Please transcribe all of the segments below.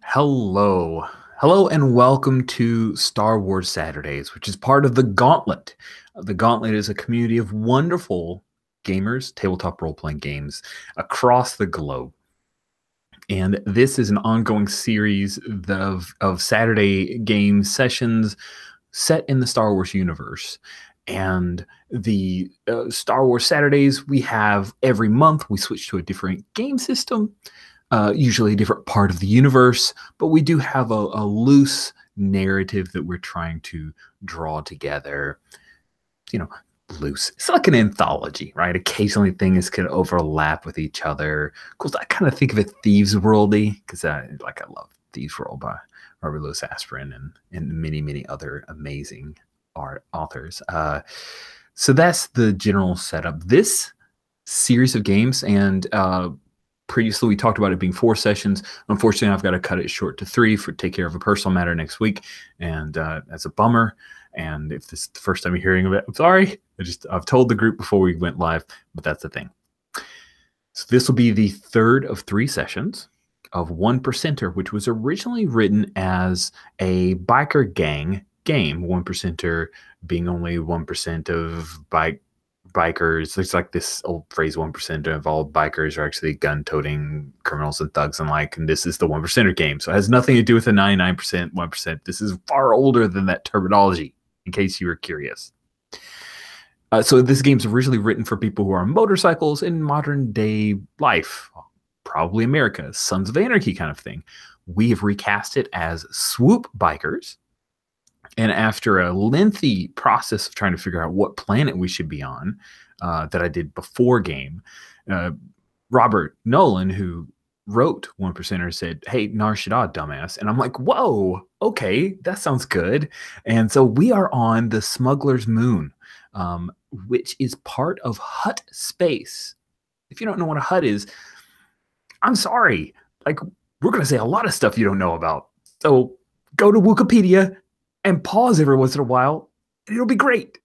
Hello. Hello and welcome to Star Wars Saturdays, which is part of the Gauntlet. The Gauntlet is a community of wonderful gamers, tabletop role-playing games across the globe. And this is an ongoing series of Saturday game sessions set in the Star Wars universe. And the Star Wars Saturdays we have every month, we switch to a different game system. Usually a different part of the universe, but we do have a loose narrative that we're trying to draw together. You know, loose. It's like an anthology, right? Occasionally things can overlap with each other. Of course, I kind of think of it Thieves Worldy because I love Thieves World by Robert Louis Aspirin and many other amazing authors. So that's the general setup. This series of games and previously we talked about it being 4 sessions. Unfortunately, I've got to cut it short to 3 for take care of a personal matter next week, and that's a bummer. And if this is the first time you're hearing of it, I'm sorry. I've told the group before we went live, but that's the thing. So this will be the third of 3 sessions of 1%er, which was originally written as a biker gang game. 1%er being only 1% of bikers. There's like this old phrase, 1% of all bikers are actually gun-toting criminals and thugs and and this is the 1%er game. So it has nothing to do with the 99%, 1%. This is far older than that terminology, in case you were curious. So this game's originally written for people who are on motorcycles in modern day life, probably America, Sons of Anarchy kind of thing. We have recast it as Swoop Bikers. And after a lengthy process of trying to figure out what planet we should be on, that I did before game, Robert Nolan, who wrote 1%er, said, "Hey, Nar Shaddaa, dumbass." And I'm like, whoa, okay, that sounds good. And so we are on the Smuggler's Moon, which is part of Hut space. If you don't know what a Hut is, I'm sorry. We're going to say a lot of stuff you don't know about. So go to Wikipedia and pause every once in a while, and it'll be great.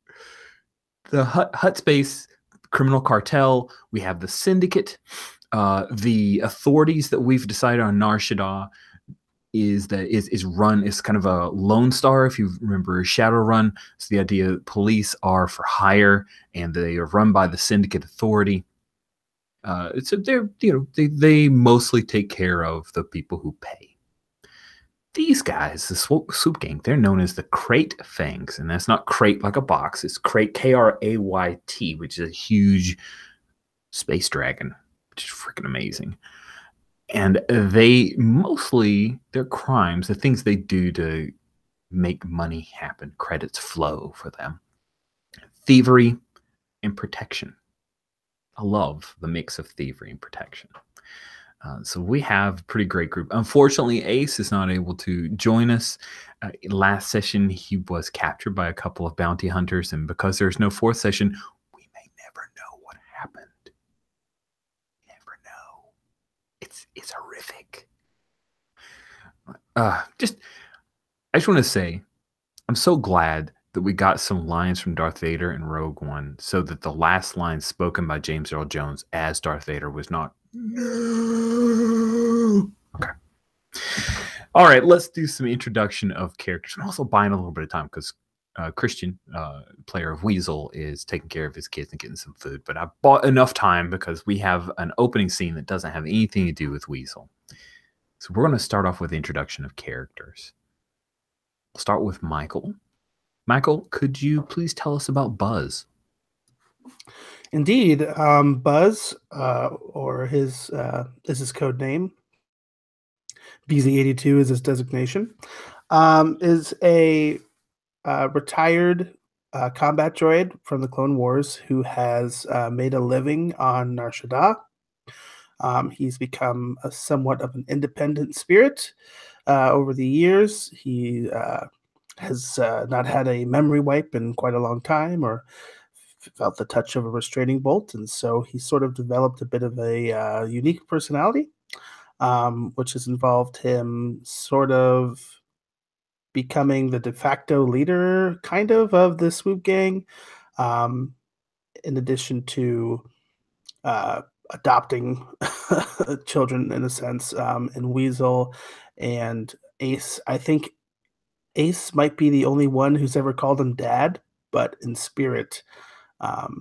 The Hut space, criminal cartel, we have the syndicate, the authorities that we've decided on Nar Shaddaa is kind of a Lone Star, if you remember Shadowrun. It's the idea that police are for hire and they are run by the syndicate authority. So they mostly take care of the people who pay. These guys, the Swoop Gang, they're known as the Crate Fangs, and that's not crate like a box. It's crate, Krayt, which is a huge space dragon, which is freaking amazing. And their crimes, the things they do to make money happen, credits flow for them. Thievery and protection. I love the mix of thievery and protection. So we have a pretty great group. Unfortunately, Ace is not able to join us. Last session, he was captured by a couple of bounty hunters, and because there's no 4th session, we may never know what happened. Never know. It's horrific. I just want to say, I'm so glad that we got some lines from Darth Vader in Rogue One, so that the last line spoken by James Earl Jones as Darth Vader was not "No." Okay. All right, let's do some introduction of characters. I'm also buying a little bit of time because Christian, player of Weasel, is taking care of his kids and getting some food. But I bought enough time because we have an opening scene that doesn't have anything to do with Weasel. So we're going to start off with the introduction of characters. We'll start with Michael. Michael, could you please tell us about Buzz? Indeed, Buzz, or his is his code name. BZ82 is his designation. Is a retired combat droid from the Clone Wars who has made a living on Nar Shaddaa. He's become somewhat of an independent spirit over the years. He has not had a memory wipe in quite a long time, or felt the touch of a restraining bolt, and so he sort of developed a bit of a unique personality, which has involved him sort of becoming the de facto leader, kind of the Swoop Gang, in addition to adopting children in a sense. And Weasel and Ace, I think Ace might be the only one who's ever called him dad, but in spirit,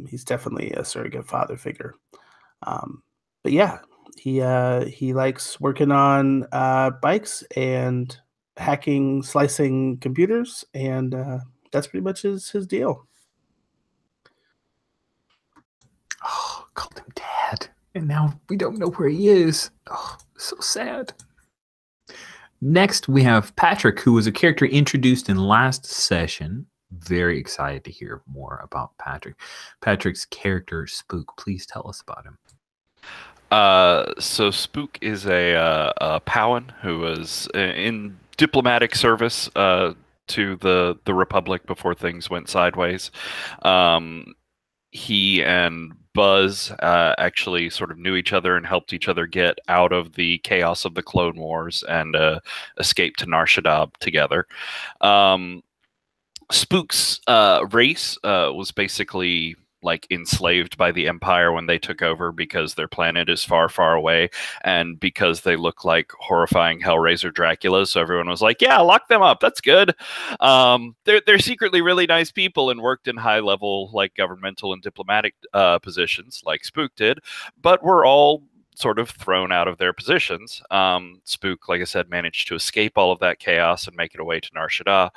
he's definitely a surrogate father figure. But yeah, he likes working on bikes and hacking, slicing computers, and that's pretty much his deal. Oh, called him dad. And now we don't know where he is. Oh, so sad. Next, we have Patrick, who was a character introduced in last session. Very excited to hear more about Patrick. Patrick's character, Spook. Please tell us about him. So Spook is a Powan who was in diplomatic service to the Republic before things went sideways. He and Buzz actually sort of knew each other and helped each other get out of the chaos of the Clone Wars and escape to Nar Shaddaa together. Spook's race was basically like enslaved by the Empire when they took over because their planet is far, far away and because they look like horrifying Hellraiser Draculas. So everyone was like, yeah, lock them up. That's good. They're secretly really nice people and worked in high level like governmental and diplomatic positions like Spook did, but we're all sort of thrown out of their positions. Spook, like I said, managed to escape all of that chaos and make it away to Nar Shaddaa,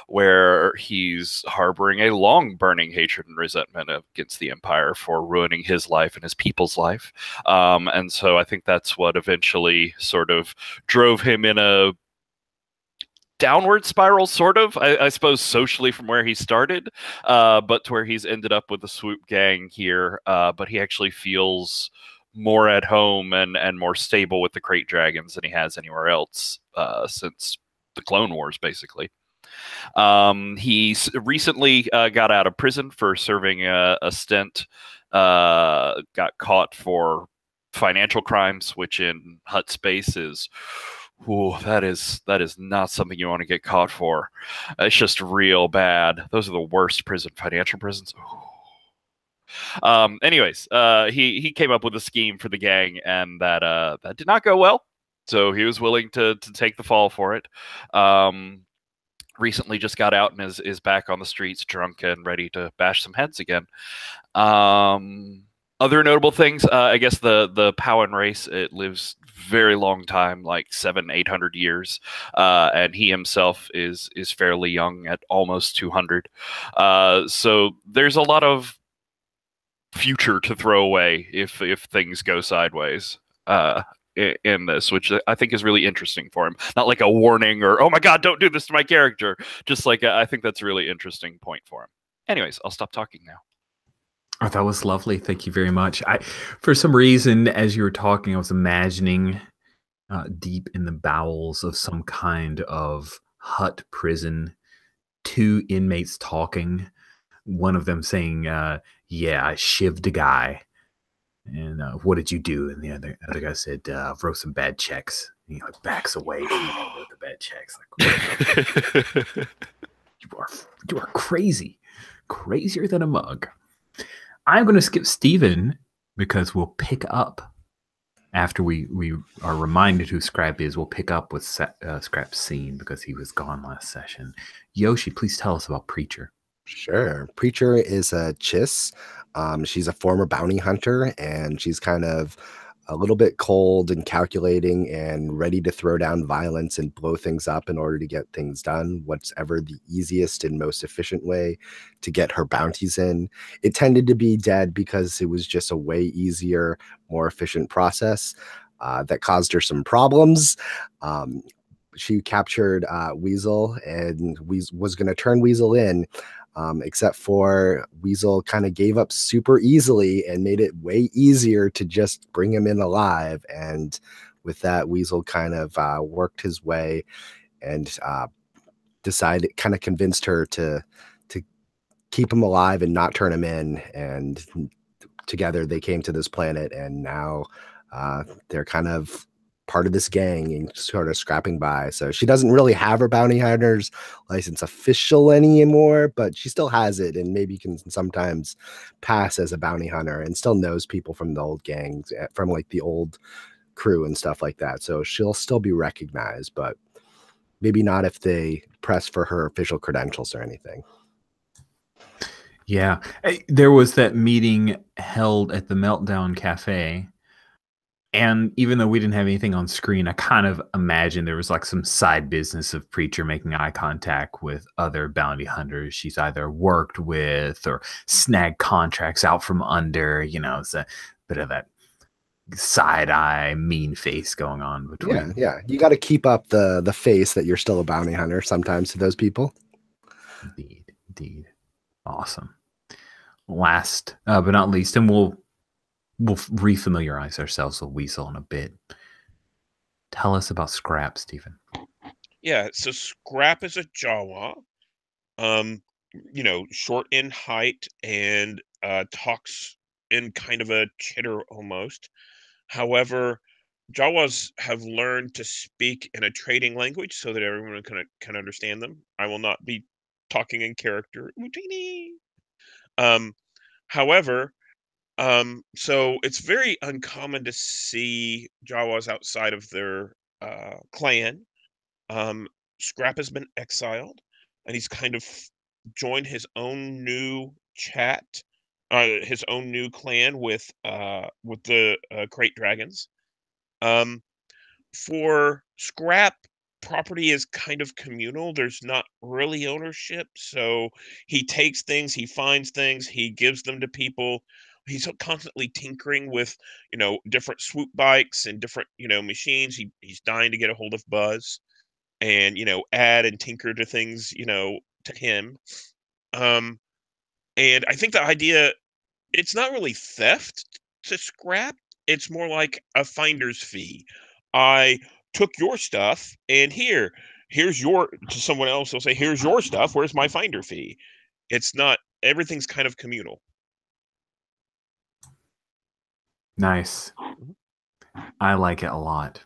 where he's harboring a long burning hatred and resentment against the Empire for ruining his life and his people's life. And so I think that's what eventually sort of drove him in a downward spiral, sort of, I suppose, socially from where he started, but to where he's ended up with the Swoop gang here. But he actually feels more at home and more stable with the Crate Dragons than he has anywhere else since the Clone Wars, basically. He recently got out of prison for serving a stint, got caught for financial crimes, which in Hut space is, ooh, that is not something you want to get caught for. It's just real bad. Those are the worst financial prisons. Ooh. Anyways, he came up with a scheme for the gang, and that did not go well. So he was willing to take the fall for it. Recently just got out and is back on the streets, drunk and ready to bash some heads again. Other notable things, I guess the Powan race, it lives very long time, like 700-800 years, and he himself is fairly young at almost 200. So there's a lot of future to throw away if things go sideways in this, which I think is really interesting for him. Not like a warning or, oh my god, don't do this to my character. Just like I think that's a really interesting point for him. Anyways, I'll stop talking now. Oh, that was lovely. Thank you very much. For some reason, as you were talking, I was imagining deep in the bowels of some kind of hut prison, two inmates talking. One of them saying, yeah, I shivved a guy. And what did you do? And the other guy said, wrote some bad checks. And he like backs away from the bad checks. Like, you are crazy. Crazier than a mug. I'm going to skip Steven because we'll pick up after we are reminded who Scrap is. We'll pick up with Scrap's scene because he was gone last session. Yoshi, please tell us about Preacher. Sure. Preacher is a Chiss. She's a former bounty hunter, and she's kind of a little bit cold and calculating and ready to throw down violence and blow things up in order to get things done. Whatever the easiest and most efficient way to get her bounties in. It tended to be dead because it was just a way easier, more efficient process that caused her some problems. She captured Weasel and was going to turn Weasel in. Except for Weasel kind of gave up super easily and made it way easier to just bring him in alive. And with that, Weasel kind of worked his way and kind of convinced her to keep him alive and not turn him in. And together they came to this planet, and now they're kind of part of this gang and sort of scrapping by. So she doesn't really have her bounty hunter's license official anymore, but she still has it and maybe can sometimes pass as a bounty hunter and still knows people from the old gangs, from like the old crew and stuff like that. So she'll still be recognized, but maybe not if they press for her official credentials or anything. Yeah. There was that meeting held at the Meltdown Cafe. And even though we didn't have anything on screen, I kind of imagined there was like some side business of Preacher making eye contact with other bounty hunters she's either worked with or snagged contracts out from under. You know, it's a bit of that side eye, mean face going on between. Yeah. You got to keep up the face that you're still a bounty hunter sometimes to those people. Indeed. Awesome. Last but not least, and we'll refamiliarize ourselves with Weasel in a bit. Tell us about Scrap, Stephen. Yeah, so Scrap is a Jawa, you know, short in height and talks in kind of a chitter almost. However, Jawas have learned to speak in a trading language so that everyone can understand them. I will not be talking in character. However, so it's very uncommon to see Jawas outside of their clan. Scrap has been exiled, and he's kind of joined his own new his own new clan with the Crate Dragons. For Scrap, property is kind of communal. There's not really ownership, so he takes things, he finds things, he gives them to people. He's constantly tinkering with, you know, different swoop bikes and different, you know, machines. He's dying to get a hold of Buzz and, you know, add and tinker to things, you know, to him. And I think the idea, it's not really theft to Scrap. It's more like a finder's fee. I took your stuff and here's your, to someone else, they'll say, here's your stuff. Where's my finder fee? It's not, everything's kind of communal. Nice. I like it a lot.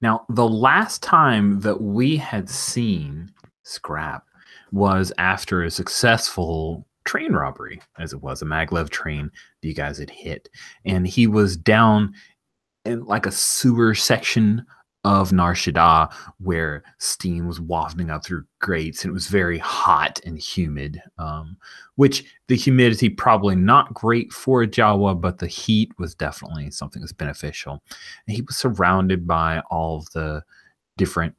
Now, the last time that we had seen Scrap was after a successful train robbery, as it was a maglev train that you guys had hit. And he was down in like a sewer section of Nar Shaddaa where steam was wafting out through grates and it was very hot and humid, which the humidity probably not great for a Jawa, but the heat was definitely something that's beneficial. And he was surrounded by all of the different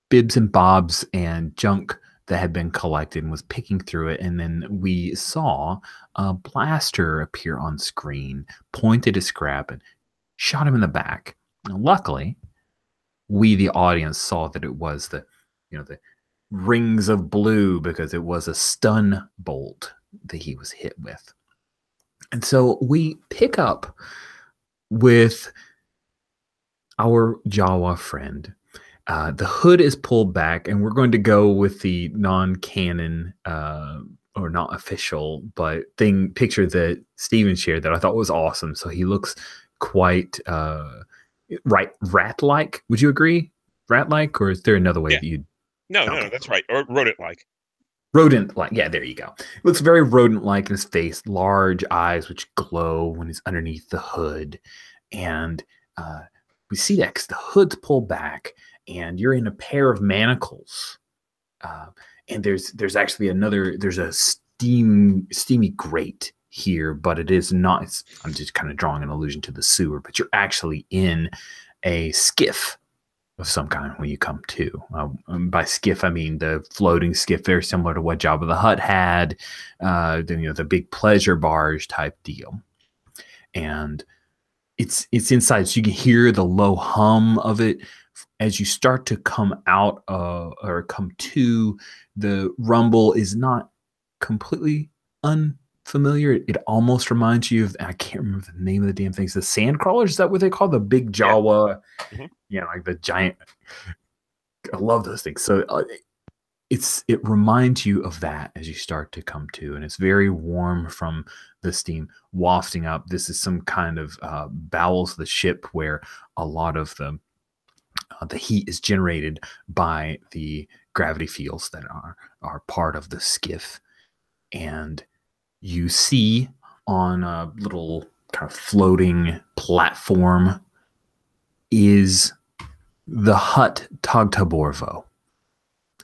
bibs and bobs and junk that had been collected and was picking through it. And then we saw a blaster appear on screen, pointed at Scrap and shot him in the back. Now, luckily, we, the audience, saw that it was the rings of blue because it was a stun bolt that he was hit with. And so we pick up with our Jawa friend. The hood is pulled back, and we're going to go with the non-canon or not official, but picture that Steven shared that I thought was awesome. So he looks quite rat-like. Would you agree? Rat-like, or is there another way that you'd? No, that's right. Or rodent-like. Rodent-like. Yeah, there you go. It looks very rodent-like in his face, large eyes which glow when he's underneath the hood, and we see that because the hood's pulled back, and you're in a pair of manacles, and there's actually there's a steamy grate here, but it is not. I'm just kind of drawing an allusion to the sewer, but you're actually in a skiff of some kind when you come to. By skiff, I mean the floating skiff, very similar to what Jabba the Hutt had, the big pleasure barge type deal. And it's inside, so you can hear the low hum of it as you start to come out or come to. The rumble is not completely unfamiliar. It almost reminds you of, I can't remember the name of the damn things, the sand crawlers. Is that what they call the big Jawa? Yeah. Like the giant. I love those things. So it reminds you of that as you start to come to, and it's very warm from the steam wafting up. This is some kind of bowels of the ship where a lot of the heat is generated by the gravity fields that are part of the skiff. And you see on a little kind of floating platform is the Hut Togtaborvo,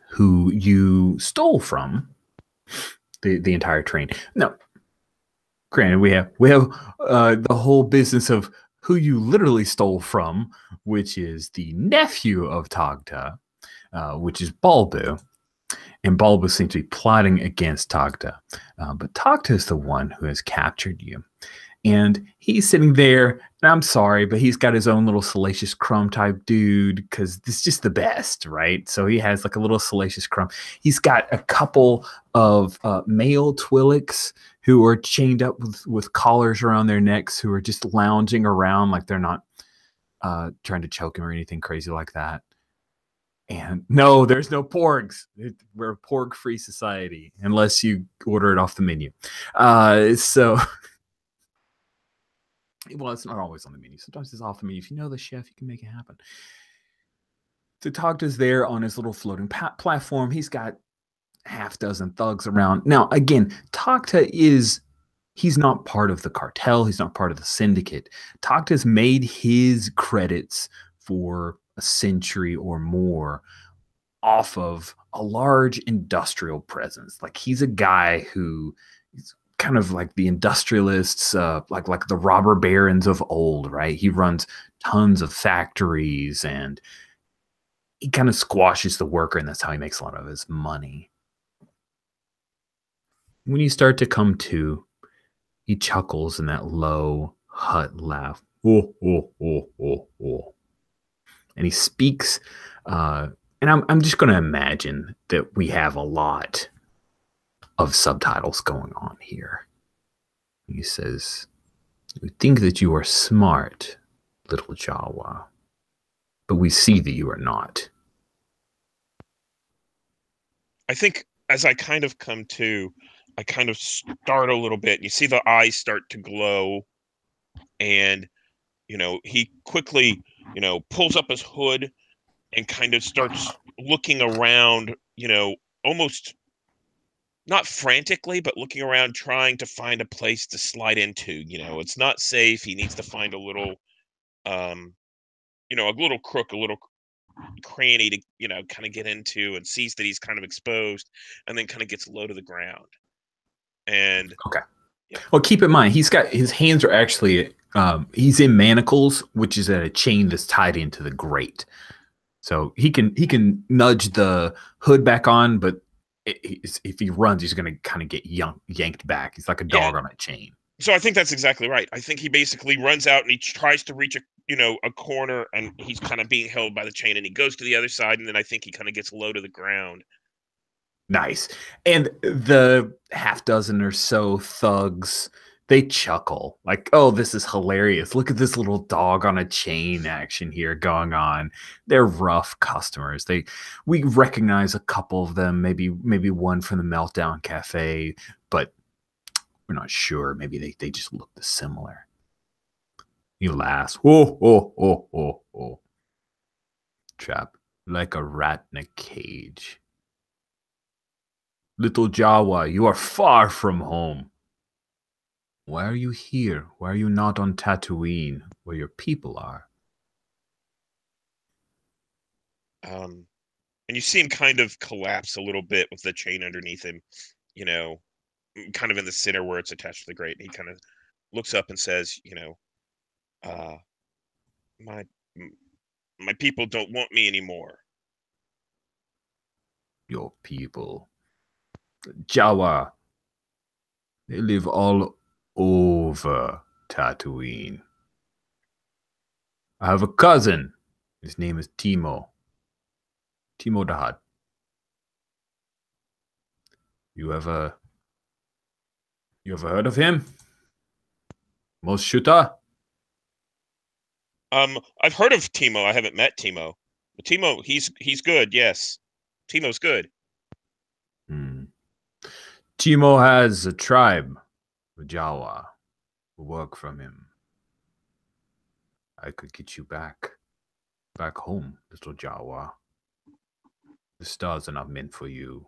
who you stole from the entire train. Now, granted, we have the whole business of who you literally stole from, which is the nephew of Togta, which is Balbu. And Balbu seems to be plotting against Togta. But Togta is the one who has captured you. And he's sitting there, and I'm sorry, but he's got his own little Salacious Crumb type dude, because this is just the best, right? So he has like a little Salacious Crumb. He's got a couple of male Twi'leks who are chained up with collars around their necks, who are just lounging around like they're not trying to choke him or anything crazy like that. And no, there's no porgs. We're a porg-free society, unless you order it off the menu. So... Well, it's not always on the menu. Sometimes it's off the menu. If you know the chef, you can make it happen. So Togta's there on his little floating platform. He's got half dozen thugs around. Now, again, Togta he's not part of the cartel. He's not part of the syndicate. Togta's made his credits for a century or more off of a large industrial presence. Like, he's a guy who... kind of like the industrialists, like the robber barons of old, right? He runs tons of factories, and he kind of squashes the worker, and that's how he makes a lot of his money. When you start to come to, he chuckles in that low Hut laugh. Oh, oh, oh, oh, oh. And he speaks, and I'm just going to imagine that we have a lot of subtitles going on here. He says, "We think that you are smart, little Jawa, but we see that you are not." I think as I kind of come to, I kind of start a little bit. You see the eyes start to glow, and he quickly, pulls up his hood and kind of starts looking around, almost not frantically, but looking around, trying to find a place to slide into. It's not safe. He needs to find a little, a little crook, a little cranny to, kind of get into, and sees that he's kind of exposed, and then kind of gets low to the ground. And okay. Well, keep in mind, he's got his hands are actually, he's in manacles, which is a chain that's tied into the grate. So he can nudge the hood back on, but if he runs, he's going to kind of get yanked back. He's like a dog on a chain. So I think that's exactly right. I think he basically runs out and he tries to reach a corner, and he's kind of being held by the chain, and he goes to the other side, and then I think he kind of gets low to the ground. Nice. And the half dozen or so thugs, they chuckle like, "Oh, this is hilarious. Look at this little dog on a chain action here going on." They're rough customers. We recognize a couple of them, maybe one from the Meltdown Cafe, but we're not sure. Maybe they just look similar. He laughs. Oh, oh, oh, oh, oh. Chap, like a rat in a cage. Little Jawa, you are far from home. Why are you here? Why are you not on Tatooine, where your people are? And you see him kind of collapse a little bit with the chain underneath him, kind of in the center where it's attached to the grate. And he kind of looks up and says, my people don't want me anymore. Your people. Jawa. They live all over Tatooine. I have a cousin. His name is Timo. Timo the Hutt. You ever heard of him? Most shooter? I've heard of Timo. I haven't met Timo. But Timo, he's good. Yes, Timo's good. Chimo has a tribe of Jawa who work from him. I could get you back home, little Jawa. The stars are not meant for you.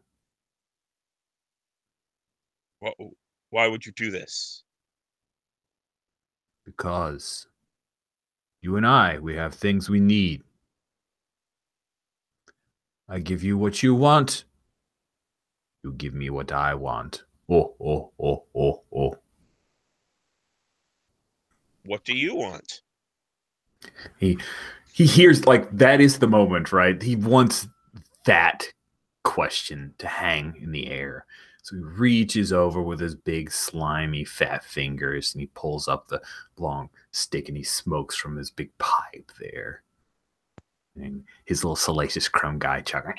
Why would you do this? Because you and I, we have things we need. I give you what you want. You give me what I want. Oh, oh, oh, oh, oh. What do you want? He hears, like, that is the moment, right? He wants that question to hang in the air. So he reaches over with his big, slimy, fat fingers, and he pulls up the long stick, and he smokes from his big pipe there. And his little Salacious Crumb guy chuckling.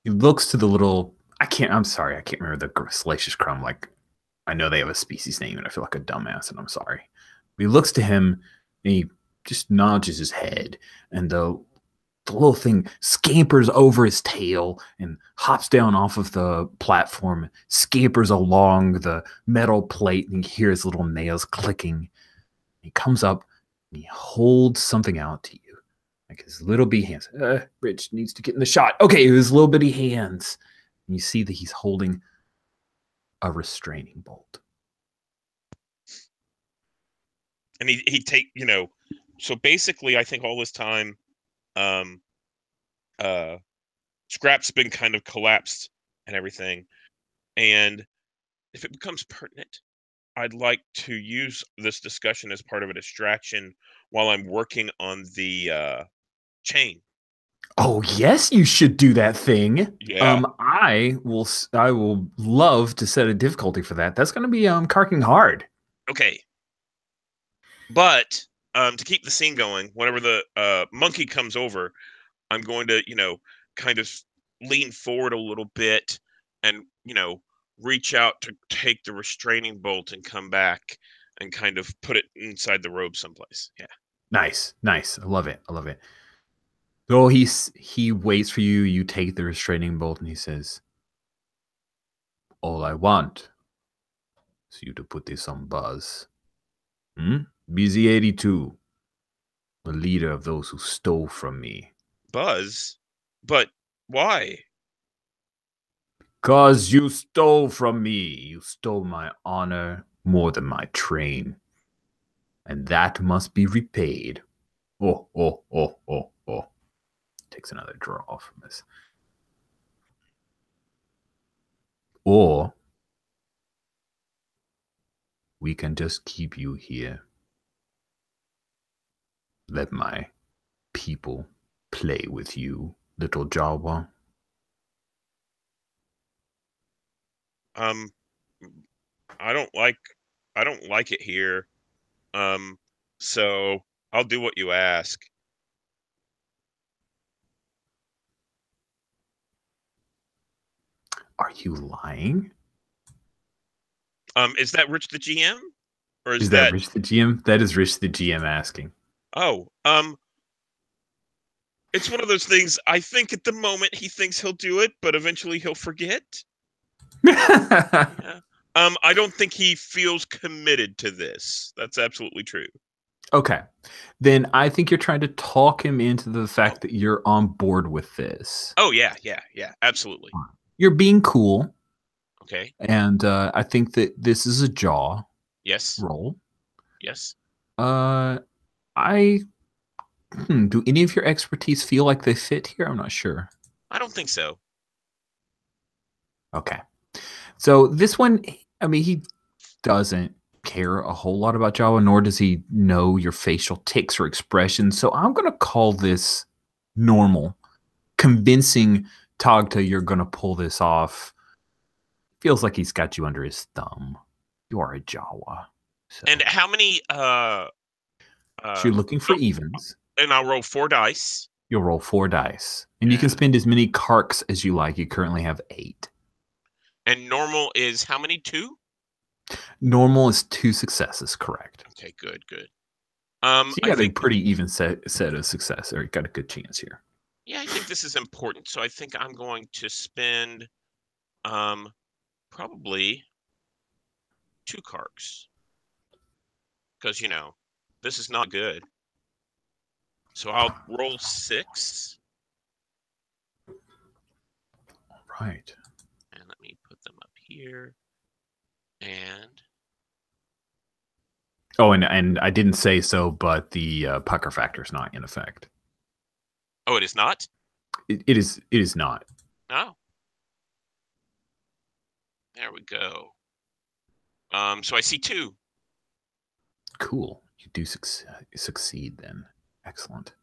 He looks to the little... I can't remember the Salacious Crumb. Like, I know they have a species name, and I feel like a dumbass, and I'm sorry. But he looks to him, and he just nods his head, and the little thing scampers over his tail and hops down off of the platform, scampers along the metal plate, and you hear his little nails clicking. He comes up, and he holds something out to you. Like his little bitty hands. Rich needs to get in the shot. Okay, his little bitty hands. And you see that he's holding a restraining bolt. And he take, so basically I think all this time Scrap's been kind of collapsed and everything. And if it becomes pertinent, I'd like to use this discussion as part of a distraction while I'm working on the chain. Oh yes, you should do that thing. Yeah. I will love to set a difficulty for that. That's going to be karking hard. Okay. But to keep the scene going, whenever the monkey comes over, I'm going to, kind of lean forward a little bit and, reach out to take the restraining bolt and come back and kind of put it inside the robe someplace. Yeah. Nice. I love it. So he waits for you. You take the restraining bolt, and he says, "All I want is you to put this on Buzz. BZ-82, the leader of those who stole from me." Buzz? But why? "'Cause you stole from me. You stole my honor more than my train. And that must be repaid." Oh. Takes another draw from this. Or we can just keep you here. Let my people play with you, little Jawa. I don't like it here. So I'll do what you ask. Are you lying? Is that Rich the GM? Or Is that Rich the GM? That is Rich the GM asking. Oh, it's one of those things. I think at the moment he thinks he'll do it, but eventually he'll forget. Yeah. I don't think he feels committed to this. That's absolutely true. Okay. Then I think you're trying to talk him into the fact that you're on board with this. Oh, yeah, absolutely. You're being cool. Okay. And I think that this is a jaw roll. Yes. Do any of your expertise feel like they fit here? I'm not sure. I don't think so. Okay. So this one, I mean, he doesn't care a whole lot about Jawa, nor does he know your facial tics or expressions. So I'm going to call this normal. Convincing Tagta you're going to pull this off. Feels like he's got you under his thumb. You are a Jawa. So. And how many... so you're looking for evens. And I'll roll 4 dice. You'll roll 4 dice. And you can spend as many karks as you like. You currently have 8. And normal is how many? 2? Normal is 2 successes, correct. Okay, good. So you got a pretty even set of success, or you got a good chance here. Yeah, I think this is important. So I think I'm going to spend probably 2 karks. Because, this is not good. So I'll roll 6. Right. And let me put them up here. And Oh, and I didn't say so, but the pucker factor is not in effect. oh, it is not? It is not. No. There we go. So I see 2. Cool. You do succeed then. Excellent.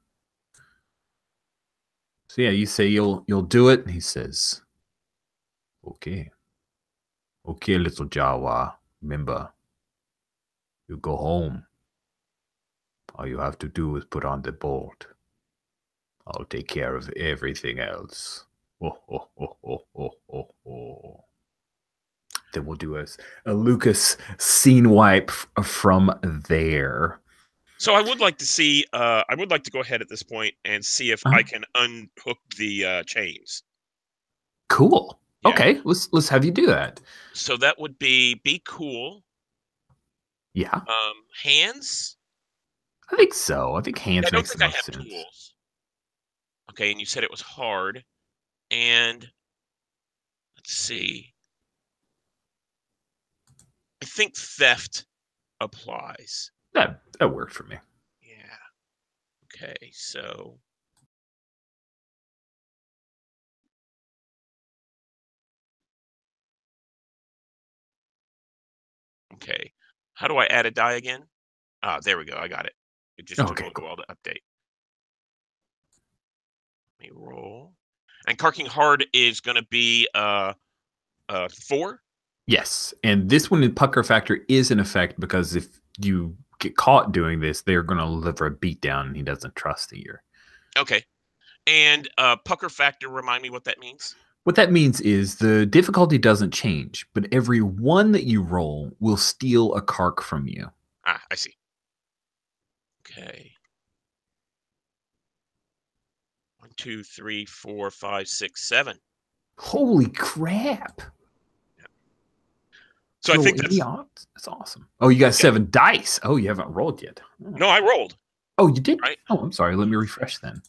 So yeah, you say you'll do it, and he says, "Okay, okay, little Jawa. Remember, you go home. All you have to do is put on the bolt. I'll take care of everything else." Oh, oh, oh, oh, oh, oh, oh. Then we'll do a Lucas scene wipe from there. So I would like to see. I would like to go ahead at this point and see if I can unhook the chains. Cool. Yeah. Okay, let's have you do that. So that would be cool. Yeah. Hands. I think so. I think hands I don't makes think the I most have sense. tools. Okay, and you said it was hard. And let's see. I think theft applies. That worked for me. Yeah. Okay, so okay. How do I add a die again? Ah, there we go. I got it. It just took a little while to update. Let me roll. And karking hard is going to be 4. Yes, and this one in pucker factor is in effect because if you get caught doing this, they're going to deliver a beatdown, and he doesn't trust the year. Okay. And pucker factor, remind me what that means. What that means is the difficulty doesn't change, but every one that you roll will steal a kark from you. Ah, I see. Okay. 1, 2, 3, 4, 5, 6, 7. Holy crap! Yeah. So I think that's awesome. Oh, you got 7 dice. Oh, you haven't rolled yet. Oh. No, I rolled. Oh, you did? Right? Oh, I'm sorry. Let me refresh then.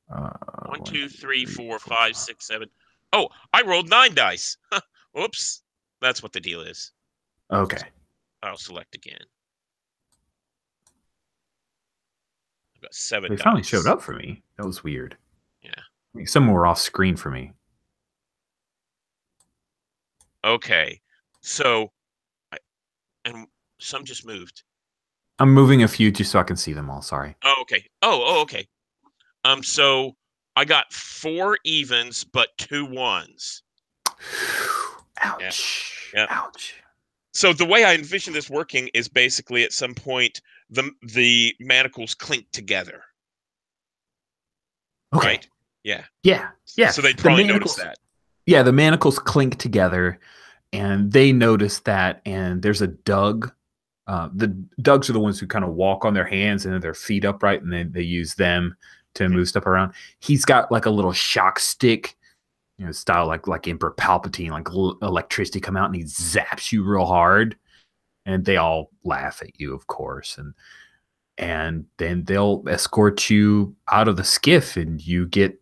1, 2, 3, 4, 5, 6, 7. Oh, I rolled 9 dice. Oops. That's what the deal is. Okay. I'll select again. I've got 7 They dice. finally showed up for me. That was weird. Yeah. Some were off screen for me. Okay. So, and some just moved. I'm moving a few just so I can see them all. Sorry. Oh, okay. Oh, okay. So I got 4 evens, but 2 ones. Ouch. Yeah. Ouch. So the way I envision this working is basically at some point the manacles clink together. Okay. Right? Yeah. Yeah. Yeah. So they probably notice that. Yeah, the manacles clink together, and they notice that, and there's a Doug. The Dougs are the ones who kind of walk on their hands and their feet upright, and then they use them to move stuff around. He's got like a little shock stick, style like Emperor Palpatine, like electricity come out, and he zaps you real hard, and they all laugh at you, of course, and then they'll escort you out of the skiff, and you get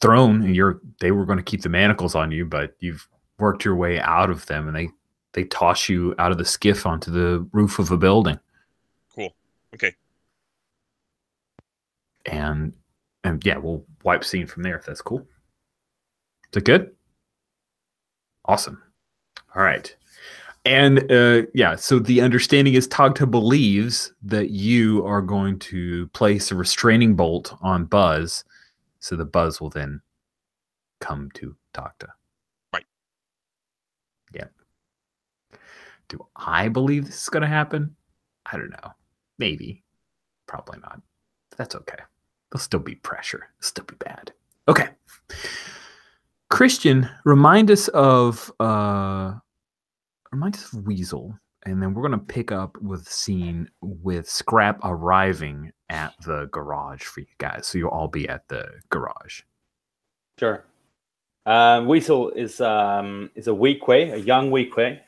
thrown, and they were going to keep the manacles on you, but you've worked your way out of them, and they toss you out of the skiff onto the roof of a building. Cool. Okay. And yeah, we'll wipe scene from there if that's cool. Is that good? Awesome. All right. And yeah, so the understanding is Tagta believes that you are going to place a restraining bolt on Buzz, so the Buzz will then come to Tagta. Right. Yeah. Do I believe this is going to happen? I don't know. Maybe. Probably not. But that's okay. There'll still be pressure. It'll still be bad. Okay. Christian, remind us of Weasel. and then we're going to pick up with scene with Scrap arriving at the garage for you guys. So you'll all be at the garage. Sure. Weasel is a Weequay, a young Weequay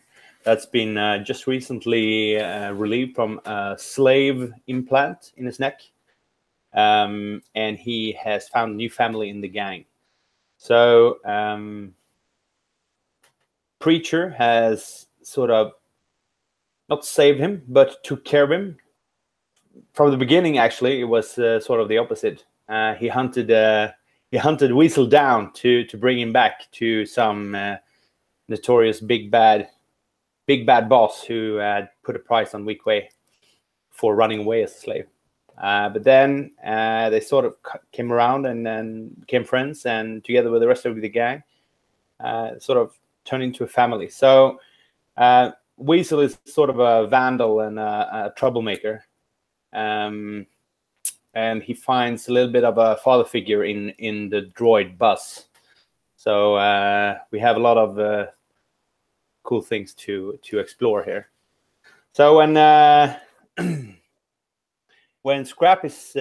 that's been just recently relieved from a slave implant in his neck. And he has found a new family in the gang. So Preacher has sort of not saved him, but took care of him. From the beginning, actually, it was sort of the opposite. He hunted Weasel down to bring him back to some notorious big bad boss who had put a price on Weequay for running away as a slave. But then they sort of came around and then became friends, and together with the rest of the gang, sort of turned into a family. So Weasel is sort of a vandal and a troublemaker. And he finds a little bit of a father figure in the droid Buzz. So we have a lot of cool things to explore here. So when Scrap is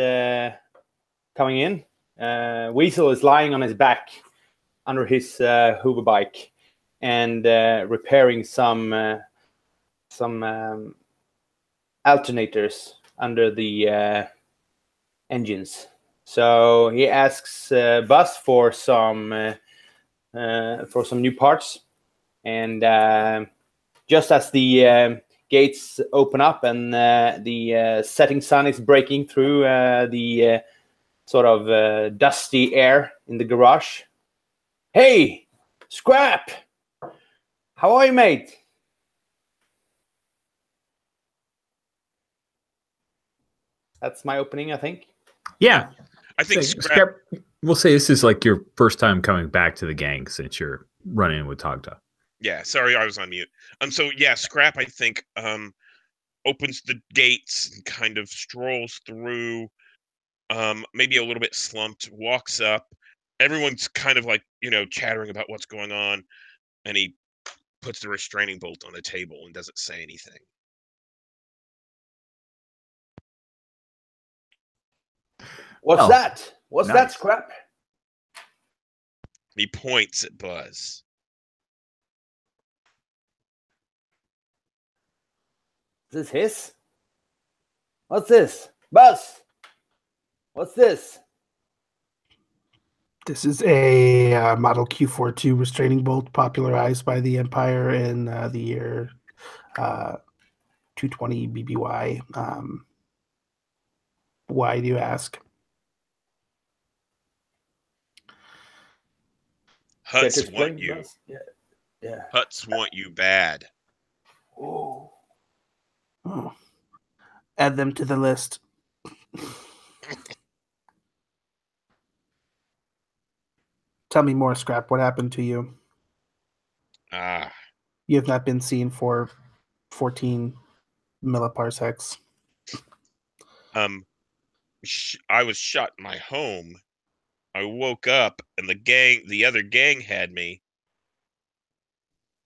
coming in, Weasel is lying on his back under his hover bike and repairing some alternators under the engines. So he asks Buzz for some new parts, and just as the gates open up and the setting sun is breaking through the sort of dusty air in the garage. Hey, Scrap! How are you, mate? That's my opening, I think. Yeah. I think Scrap, we'll say this is like your first time coming back to the gang since you're running with Togta. Yeah, sorry, I was on mute. So yeah, Scrap, I think, opens the gates and kind of strolls through, maybe a little bit slumped, walks up. Everyone's kind of like, chattering about what's going on, and he puts the restraining bolt on the table and doesn't say anything. What's that? What's nice. that, Scrap? He points at Buzz. Is this his? What's this? Buzz! What's this? This is a Model Q42 restraining bolt popularized by the Empire in the year 220 BBY. Why do you ask? Huts want you. Buzz? Yeah. Huts want you bad. Oh. Add them to the list. Tell me more, Scrap. What happened to you? You have not been seen for 14 milliparsecs. I was shot in my home. I woke up and the other gang had me.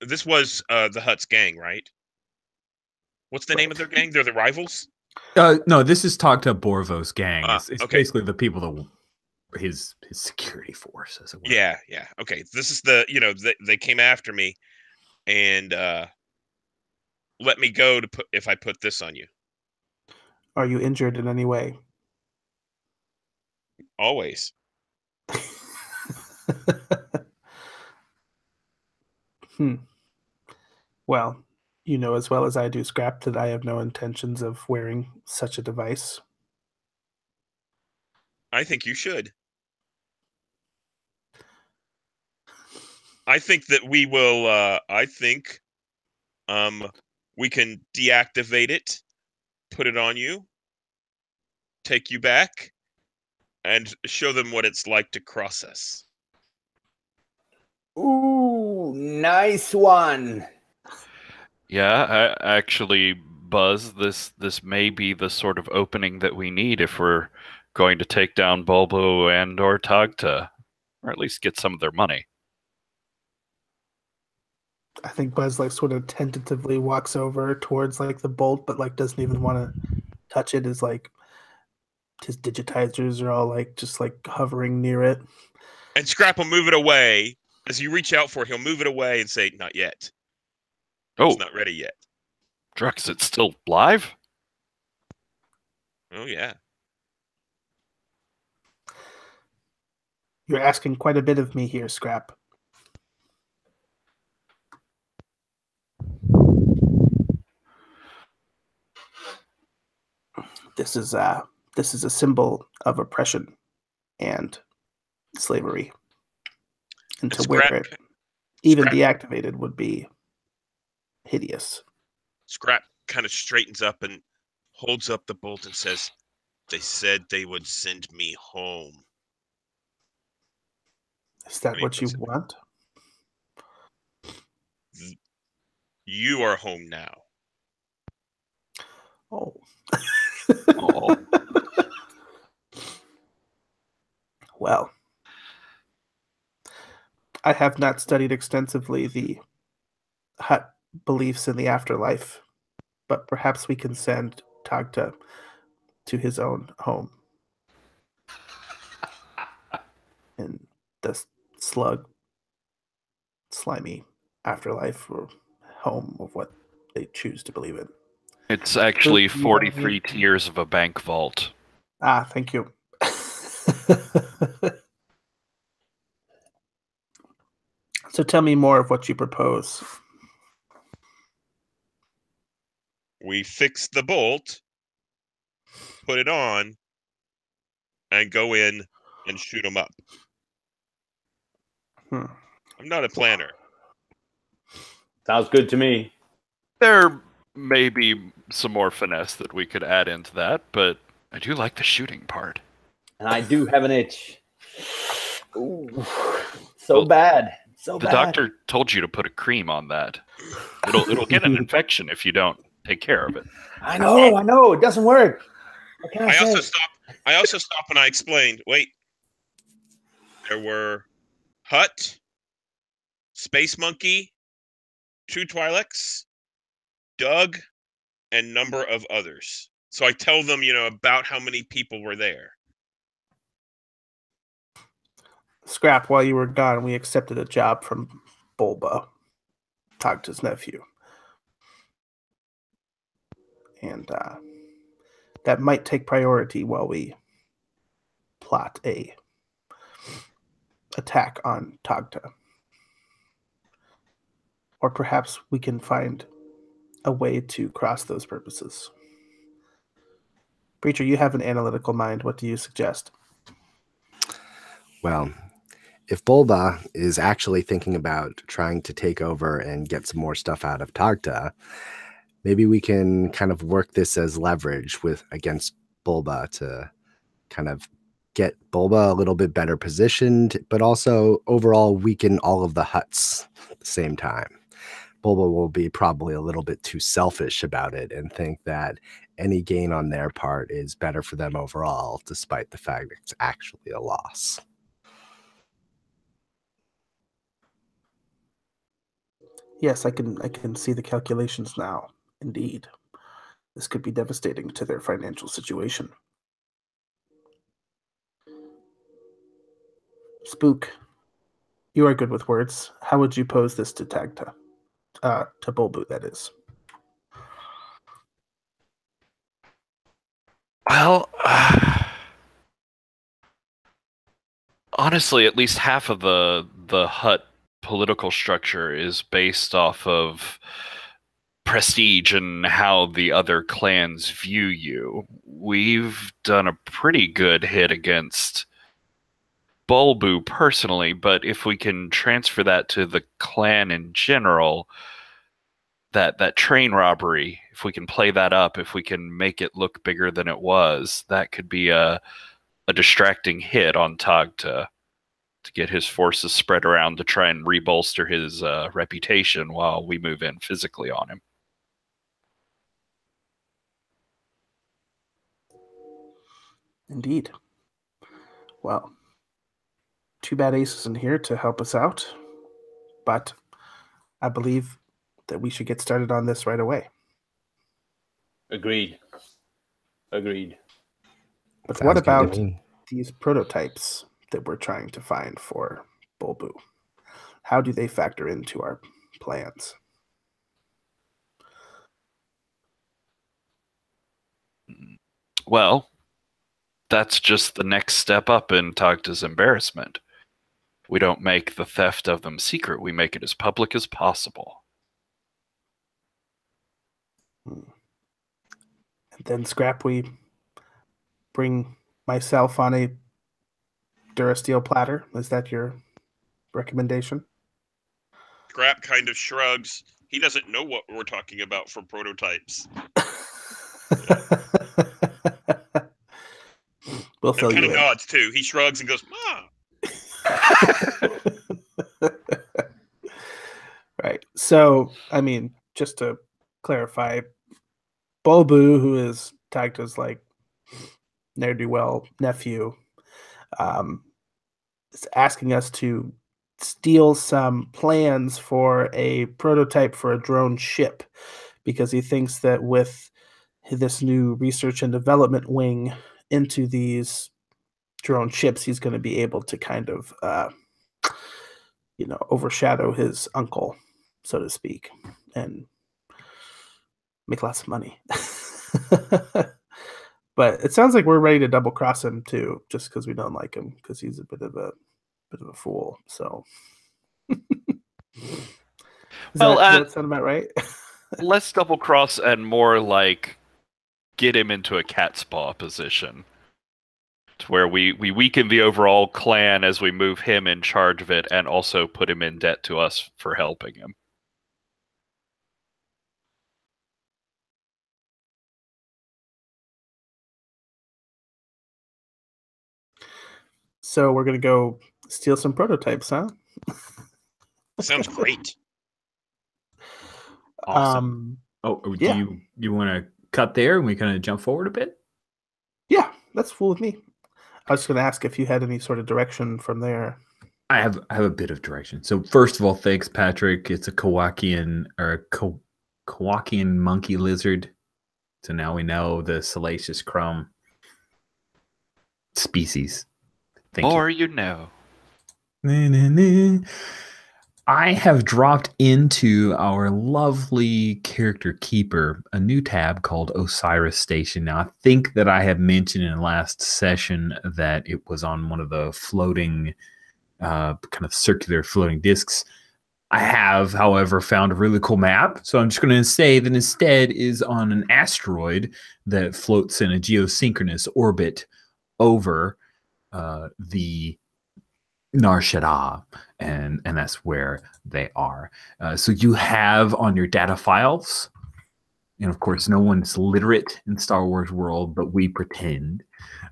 This was the Huts gang, right? What's the name of their gang? They're the rivals? No, this is Togta Borvo's gang. It's okay. basically the people that his security force, as it were. Yeah. Okay. This is they came after me and let me go if I put this on you. Are you injured in any way? Always. Well, you know as well as I do, Scrap, that I have no intentions of wearing such a device. I think you should. I think that we will. I think we can deactivate it, put it on you, take you back, and show them what it's like to cross us. Ooh, nice one. Yeah, actually, Buzz, this may be the sort of opening that we need if we're going to take down Bulbo and or Togta, or at least get some of their money. I think Buzz like sort of tentatively walks over towards like the bolt, but like doesn't even want to touch it. Is like his digitizers are all like just like hovering near it. And Scrap will move it away. As you reach out for it, he'll move it away and say, "Not yet. Oh, It's not ready yet." Drux, it's still live? Oh yeah. You're asking quite a bit of me here, Scrap. This is a symbol of oppression and slavery. And to wear it, even deactivated, would be hideous. Scrap kind of straightens up and holds up the bolt and says, "They said they would send me home." Is that what you want? You are home now. Oh. Oh. Well, I have not studied extensively the Hut beliefs in the afterlife, but perhaps we can send Tagta to his own home in the slug, slimy afterlife or home of what they choose to believe in. It's actually 43 tiers of a bank vault. Ah, thank you. So tell me more of what you propose. We fix the bolt, put it on, and go in and shoot them up. I'm not a planner. Sounds good to me. There may be some more finesse that we could add into that, but I do like the shooting part. And I do have an itch. Ooh, so bad. So the bad. doctor told you to put a cream on that. It'll get an infection if you don't take care of it. I know. It doesn't work. What can I say? I also stopped and I explained, wait. There were Hut, Space Monkey, 2 Twi'leks, Doug, and number of others. So I tell them, about how many people were there. Scrap, while you were gone, we accepted a job from Bulba, Tagta's nephew. And that might take priority while we plot a attack on Tagta. Or perhaps we can find a way to cross those purposes. Preacher, you have an analytical mind. What do you suggest? Well, if Bulba is actually thinking about trying to take over and get some more stuff out of Tagta, maybe we can kind of work this as leverage against Bulba to kind of get Bulba a little bit better positioned, but also overall weaken all of the Huts at the same time. Bulba will be probably a little bit too selfish about it and think that any gain on their part is better for them overall, despite the fact that it's actually a loss. Yes, I can see the calculations now. Indeed. This could be devastating to their financial situation. Spook, you are good with words. How would you pose this to Tagta? To Bulbu, that is. Well, honestly, at least half of the Hut political structure is based off of prestige and how the other clans view you. We've done a pretty good hit against Bulbu personally, but if we can transfer that to the clan in general, that train robbery, if we can play that up, if we can make it look bigger than it was, that could be a distracting hit on Tagta to get his forces spread around to try and rebolster his reputation while we move in physically on him. Indeed. Well, too bad Ace isn't here to help us out, but I believe that we should get started on this right away. Agreed. Agreed. But Sounds what good to about me. these prototypes that we're trying to find for Bulbu? How do they factor into our plans? Well, that's just the next step up in Tagda's embarrassment. We don't make the theft of them secret. We make it as public as possible. And then, Scrap, we bring myself on a Durasteel platter. Is that your recommendation? Scrap kind of shrugs. He doesn't know what we're talking about for prototypes. We'll And fill kind you of in. nods too. He shrugs and goes, "Ma." Right. So, I mean, just to clarify, Bulbu, who is Tagda's like ne'er-do-well nephew, is asking us to steal some plans for a prototype for a drone ship because he thinks that with this new research and development wing into these drone ships, he's going to be able to kind of, overshadow his uncle, so to speak, and make lots of money. But it sounds like we're ready to double cross him too, just because we don't like him, because he's a bit of a fool. So, Well, does that sound about right? Let's double cross and more like get him into a cat's paw position, to where we weaken the overall clan as we move him in charge of it, and also put him in debt to us for helping him. So we're gonna go steal some prototypes, huh? Sounds great. Awesome. Yeah. Do you want to cut there and we kind of jump forward a bit? Yeah, that's cool with me. I was going to ask if you had any sort of direction from there. I have a bit of direction. So first of all, thanks, Patrick. It's a Kowakian monkey lizard. So now we know the salacious crumb species. Thank More you know. I have dropped into our lovely character keeper a new tab called Osiris Station. Now, I think that I have mentioned in the last session that it was on one of the floating, kind of circular floating discs. I have, however, found a really cool map. So I'm just going to say that instead is on an asteroid that floats in a geosynchronous orbit over the Nar Shaddaa, and that's where they are. So you have on your data files, and of course, no one's literate in Star Wars world, but we pretend.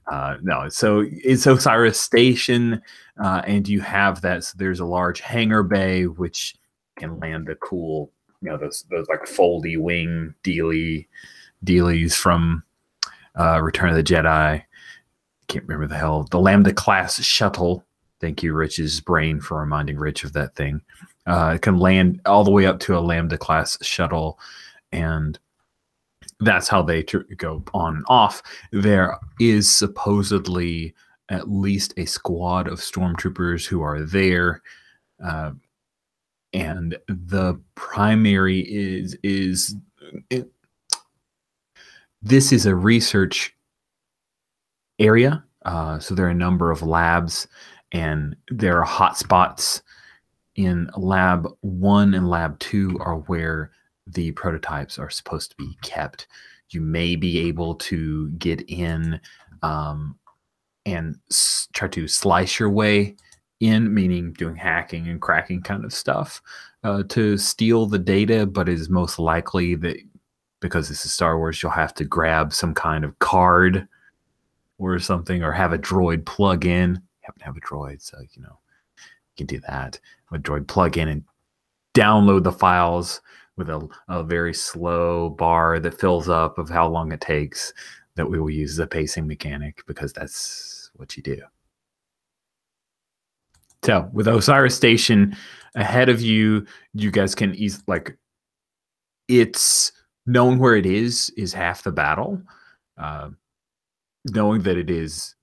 No, so it's Osiris Station, and you have that. So there's a large hangar bay which can land the cool, those like foldy wing dealies from Return of the Jedi. Can't remember the Lambda class shuttle. Thank you, Rich's brain, for reminding Rich of that thing. It can land all the way up to a Lambda class shuttle, and that's how they go on and off. There is supposedly at least a squad of stormtroopers who are there, and the primary this is a research area. So there are a number of labs, and there are hotspots in Lab 1 and Lab 2 are where the prototypes are supposed to be kept. You may be able to get in and try to slice your way in, meaning doing hacking and cracking kind of stuff to steal the data, but it is most likely that because this is Star Wars, you'll have to grab some kind of card or something, or have a droid plug in. You happen to have a droid, so you can do that. A droid plug in and download the files with a very slow bar that fills up of how long it takes, that we will use as a pacing mechanic, because that's what you do. So with Osiris Station ahead of you, you guys can it's knowing where it is half the battle. Knowing that it is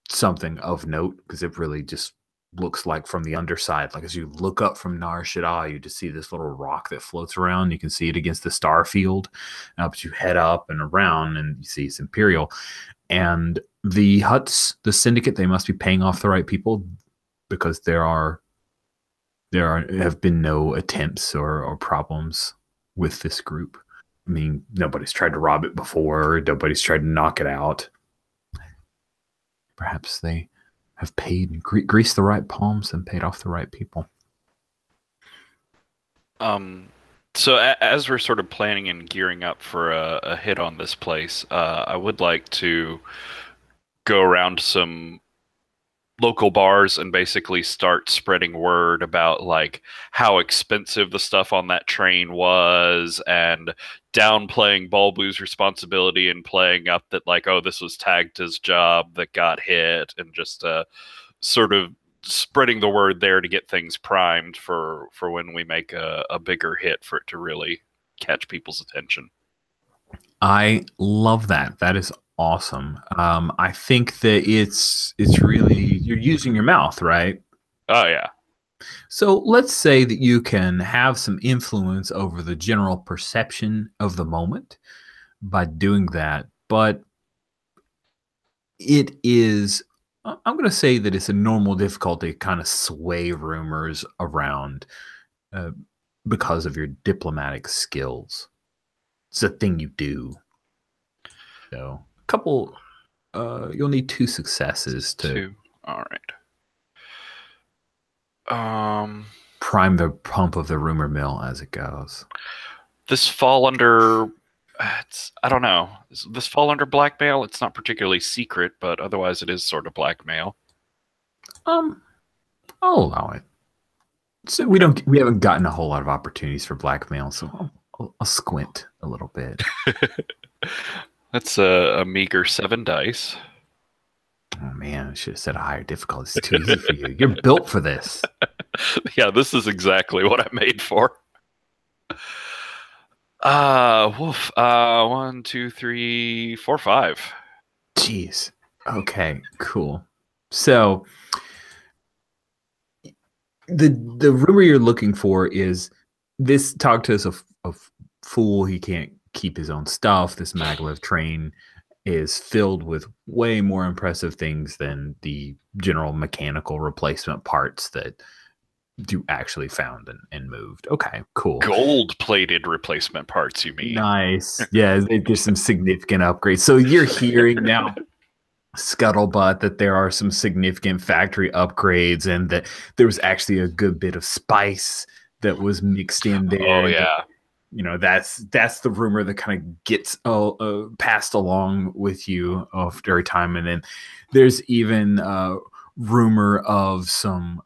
something of note, because it really just looks like from the underside, like as you look up from Nar Shaddaa, you just see this little rock that floats around. You can see it against the star field, but you head up and around and you see it's Imperial. And the Hutts, the Syndicate, they must be paying off the right people, because there have been no attempts or problems with this group. I mean, nobody's tried to rob it before. Nobody's tried to knock it out. Perhaps they have paid and greased the right palms and paid off the right people. So as we're sort of planning and gearing up for a hit on this place, I would like to go around some local bars and basically start spreading word about like how expensive the stuff on that train was, and downplaying Bulbu's responsibility and playing up that like, oh, this was Tagta's job that got hit, and just sort of spreading the word there to get things primed for when we make a bigger hit, for it to really catch people's attention. I love that. That is awesome. I think that it's really, you're using your mouth, right? Oh yeah. So let's say that you can have some influence over the general perception of the moment by doing that, but it is, I'm going to say that it's a normal difficulty to kind of sway rumors around because of your diplomatic skills. It's a thing you do. So a couple, you'll need 2 successes to... 2. All right. Prime the pump of the rumor mill as it goes. This fall under... I don't know. Does this fall under blackmail? It's not particularly secret, but otherwise it is sort of blackmail. I'll allow it. So we haven't gotten a whole lot of opportunities for blackmail, so I'll squint a little bit. That's a meager 7 dice. Oh man, I should have said a higher difficulty. It's too easy for you. You're built for this. Yeah, this is exactly what I'm made for. Woof. 1, 2, 3, 4, 5. Jeez. Okay, cool. So the rumor you're looking for is this Tagta is a fool. He can't keep his own stuff. This maglev train is filled with way more impressive things than the general mechanical replacement parts that you actually found and moved. Okay, cool. Gold-plated replacement parts, you mean? Nice. Yeah, there's some significant upgrades. So you're hearing now scuttlebutt that there are some significant factory upgrades, and that there was actually a good bit of spice that was mixed in there. Oh yeah. You know, that's the rumor that kind of gets passed along with you every time. And then there's even rumor of some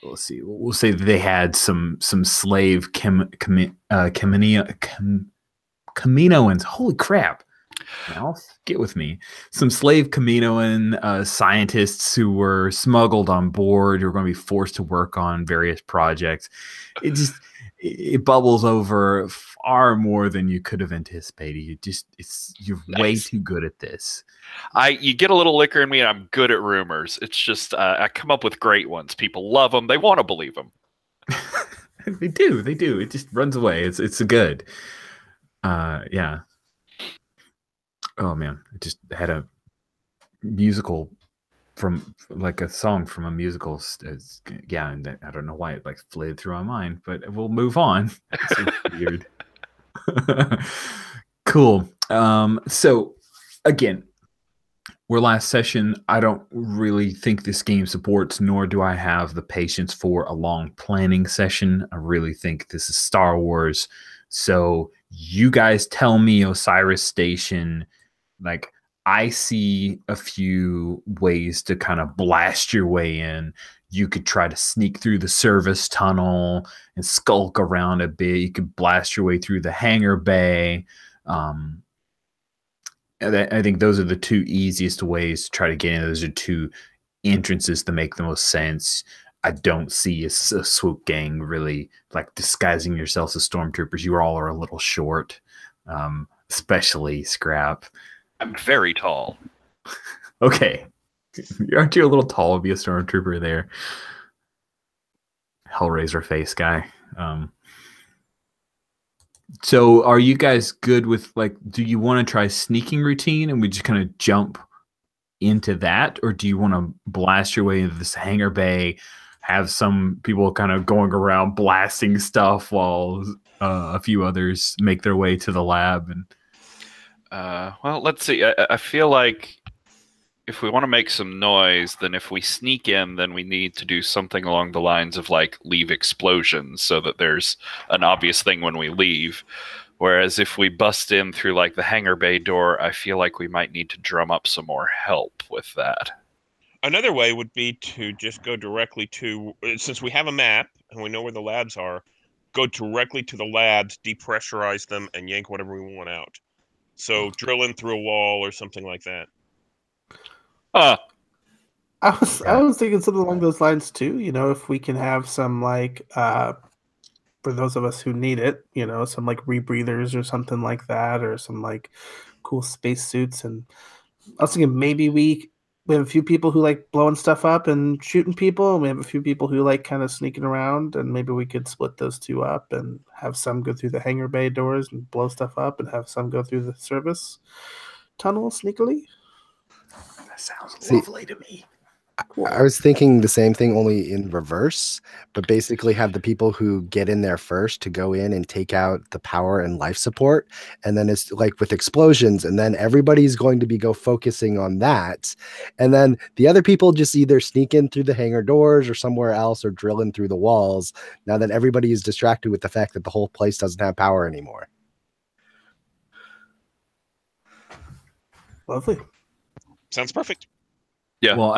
let's see, we'll say that they had some slave Kaminoans. Holy crap. Now, get with me. Some slave Kaminoan scientists who were smuggled on board, who were going to be forced to work on various projects. It bubbles over far more than you could have anticipated. You're nice. Way too good at this. You get a little liquor in me, and I'm good at rumors. It's just I come up with great ones. People love them. They want to believe them. They do. It just runs away. It's a good. Yeah. Oh man, I just had a musical from like a song from a musical. Yeah, and I don't know why it like fled through my mind, but we'll move on. That's weird. Cool. So again, we're last session. I don't really think this game supports, nor do I have the patience for a long planning session. I really think this is Star Wars. So you guys tell me, Osiris Station. Like, I see a few ways to kind of blast your way in. You could try to sneak through the service tunnel and skulk around a bit. You could blast your way through the hangar bay. I think those are the 2 easiest ways to try to get in. Those are 2 entrances to make the most sense. I don't see a swoop gang really like disguising yourselves as stormtroopers. You all are a little short, especially Scrap. I'm very tall. Okay. Aren't you a little tall to be a stormtrooper there? Hellraiser face guy. So are you guys good with, like, do you want to try sneaking routine and we just kind of jump into that? Or do you want to blast your way into this hangar bay, have some people kind of going around blasting stuff while a few others make their way to the lab? And well, let's see. I feel like if we want to make some noise, then if we sneak in, then we need to do something along the lines of like leave explosions so that there's an obvious thing when we leave. Whereas if we bust in through like the hangar bay door, I feel like we might need to drum up some more help with that. Another way would be to just go directly to, since we have a map and we know where the labs are, go directly to the labs, depressurize them, and yank whatever we want out. So drill in through a wall or something like that. I was thinking something along those lines too. You know, if we can have some like for those of us who need it, you know, some like rebreathers or something like that, or some like cool space suits. And I was thinking maybe we have a few people who like blowing stuff up and shooting people, and we have a few people who like kind of sneaking around, and maybe we could split those two up and have some go through the hangar bay doors and blow stuff up, and have some go through the service tunnel sneakily. that sounds lovely to me. Cool. I was thinking the same thing, only in reverse, but basically have the people who get in there first to go in and take out the power and life support. And then it's like with explosions, and then everybody's going to be focusing on that. And then the other people just either sneak in through the hangar doors or somewhere else, or drill in through the walls, now that everybody is distracted with the fact that the whole place doesn't have power anymore. Lovely. Sounds perfect. Yeah, Well,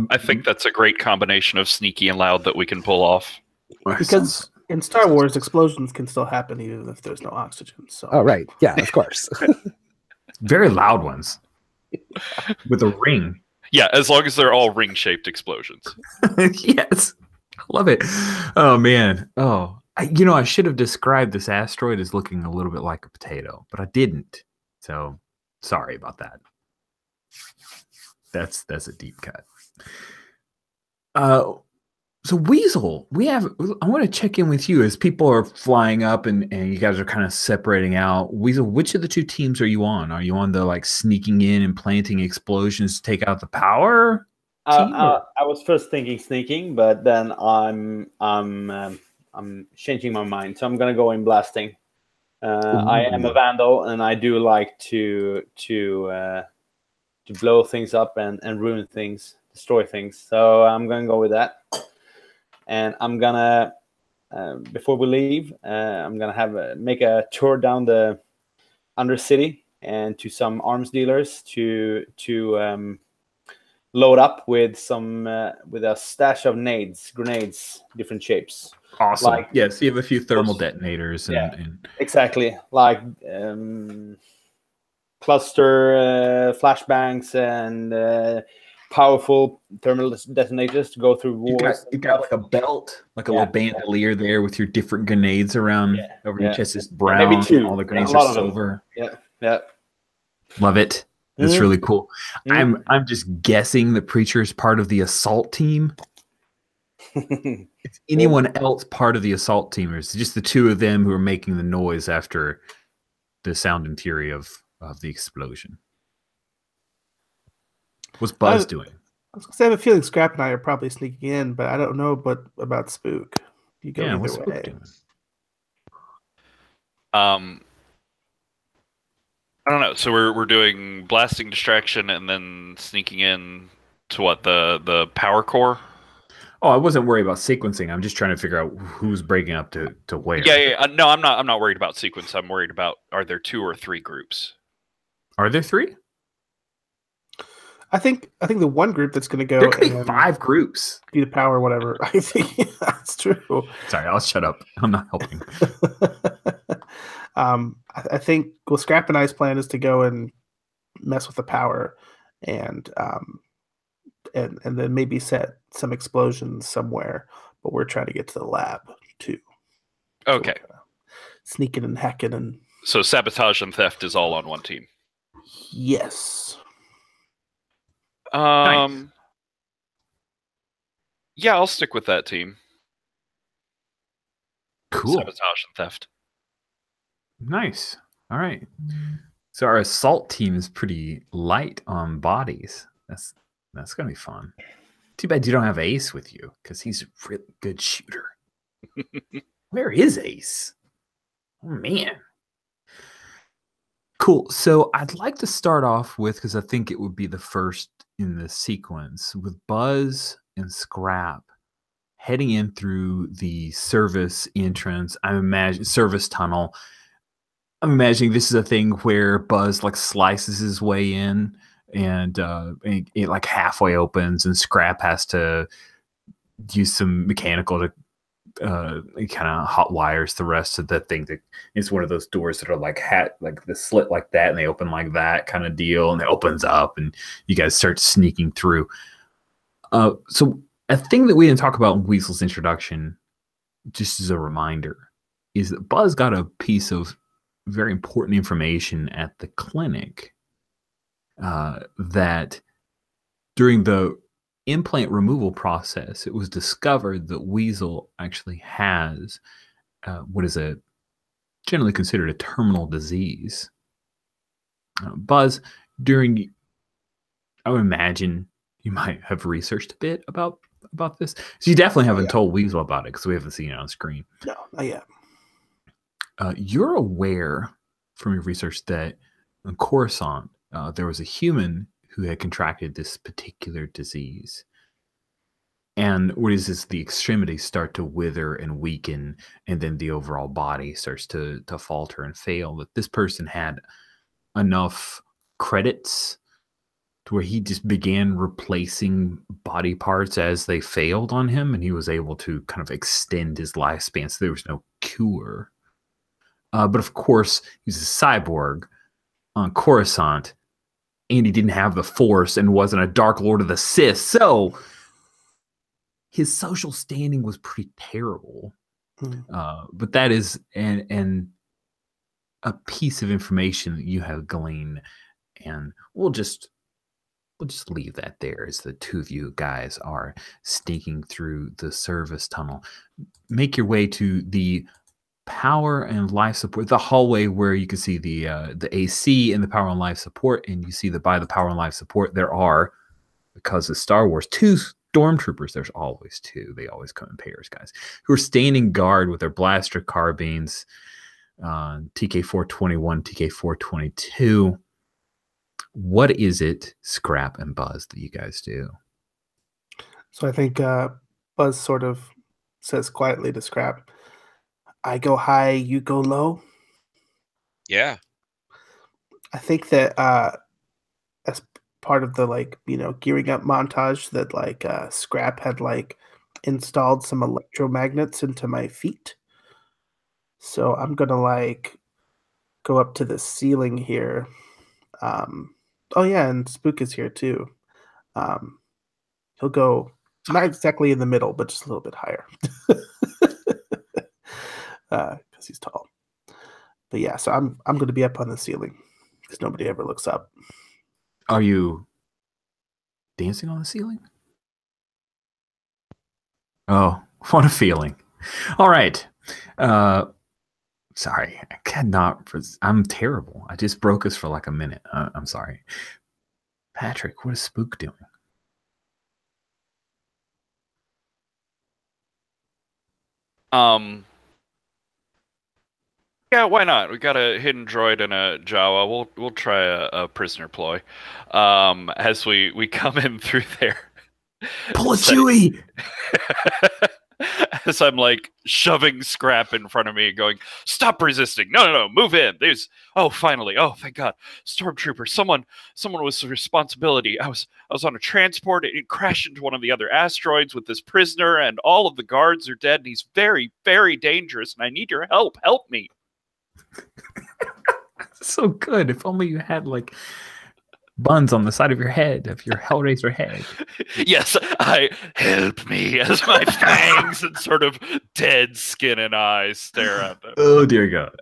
I think that's a great combination of sneaky and loud that we can pull off. Because in Star Wars, explosions can still happen even if there's no oxygen. So, Oh, right. Yeah, of course. very loud ones with a ring. Yeah, as long as they're all ring-shaped explosions. Yes, I love it. Oh man. Oh, I should have described this asteroid as looking a little bit like a potato, but I didn't. So sorry about that. That's a deep cut. So Weasel, I want to check in with you as people are flying up and you guys are kind of separating out. Weasel, which of the two teams are you on? Are you on the like sneaking in and planting explosions to take out the power team? I was first thinking sneaking, but then I'm changing my mind. So I'm gonna go in blasting. I am a vandal, and I do like to blow things up and ruin things, destroy things. So I'm gonna go with that. And I'm gonna, before we leave, I'm gonna make a tour down the Undercity and to some arms dealers to load up with some with a stash of grenades, different shapes. Awesome. Like, yes, you have a few thermal detonators. And exactly. Like cluster flashbangs and powerful thermal detonators to go through walls. You got like a belt, like a little bandolier there with your different grenades around over your chest. Is brown. Maybe two. All the grenades A lot are of them. silver. Yeah. Love it. That's really cool. I'm just guessing the preacher is part of the assault team. Is anyone else part of the assault team, or is it just the two of them who are making the noise after the sound and fury of the explosion? What's Buzz doing? I was gonna say, I have a feeling Scrap and I are probably sneaking in, but I don't know about Spook. You go What's either Spook way. doing? I don't know. So we're doing blasting distraction and then sneaking in to what, the power core? Oh, I wasn't worried about sequencing. I'm just trying to figure out who's breaking up to where. Yeah. No, I'm not worried about sequence. I'm worried about, are there 2 or 3 groups? Are there 3? I think the one group that's going to go. There could be 5 groups. Do the power, whatever. I think that's true. Sorry, I'll shut up. I'm not helping. I think Scrap and I's plan is to go and mess with the power and and then maybe set some explosions somewhere. But we're trying to get to the lab too. Okay. So sneaking and hacking and So sabotage and theft is all on one team. yes. Yeah, I'll stick with that team. Cool. Sabotage and theft. Nice. All right. So our assault team is pretty light on bodies. That's gonna be fun. Too bad you don't have Ace with you, because he's a really good shooter. Where is Ace? Oh man. Cool. So I'd like to start off with, because I think it would be the first in the sequence, with Buzz and Scrap heading in through the service entrance. I'm imagining service tunnel. I'm imagining this is a thing where Buzz like slices his way in, and it like halfway opens, and Scrap has to use some mechanical to kind of hot wires the rest of the thing. That it's one of those doors that are like like the slit like that, and they open like that kind of deal, and it opens up, and you guys start sneaking through. So a thing that we didn't talk about in Weasel's introduction, just as a reminder, is that Buzz got a piece of very important information at the clinic that during the implant removal process, it was discovered that Weasel actually has what is generally considered a terminal disease. Buzz, I would imagine you might have researched a bit about this. So you definitely haven't told Weasel about it, because we haven't seen it on screen. No, not yet. You're aware from your research that on Coruscant, there was a human who had contracted this particular disease. And what is the extremities start to wither and weaken, and then the overall body starts to falter and fail. That this person had enough credits to where he just began replacing body parts as they failed on him, and he was able to kind of extend his lifespan. So there was no cure. But of course, he's a cyborg on Coruscant, and he didn't have the Force and wasn't a Dark Lord of the Sith. So his social standing was pretty terrible. But that is a piece of information that you have gleaned, and we'll just leave that there as the two of you guys are sneaking through the service tunnel. Make your way to the power and life support, the hallway where you can see the AC and the power and life support, and you see that by the power and life support there are, because of Star Wars, 2 stormtroopers. There's always 2. They always come in pairs, guys, who are standing guard with their blaster carbines, TK-421, TK-422. What is it, Scrap and Buzz, that you guys do? So I think Buzz sort of says quietly to Scrap, I go high, you go low. Yeah. I think that as part of the gearing up montage, that Scrap had installed some electromagnets into my feet. So I'm gonna go up to the ceiling here. Oh yeah, and Spook is here too. He'll go not exactly in the middle, but just a little bit higher. Because he's tall. But yeah, so I'm going to be up on the ceiling because nobody ever looks up. Are you dancing on the ceiling? Oh, what a feeling! All right. Sorry, I cannot. I'm terrible. I just broke us for like a minute. I'm sorry, Patrick. What is Spook doing? Yeah, why not? We got a hidden droid and a Jawa. We'll try a prisoner ploy. As we come in through there. Pull a Chewie! As I'm like shoving Scrap in front of me, going, "Stop resisting! No, move in!" Finally! Oh, thank God! Stormtrooper! Someone was the responsibility. I was on a transport. It crashed into one of the other asteroids with this prisoner, and all of the guards are dead. And he's very, very dangerous. And I need your help. Help me! So good. If only you had buns on the side of your head, of your Hellraiser head. Yes, I help me as my fangs and sort of dead skin and eyes stare at them. Oh dear God.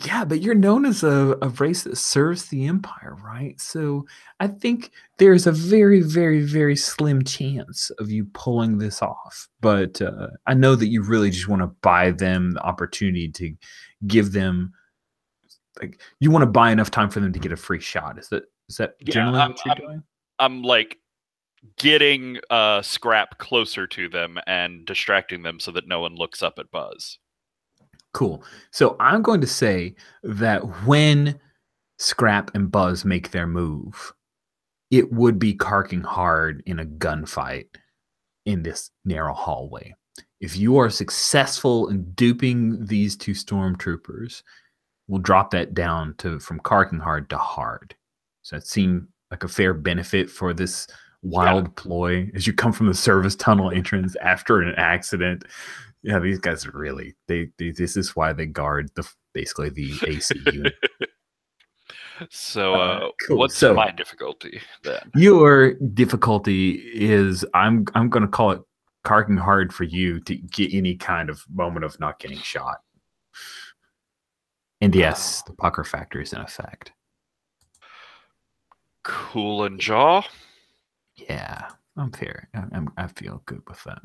Yeah, but you're known as a race that serves the Empire, right? So I think there's a very, very, very slim chance of you pulling this off. But I know that you really just want to buy them the opportunity to give them, like, you want to buy enough time for them to get a free shot. Is that generally what you're doing? I'm like getting Scrap closer to them and distracting them so that no one looks up at Buzz. Cool. So I'm going to say that when Scrap and Buzz make their move, it would be karking hard in a gunfight in this narrow hallway. If you are successful in duping these two stormtroopers, we'll drop that down to from karking hard to hard. So that seemed like a fair benefit for this wild ploy as you come from the service tunnel entrance after an accident. Yeah, these guys are really they this is why they guard basically the AC unit. So Cool. what's So my difficulty then? your difficulty is I'm going to call it karking hard for you to get any kind of moment of not getting shot. And yes, the pucker factor is in effect. Cool and jaw. Yeah, I'm fair. I feel good with that.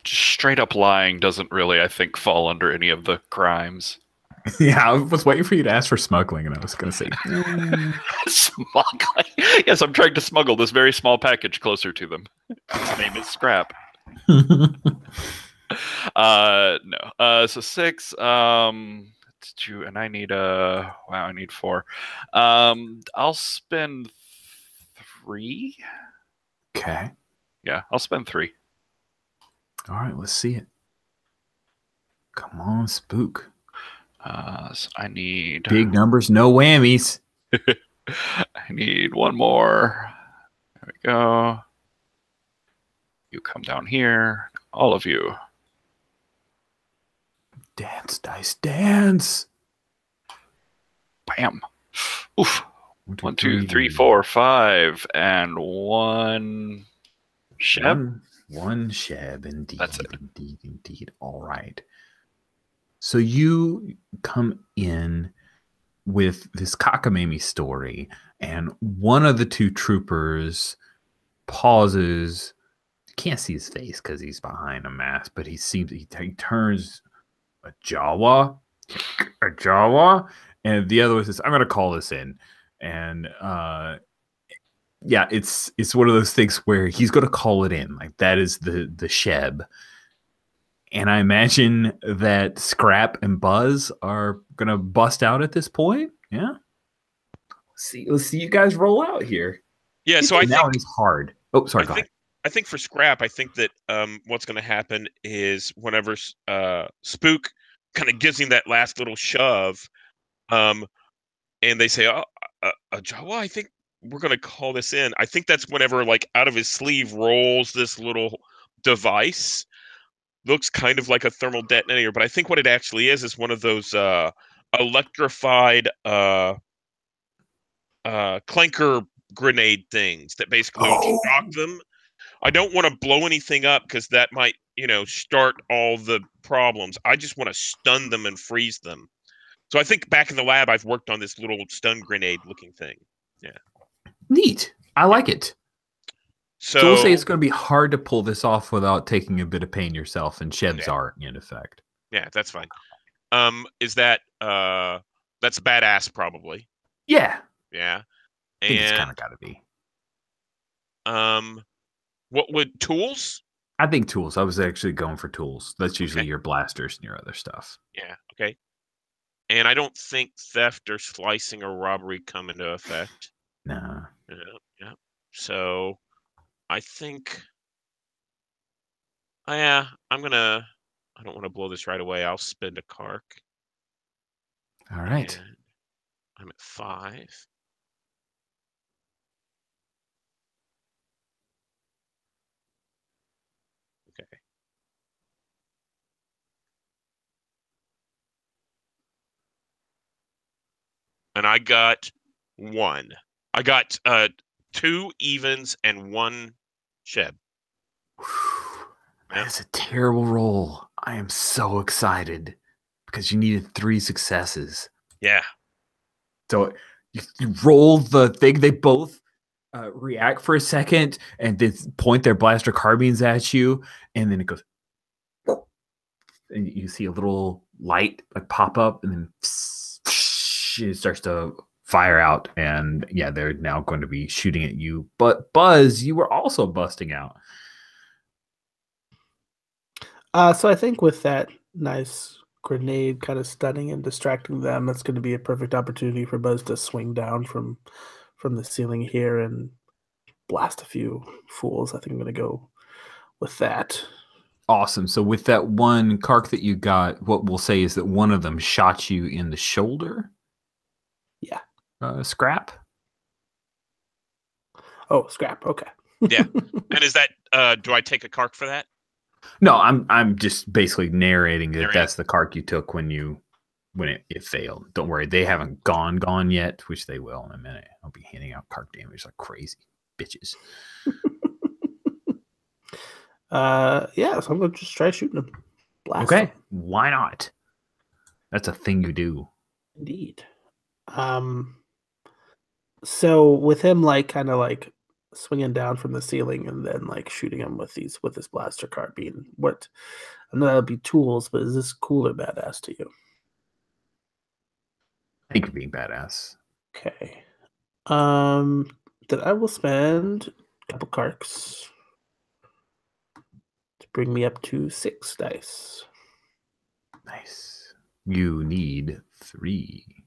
Just straight up lying doesn't really, I think, fall under any of the crimes. Yeah, I was waiting for you to ask for smuggling, and I was going to say Smuggling. Yes, I'm trying to smuggle this very small package closer to them. Its name is Scrap. No. So 6. And I need I need 4. I'll spend 3. Okay. Yeah, I'll spend 3. All right, let's see it. Come on, spook. So I need big numbers, no whammies. I need 1 more. There we go. You come down here. All of you. Dance, dice, dance. Bam. Oof. 1, 2, 3, 4, 5, and 1 Sheb. One Sheb, indeed. That's it. Indeed. All right. So you come in with this cockamamie story, and one of the two troopers pauses. You can't see his face because he's behind a mask, but he turns a Jawa, and the other one says, "I'm going to call this in," and yeah, it's one of those things where he's going to call it in. Like, that is the Sheb. And I imagine that Scrap and Buzz are going to bust out at this point. Yeah. Let's see you guys roll out here. Yeah, so I now think it's hard. Oh, sorry, go ahead. I think for Scrap, I think that what's going to happen is whenever Spook kind of gives him that last little shove, and they say, "Oh, Jawa, I think we're going to call this in." I think that's whenever, like, out of his sleeve rolls this little device. Looks kind of like a thermal detonator, but I think what it actually is one of those electrified clanker grenade things that basically shock them. I don't want to blow anything up because that might, start all the problems. I just want to stun them and freeze them. So I think back in the lab, I've worked on this little stun grenade looking thing. Yeah. Neat. I like it. So we'll say it's going to be hard to pull this off without taking a bit of pain yourself, and Sheb's art in effect. Yeah, that's fine. Is that that's badass probably? Yeah. Yeah. I think it's kind of got to be. What would tools? I think tools. I was actually going for tools. That's usually your blasters and your other stuff. Yeah. Okay. And I don't think theft or slicing or robbery come into effect. Nah. Yeah. So I think, I don't want to blow this right away. I'll spend a kark. All right. And I'm at 5. Okay. and I got 1. I got 2 evens and 1 Sheb. That is a terrible roll. I am so excited because you needed 3 successes. Yeah. So you roll the thing. They both react for a second and they point their blaster carbines at you, and then it goes, and you see a little light like pop up, and then it starts to fire out. And yeah, they're now going to be shooting at you. But Buzz, you were also busting out. So I think with that nice grenade kind of stunning and distracting them, that's going to be a perfect opportunity for Buzz to swing down from the ceiling here and blast a few fools. I think I'm going to go with that. Awesome. So with that one kark that you got, what we'll say is that one of them shot you in the shoulder. Yeah. Scrap. Oh, scrap. Okay. Yeah. And is that do I take a kark for that? No, I'm just basically narrating that that's the kark you took when it failed. Don't worry, they haven't gone yet, which they will in a minute. I'll be handing out kark damage like crazy bitches. Yeah, so I'm gonna just try shooting them. Blast Okay, them. why not? That's a thing you do. Indeed. So with him like kind of like swinging down from the ceiling and then like shooting him with his blaster carbine, what? I know that would be tools, but is this cool or badass to you? I think you're being badass. Okay. Then I will spend a couple karks to bring me up to 6 dice. Nice. You need 3.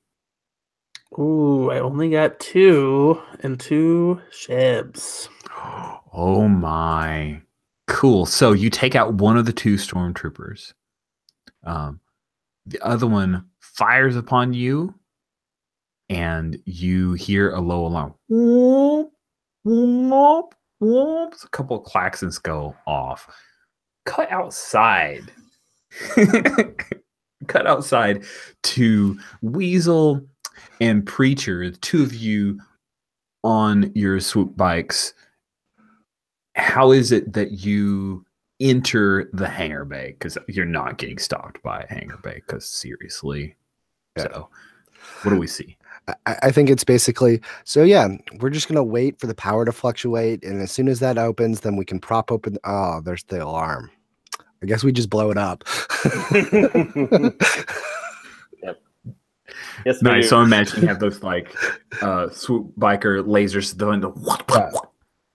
Ooh, I only got 2 and 2 Shebs. Oh my. Cool. So you take out one of the 2 stormtroopers. The other one fires upon you, and you hear a low alarm. Whoop, whoop, whoop. A couple of klaxons go off. Cut outside. Cut outside to Weasel and Preacher, the 2 of you on your swoop bikes. How is it that you enter the hangar bay? Because you're not getting stopped by a hangar bay, because seriously. Yeah. So what do we see? I think it's basically, so yeah, we're just going to wait for the power to fluctuate. And as soon as that opens, then we can prop open. Oh, there's the alarm. I guess we just blow it up. Yep. Yes, nice. So imagine you have those like swoop biker lasers going to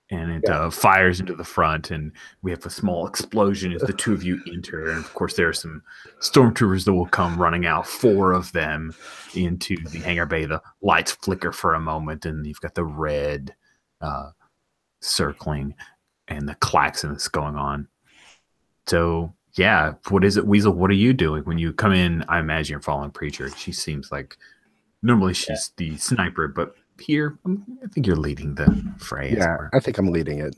and it fires into the front, and we have a small explosion as the 2 of you enter. And of course, there are some stormtroopers that will come running out, 4 of them into the hangar bay. The lights flicker for a moment, and you've got the red circling and the klaxon that's going on. So, yeah, what is it, Weasel? What are you doing when you come in? I imagine you're following Preacher. She seems like normally she's the sniper, but here I think you're leading the fray. Yeah, I think I'm leading it.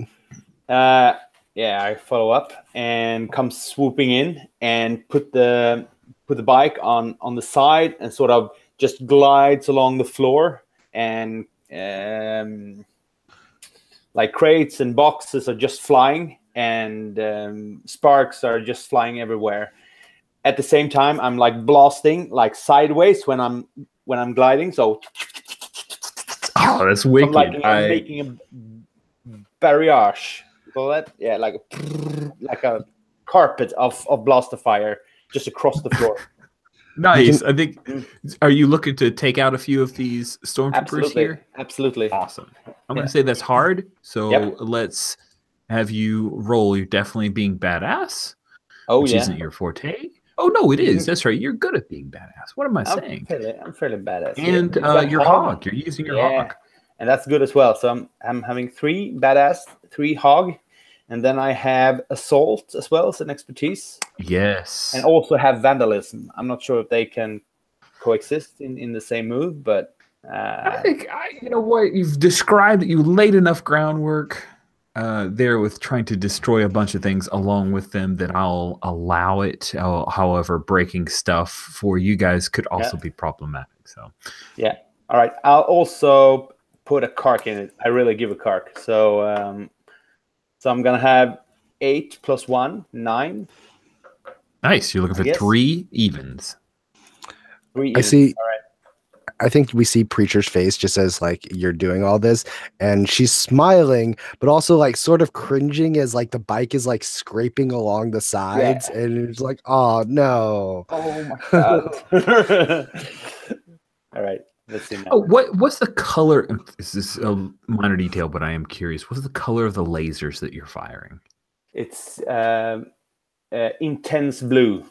Yeah, I follow up and come swooping in and put the bike on the side and sort of just glides along the floor, and like crates and boxes are just flying, and sparks are just flying everywhere. At the same time, I'm like blasting like sideways when I'm gliding. So oh, that's wicked! I'm making a barrage. So that like a carpet of blaster fire just across the floor. Nice. I think. Are you looking to take out a few of these stormtroopers here? Absolutely. Awesome. I'm going to say that's hard. So let's have you roll. You're definitely being badass. Oh, which isn't your forte. Oh no, it is. That's right. You're good at being badass. What am I saying? I'm fairly badass. And your hog. You're using your hog. And that's good as well. So I'm having 3 badass, 3 hog, and then I have assault as well as an expertise. Yes. And also have vandalism. I'm not sure if they can coexist in the same move, but I think you know what, you've described that you laid enough groundwork there with trying to destroy a bunch of things along with them that I'll allow it. However, breaking stuff for you guys could also be problematic. So yeah. All right. I'll also put a kark in it. I really give a kark. So so I'm gonna have 8 plus 1, 9. Nice. You're looking for guess. 3 evens. 3 I evens. see. All right. I think we see Preacher's face just as like you're doing all this, and she's smiling, but also like sort of cringing as like the bike is like scraping along the sides, and it's like, oh no. Oh my god. All right. Let's see now. Oh, what's the color? This is a minor detail, but I am curious. What's the color of the lasers that you're firing? It's intense blue.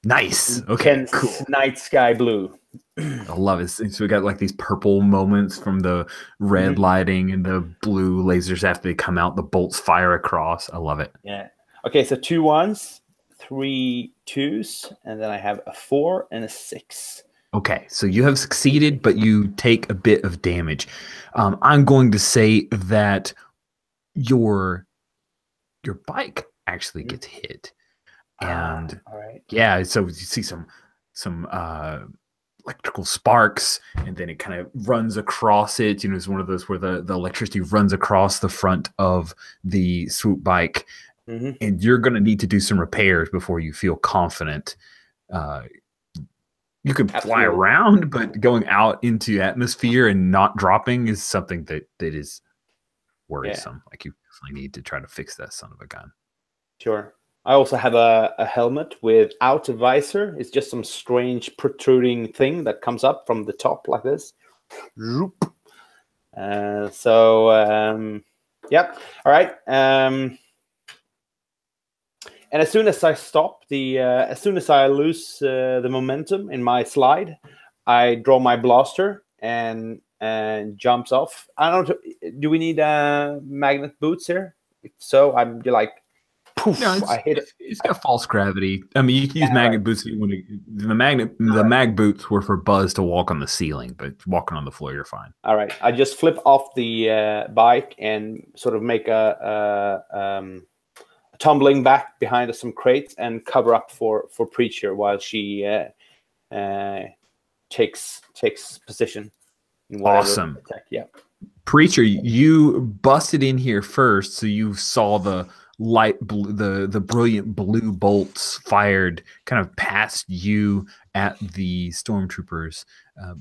Nice. Okay, Intense cool. night sky blue. I love it. So we got like these purple moments from the red lighting and the blue lasers after they come out. The bolts fire across. I love it. Yeah. Okay, so 2 1s, 3 2s, and then I have a 4 and a 6. Okay, so you have succeeded, but you take a bit of damage. I'm going to say that your bike actually gets hit, and all right. yeah, so you see some electrical sparks, and then it kind of runs across it. You know, it's one of those where the electricity runs across the front of the swoop bike, and you're going to need to do some repairs before you feel confident. You could fly around, but going out into atmosphere and not dropping is something that is worrisome. Like you definitely need to try to fix that son of a gun. Sure. I also have a helmet without a visor. It's just some strange protruding thing that comes up from the top like this. Yep. All right. And as soon as I stop as soon as I lose the momentum in my slide, I draw my blaster and jumps off. I don't know. Do we need magnet boots here? If so, I'm like, poof! No, I hit it. It's got false gravity. I mean, you can use magnet boots. The mag boots were for Buzz to walk on the ceiling, but walking on the floor, you're fine. All right. I just flip off the bike and sort of make a tumbling back behind some crates and cover up for Preacher while she takes position. In awesome. Attack. Yeah. Preacher, you busted in here first, so you saw the light blue, the brilliant blue bolts fired kind of past you at the stormtroopers.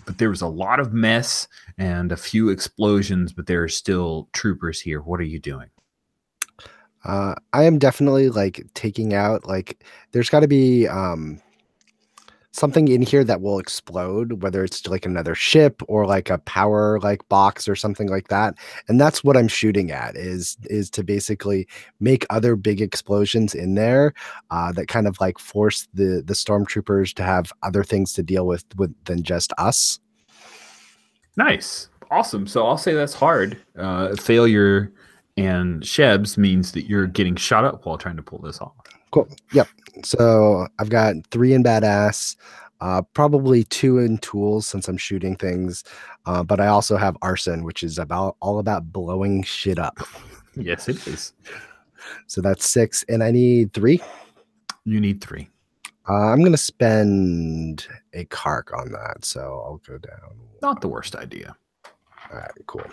But there was a lot of mess and a few explosions, but there are still troopers here. What are you doing? I am definitely like taking out, like there's got to be something in here that will explode, whether it's like another ship or like a power like box or something like that. And that's what I'm shooting at is to basically make other big explosions in there that kind of like force the stormtroopers to have other things to deal with than just us. Nice. Awesome. So I'll say that's hard. Failure and Shebs means that you're getting shot up while trying to pull this off. Cool. Yep. So I've got 3 in badass, probably 2 in tools since I'm shooting things. But I also have arson, which is all about blowing shit up. Yes, it is. So that's 6, and I need 3. You need 3. I'm gonna spend a kark on that, so I'll go down. Not the worst idea. All right, cool.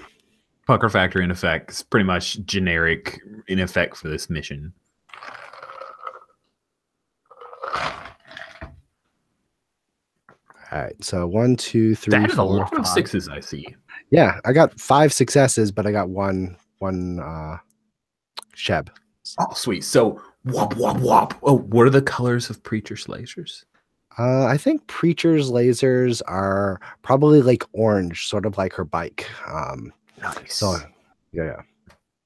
Pucker factor in effect is pretty much generic in effect for this mission. All right, so 1, 2, 3. That is 4, a lot 5. of 6s, I see. Yeah, I got 5 successes, but I got one Sheb. Oh, sweet. So whop, whop, whop. Oh, what are the colors of Preacher's lasers? I think Preacher's lasers are probably like orange, sort of like her bike. Nice. So, yeah.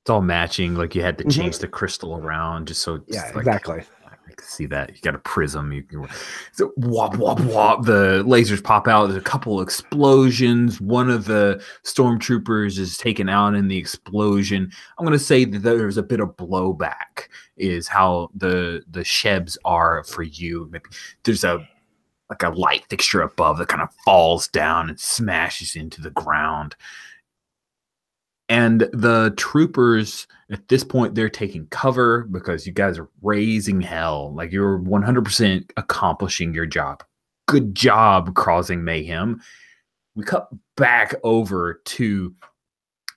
It's all matching. Like you had to change the crystal around just so. It's Yeah, like, exactly. I can see that. You got a prism. You can. So whop, whop, whop. The lasers pop out. There's a couple explosions. One of the stormtroopers is taken out in the explosion. I'm going to say that there's a bit of blowback. Is how the Shebs are for you. Maybe there's like a light fixture above that kind of falls down and smashes into the ground. And the troopers, at this point, they're taking cover because you guys are raising hell. Like you're 100% accomplishing your job. Good job causing mayhem. we cut back over to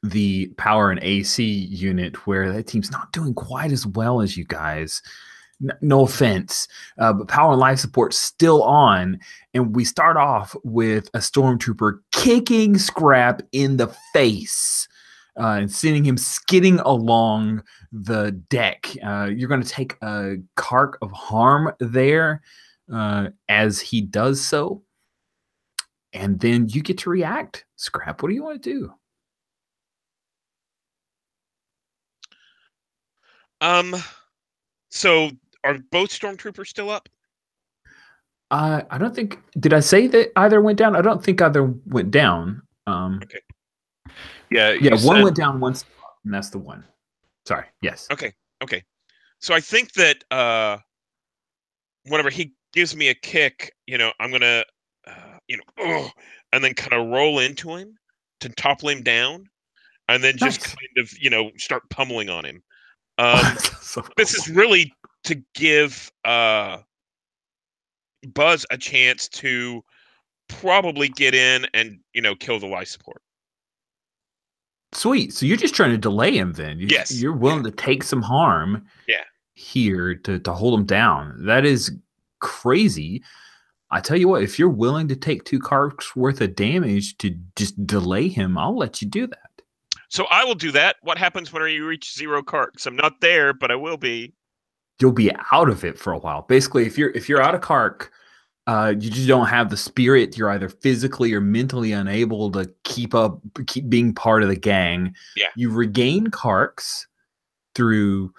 the power and AC unit where that team's not doing quite as well as you guys. No offense, but power and life support still on, and we start off with a stormtrooper kicking Scrap in the face and sending him skidding along the deck. You're going to take a cark of harm there as he does so, and then you get to react. Scrap, what do you want to do? So are both stormtroopers still up? I don't think. Did I say that either went down? I don't think either went down. Okay. Yeah, Yeah, one went down once, and that's the one. Sorry. Yes. Okay. Okay. So I think that whenever he gives me a kick, I'm gonna, and then kind of roll into him to topple him down, and then just Nice. kind of, start pummeling on him. So This is really to give Buzz a chance to probably get in and kill the life support. sweet. So you're just trying to delay him then. Yes. You're willing to take some harm here to hold him down. That is crazy. I tell you what, if you're willing to take 2 carks worth of damage to just delay him, I'll let you do that. So I will do that. What happens when you reach 0 carks? I'm not there, but I will be. You'll be out of it for a while. Basically, if you're out of cark, you just don't have the spirit. You're either physically or mentally unable to keep being part of the gang. Yeah. You regain carks through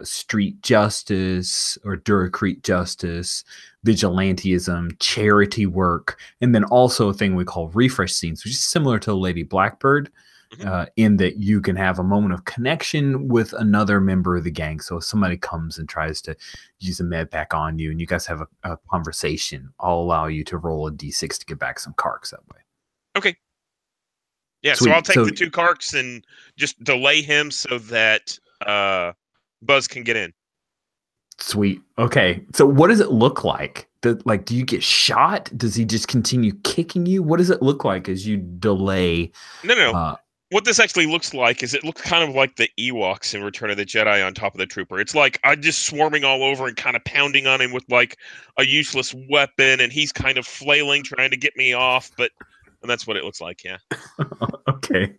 street justice or Duracrete justice, vigilantism, charity work, and then also a thing we call refresh scenes, which is similar to Lady Blackbird. In that you can have a moment of connection with another member of the gang. So if somebody comes and tries to use a med pack on you and you guys have a conversation, I'll allow you to roll a d6 to get back some carks that way. Okay. Yeah, Sweet. so I'll take the 2 carks and just delay him so that Buzz can get in. Sweet. Okay. So what does it look like? Do you get shot? Does he just continue kicking you? What does it look like as you delay? No. What this actually looks like is it looks kind of like the Ewoks in Return of the Jedi on top of the trooper. It's like I'm just swarming all over and kind of pounding on him with like a useless weapon, and he's kind of flailing, trying to get me off, and that's what it looks like, yeah. Okay.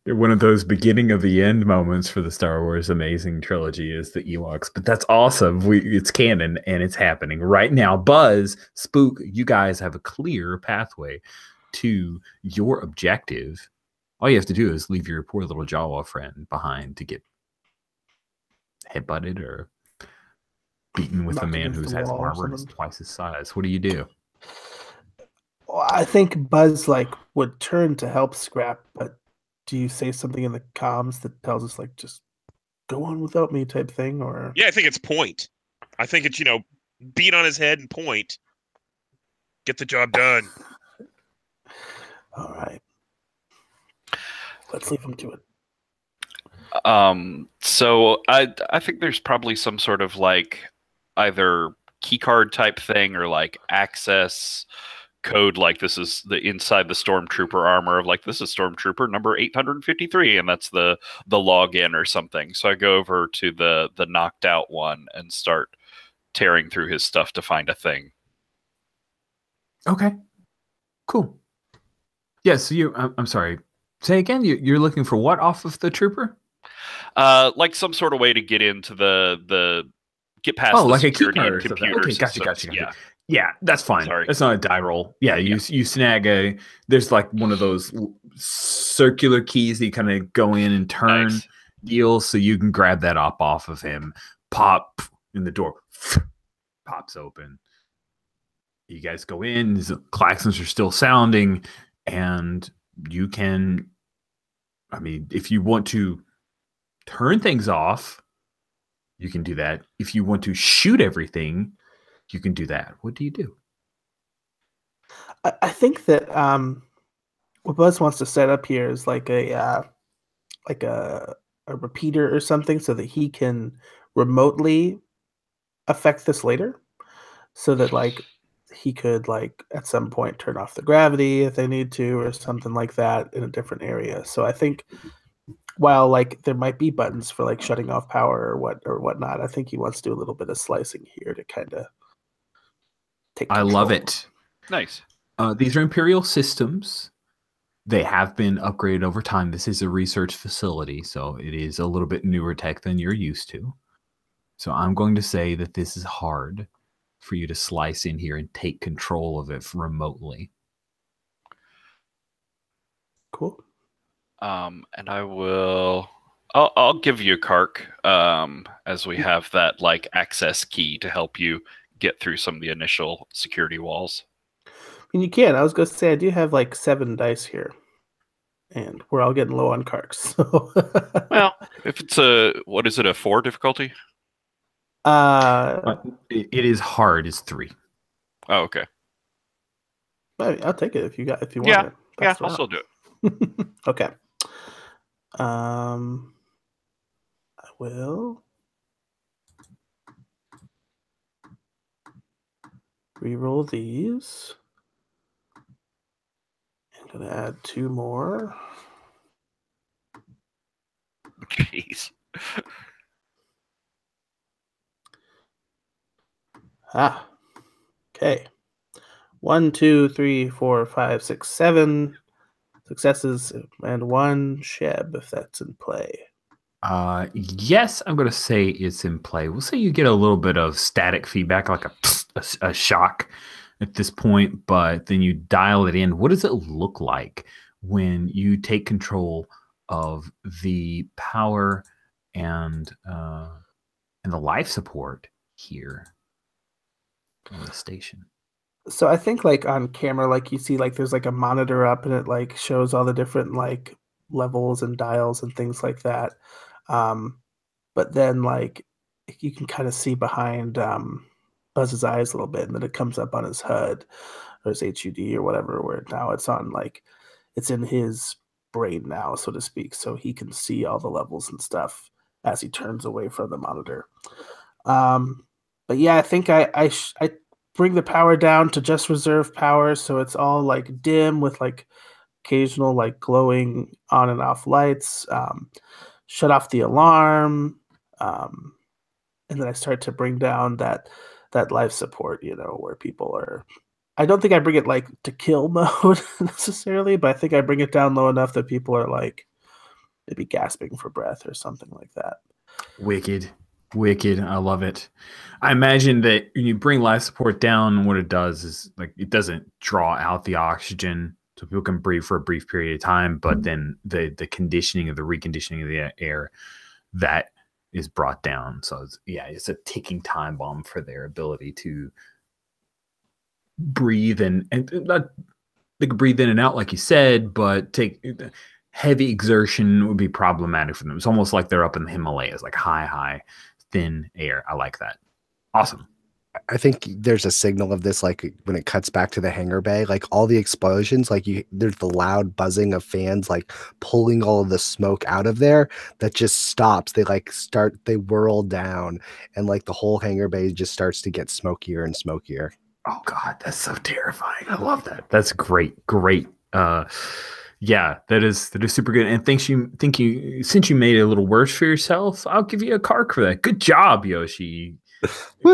One of those beginning of the end moments for the Star Wars Amazing Trilogy is the Ewoks, but that's awesome. It's canon and it's happening right now. Buzz, Spook, you guys have a clear pathway to your objective. All you have to do is leave your poor little Jawa friend behind to get headbutted or beaten with a man who has armor and is twice his size. What do you do? Well, I think Buzz would turn to help Scrap, but do you say something in the comms that tells us just go on without me type thing, or? Yeah, I think it's point. I think it's beat on his head and point. Get the job done. All right. Let's leave him to it. So I think there's probably some sort of either keycard type thing or access code, this is the inside the stormtrooper armor of this is stormtrooper number 853, and that's the login or something. So I go over to the knocked out one and start tearing through his stuff to find a thing. Okay, cool. Yeah, so I'm sorry. Say again. You're looking for what off of the trooper? Some sort of way to get into the get past the like security a key and computers. Okay, gotcha. Yeah, that's fine. Sorry. That's not a die roll. Yeah, you snag there's one of those circular keys that you kind of go in and turn deals, so you can grab that up off of him. Pop in the door. Pops open. You guys go in. The klaxons are still sounding, and you can. I mean, if you want to turn things off, you can do that. If you want to shoot everything, you can do that. What do you do? I think that what Buzz wants to set up here is a repeater or something, so that he can remotely affect this later, so that he could like at some point turn off the gravity if they need to, or something like that in a different area. So I think while like there might be buttons for like shutting off power or whatnot, I think he wants to do a little bit of slicing here to kind of take control. I love it. Nice. These are Imperial systems. They have been upgraded over time. This is a research facility, so it is a little bit newer tech than you're used to. So I'm going to say that this is hard for you to slice in here and take control of it remotely. Cool. And I will. I'll give you a Kark, as we have that like access key to help you get through some of the initial security walls. I mean, you can. I was going to say I do have like 7 dice here, and we're all getting low on Karks. So. Well, if it's what is it, a 4 difficulty? It is hard. It's 3. Oh, okay. I'll take it if you want it. Yeah, I'll still do it. Okay. I will reroll these. I'm going to add 2 more. Jeez. Okay. 1, 2, 3, 4, 5, 6, 7 successes and 1 Sheb, if that's in play. Yes, I'm going to say it's in play. We'll say you get a little bit of static feedback, like a shock at this point, but then you dial it in. What does it look like when you take control of the power and the life support here on the station? So I think like on camera, like you see like there's like a monitor up and it like shows all the different like levels and dials and things like that. But then like you can kind of see behind Buzz's eyes a little bit, and then it comes up on his HUD or his HUD or whatever, where now it's on like it's in his brain now, so to speak, so he can see all the levels and stuff as he turns away from the monitor. But yeah, I think I bring the power down to just reserve power, so it's all like dim with like occasional like glowing on and off lights. Shut off the alarm, and then I start to bring down that life support, where people are. I don't think I bring it like to kill mode necessarily, but I think I bring it down low enough that people are like maybe gasping for breath or something like that. Wicked. I love it. I imagine that when you bring life support down, what it does is like it doesn't draw out the oxygen so people can breathe for a brief period of time, but then the reconditioning of the air that is brought down. So it's a ticking time bomb for their ability to breathe and not, they could breathe in and out like you said, but take heavy exertion would be problematic for them. It's almost like they're up in the Himalayas, like high, thin air. I like that. Awesome. I think there's a signal of this, like when it cuts back to the hangar bay, like all the explosions, like there's the loud buzzing of fans, like pulling all of the smoke out of there that just stops. They whirl down, and like the whole hangar bay just starts to get smokier and smokier. Oh God, that's so terrifying. I love that. That's great. Yeah, that is super good. And thank you, since you made it a little worse for yourself, I'll give you a Kark for that. Good job, Yoshi.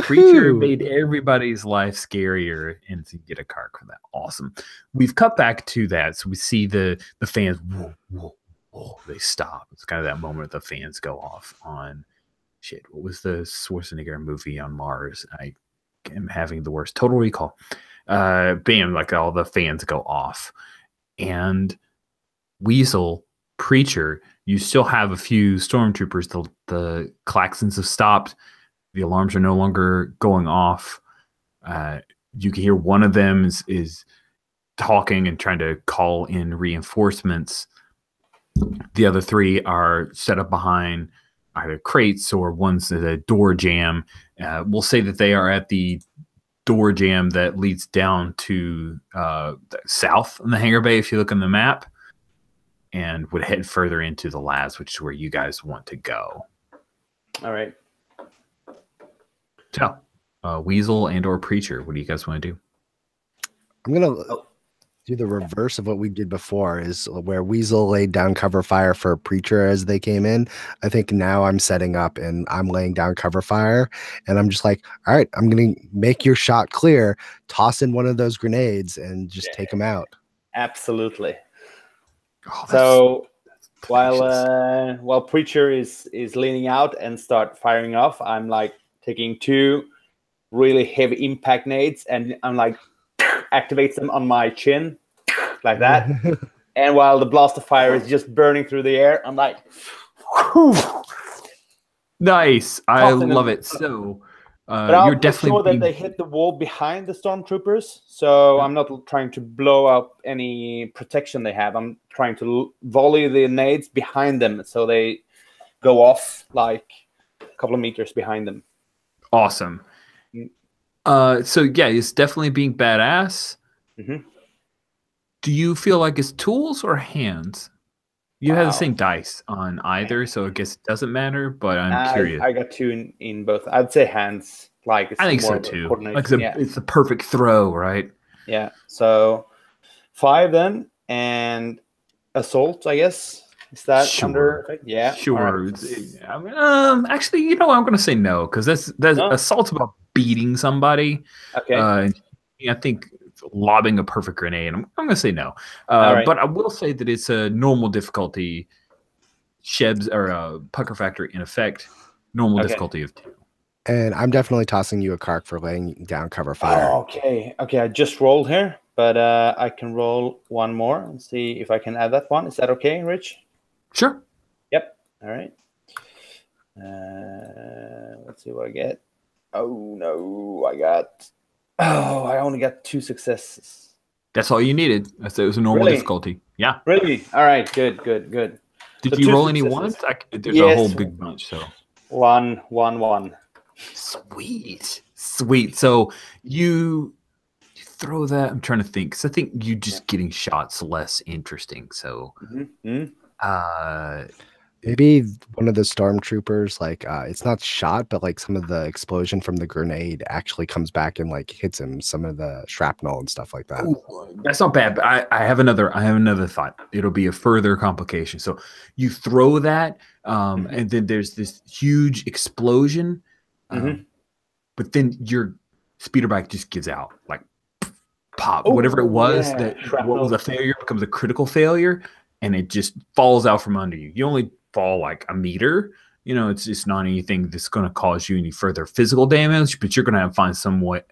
Creature made everybody's life scarier, and to get a Kark for that. Awesome. We've cut back to that, so we see the fans. Whoa, they stop. It's kind of that moment the fans go off on shit. What was the Schwarzenegger movie on Mars? I am having the worst Total Recall. Bam! Like all the fans go off, and Weasel, Preacher, you still have a few stormtroopers. The klaxons have stopped. The alarms are no longer going off. You can hear one of them is talking and trying to call in reinforcements. The other 3 are set up behind either crates or one's at a door jam. We'll say that they are at the door jam that leads down to the south in the hangar bay, if you look on the map, and would head further into the labs, which is where you guys want to go. All right. So, Weasel and or Preacher, what do you guys want to do? I'm gonna Oh. do the reverse of what we did before, is where Weasel laid down cover fire for Preacher as they came in. I think now I'm setting up and I'm laying down cover fire, and I'm just like, all right, I'm gonna make your shot clear, toss in one of those grenades, and just take them out. Absolutely. Oh, So tenacious. while Preacher is leaning out and start firing off, I'm like taking 2 really heavy impact nades, and I'm like activates them on my chin like that. And while the blast of fire is just burning through the air, I'm like, Nice. I tossing love them. it. So But I'll you're make definitely sure that being they hit the wall behind the stormtroopers. So I'm not trying to blow up any protection they have. I'm trying to volley the nades behind them so they go off like a couple of meters behind them. awesome. So yeah, it's definitely being badass. Mm-hmm. Do you feel like it's tools or hands? You have the Wow. same dice on either, so I guess it doesn't matter, but I'm curious. I got 2 in both. I'd say hands. Like it's I think more so of a too. Like coordination. it's the perfect throw, right? Yeah. So 5 then, and assault, I guess. Is that under? Sure. Yeah. All Sure. right. I mean, actually, I'm going to say no because that's No? assault's about beating somebody. Okay. I think lobbing a perfect grenade. I'm going to say no. All right. But I will say that it's a normal difficulty. Shebs or pucker factor in effect. Normal Okay. difficulty of 2. And I'm definitely tossing you a kark for laying down cover fire. Oh, okay. Okay. I just rolled here, but I can roll one more and see if I can add that one. Is that okay, Rich? Sure. Yep. All right. Let's see what I get. Oh no, I only got 2 successes. That's all you needed. I said it was a normal Really? difficulty. Yeah. Really? All right. Good. Did So you 2 roll any successes. ones? There's a Yes. whole big bunch. So 1. sweet. So you throw that. I'm trying to think. So I think you just getting shots less interesting. So Maybe one of the stormtroopers, like it's not shot, but like some of the explosion from the grenade actually comes back and like hits him. Some of the shrapnel and stuff like that. ooh, that's not bad. But I have another thought. It'll be a further complication. So you throw that, and then there's this huge explosion, but then your speeder bike just gives out, like pop. Whatever it was what was a failure becomes a critical failure, and it just falls out from under you. You only fall like a meter. It's just not anything that's going to cause you any further physical damage, but you're going to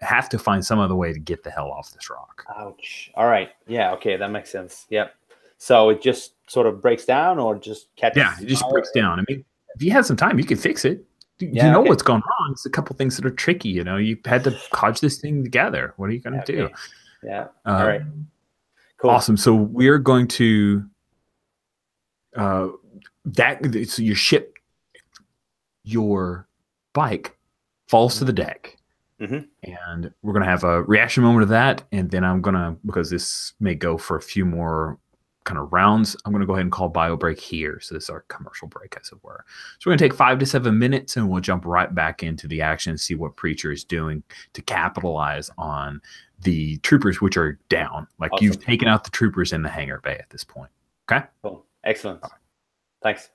have to find some other way to get the hell off this rock. Ouch. All right. Yeah. Okay. That makes sense. Yep. So it just sort of breaks down, or just catches. Yeah, it just breaks down. I mean, if you had some time, you could fix it. What's going on. It's a couple things that are tricky. You had to codge this thing together. What are you going to do? Yeah. All right. Cool. Awesome. So we're going to so your bike falls to the deck, and we're going to have a reaction moment of that, and then because this may go for a few more kind of rounds, I'm going to go ahead and call bio break here. So this is our commercial break, as it were. So we're going to take 5 to 7 minutes, and we'll jump right back into the action and see what Preacher is doing to capitalize on the troopers, which are down. Like awesome. You've taken out the troopers in the hangar bay at this point. Okay. Cool. Excellent. Thanks.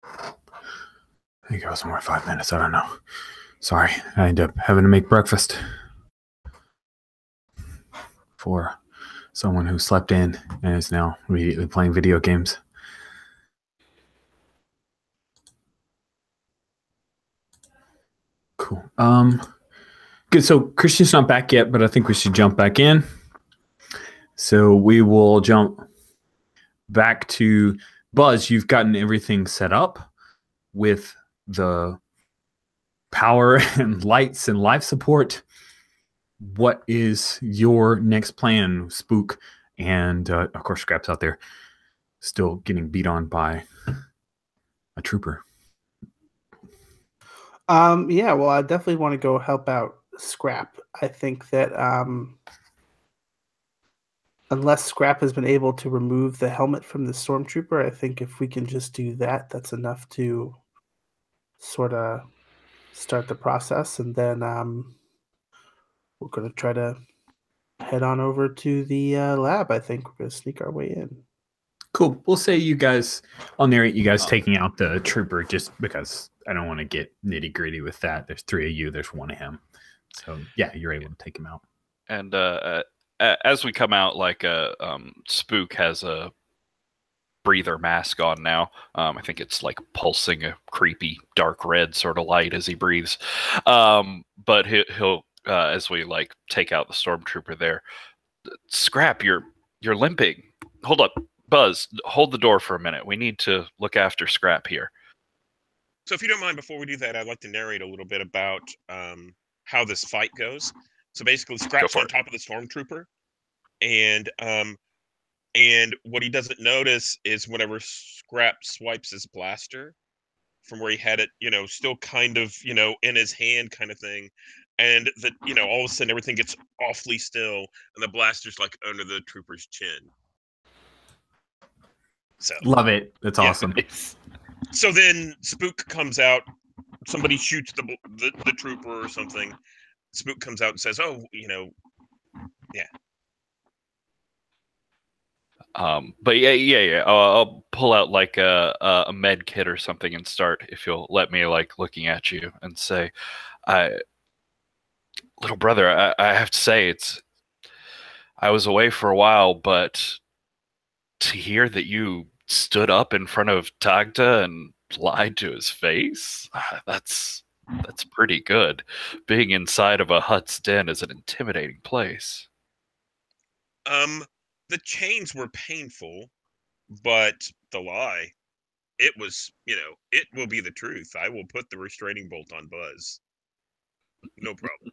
I think it was more 5 minutes. I don't know. Sorry, I ended up having to make breakfast for someone who slept in and is now immediately playing video games. Cool. Good. So Christian's not back yet, but I think we should jump back in. So we will jump back to Buzz. You've gotten everything set up with the power and lights and life support. What is your next plan, Spook? And of course, Scrap's out there still getting beat on by a trooper. Yeah, well, I definitely want to go help out Scrap. I think that unless Scrap has been able to remove the helmet from the stormtrooper, I think if we can just do that, that's enough to sort of start the process. And then we're going to try to head on over to the lab. I think we're going to sneak our way in. Cool. We'll say you guys, I'll narrate you guys taking out the trooper just because I don't want to get nitty gritty with that. There's 3 of you, there's 1 of him. So yeah, you're able to take him out. And as we come out, like Spook has a breather mask on now. I think it's like pulsing a creepy dark red sort of light as he breathes. But he'll as we like take out the stormtrooper there, Scrap, you're limping. Hold up, Buzz, hold the door for a minute. We need to look after Scrap here. So if you don't mind, before we do that, I'd like to narrate a little bit about how this fight goes. So basically, Scrap's on top of the stormtrooper, and what he doesn't notice is whenever Scrap swipes his blaster from where he had it, still kind of, in his hand kind of thing, and that, all of a sudden everything gets awfully still, and the blaster's like under the trooper's chin. So love it. That's awesome. So then Spook comes out. Somebody shoots the trooper or something. Spook comes out and says, "Oh, yeah." But yeah. I'll pull out like a med kit or something and start, if you'll let me, like looking at you and say, little brother, I have to say I was away for a while, but to hear that you stood up in front of Tagda and lied to his face, that's pretty good. Being inside of a Hutt's den is an intimidating place. The chains were painful, but the lie, it was, it will be the truth. I will put the restraining bolt on Buzz. No problem.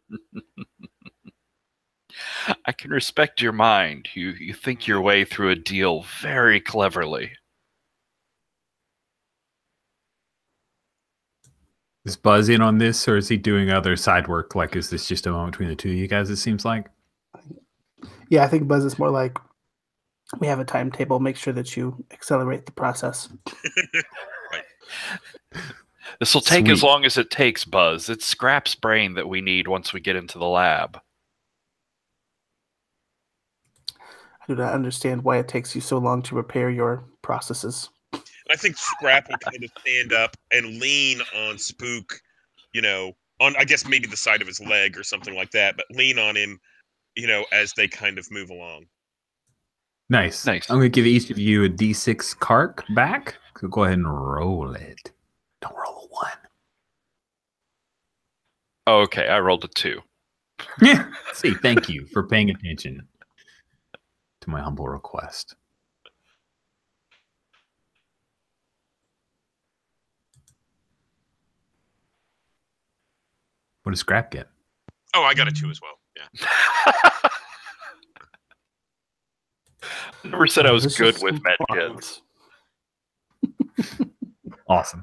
I can respect your mind. You think your way through a deal very cleverly. Is Buzz in on this, or is he doing other side work? Like, is this just a moment between the 2 of you guys, it seems like? Yeah, I think Buzz is more like, we have a timetable. Make sure that you accelerate the process. Right. This will take as long as it takes, Buzz. It's Scrap's brain that we need once we get into the lab. I do not understand why it takes you so long to repair your processes. I think Scrap will kind of stand up and lean on Spook, on, I guess, maybe the side of his leg or something like that, but lean on him, as they kind of move along. Nice. I'm going to give each of you a D6 kark back. So go ahead and roll it. Don't roll a 1. Okay, I rolled a 2. See, thank you for paying attention to my humble request. What does Scrap get? Oh, I got a 2 as well. Yeah. I never said I was good with med kits. Awesome.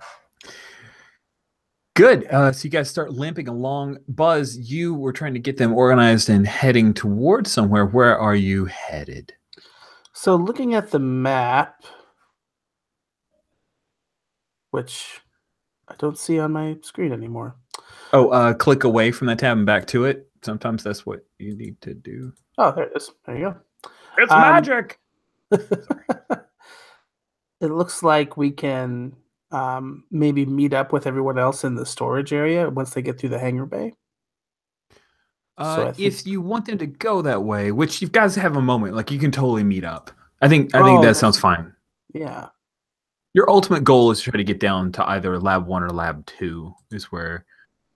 Good. So you guys start limping along. Buzz, you were trying to get them organized and heading towards somewhere. Where are you headed? So looking at the map, which I don't see on my screen anymore. Oh, click away from that tab and back to it. Sometimes that's what you need to do. Oh, there it is. There you go. It's magic. It looks like we can maybe meet up with everyone else in the storage area once they get through the hangar bay. So if you want them to go that way, which you guys have a moment, like you can totally meet up. I think that sounds fine. Yeah. Your ultimate goal is to try to get down to either Lab 1 or Lab 2 is where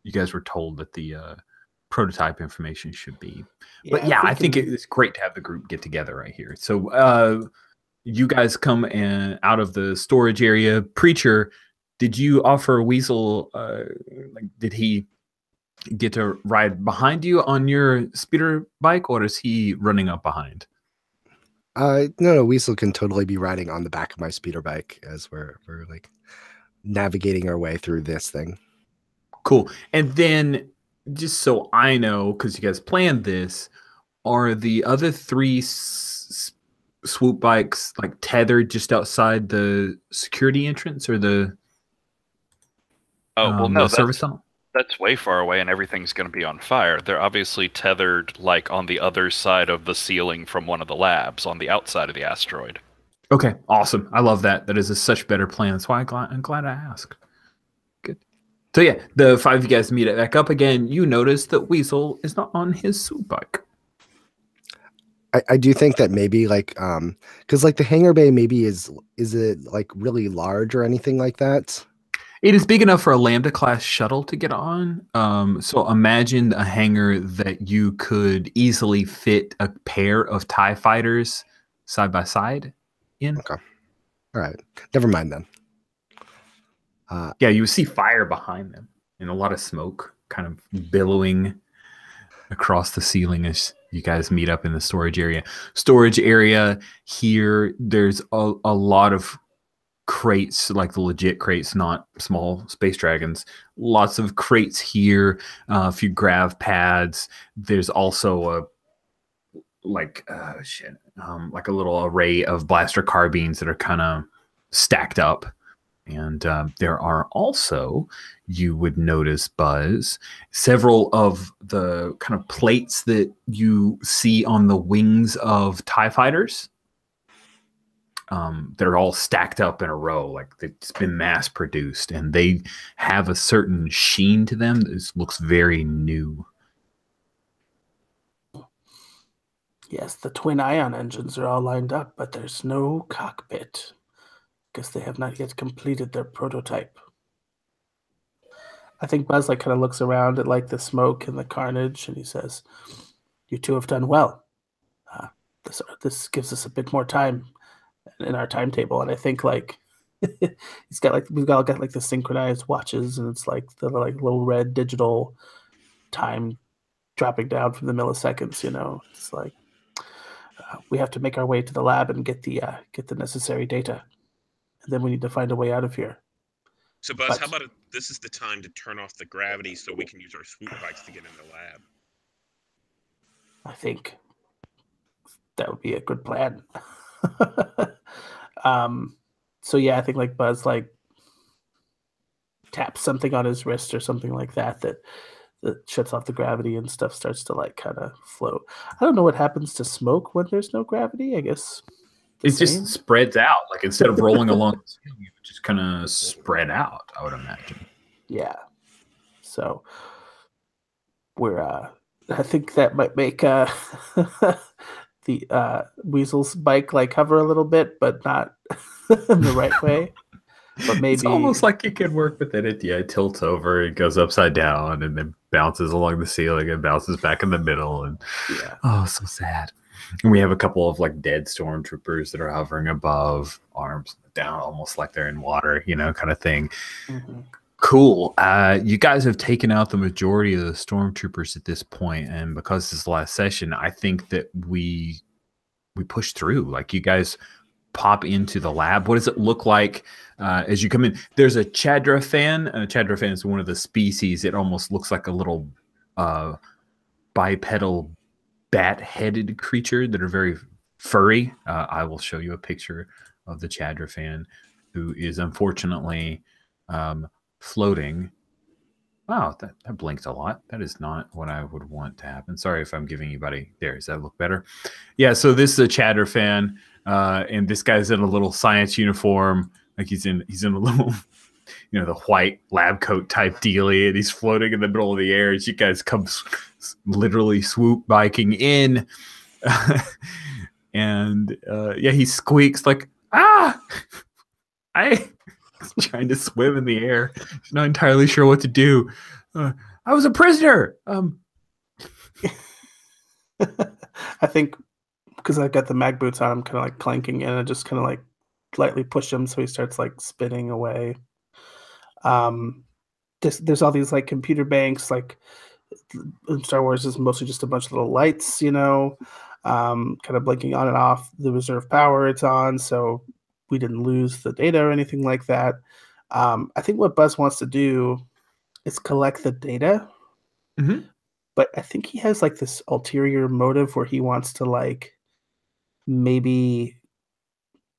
you guys were told that the prototype information should be. But yeah, I think it's great to have the group get together right here. So you guys come out of the storage area. Preacher, did you offer Weasel, did he get to ride behind you on your speeder bike, or is he running up behind? No, Weasel can totally be riding on the back of my speeder bike as we're like navigating our way through this thing. Cool. And then just so I know, because you guys planned this, are the other 3 swoop bikes like tethered just outside the security entrance or the no, service tunnel? That's way far away, and everything's going to be on fire. They're obviously tethered, like, on the other side of the ceiling from one of the labs, on the outside of the asteroid. Okay, awesome. I love that. That is a such better plan. That's why I'm glad I asked. Good. So yeah, the 5 of you guys meet back up again. You notice that Weasel is not on his swoop bike. I do think that maybe like because like the hangar bay maybe is it like really large or anything like that? It is big enough for a Lambda class shuttle to get on. So imagine a hangar that you could easily fit a pair of TIE fighters side by side in. Okay. All right. Never mind then. Yeah, you see fire behind them and a lot of smoke kind of billowing across the ceiling as you guys meet up in the storage area. Storage area here, there's a lot of crates, like the legit crates, not small space dragons. Lots of crates here, a few grav pads. There's also like a little array of blaster carbines that are kind of stacked up. And there are also, you would notice, Buzz, several of the kind of plates that you see on the wings of TIE fighters. They're all stacked up in a row, like it's been mass produced, and they have a certain sheen to them that looks very new. Yes, the twin ion engines are all lined up, but there's no cockpit. Guess they have not yet completed their prototype. I think Buzz kind of looks around at the smoke and the carnage, and he says, "You two have done well. This gives us a bit more time in our timetable." And I think we've all got the synchronized watches, and it's the little red digital time dropping down from the milliseconds. It's we have to make our way to the lab and get the necessary data. And then we need to find a way out of here. So, Buzz, how about this is the time to turn off the gravity so we can use our swoop bikes to get in the lab? I think that would be a good plan. So yeah, I think Buzz taps something on his wrist or something like that shuts off the gravity, and stuff starts to kind of float. I don't know what happens to smoke when there's no gravity. I guess it just spreads out. Instead of rolling along the ceiling, it would just kind of spread out, I would imagine. Yeah. So I think that might make the Weasel's bike hover a little bit, but not in the right way. But maybe it's almost like you could work with it. It tilts over, it goes upside down, and then bounces along the ceiling and bounces back in the middle. And oh, so sad. And we have a couple of dead stormtroopers that are hovering above, arms down, almost like they're in water, kind of thing. Mm-hmm. Cool. You guys have taken out the majority of the stormtroopers at this point, and because this is the last session, I think that we push through. You guys pop into the lab. What does it look like as you come in? There's a Chadra fan. Chadra fan is one of the species. It almost looks like a little bipedal bat-headed creature that are very furry. I will show you a picture of the Chadra fan, who is unfortunately floating. Wow, that blinked a lot. That is not what I would want to happen. Sorry if I'm giving anybody there. Does that look better? Yeah, so this is a Chadra fan, and this guy's in a little science uniform. He's in a little the white lab coat type dealie, and he's floating in the middle of the air as you guys come literally swoop biking in. And he squeaks like, ah! I trying to swim in the air. He's not entirely sure what to do. I was a prisoner. I think because I got the mag boots on, I'm kind of like clanking, and I just kind of like lightly push him so he starts like spinning away. There's all these like computer banks, like in Star Wars is mostly just a bunch of little lights, kind of blinking on and off the reserve power it's on, so we didn't lose the data or anything like that. I think what Buzz wants to do is collect the data, but I think he has like this ulterior motive where he wants to like maybe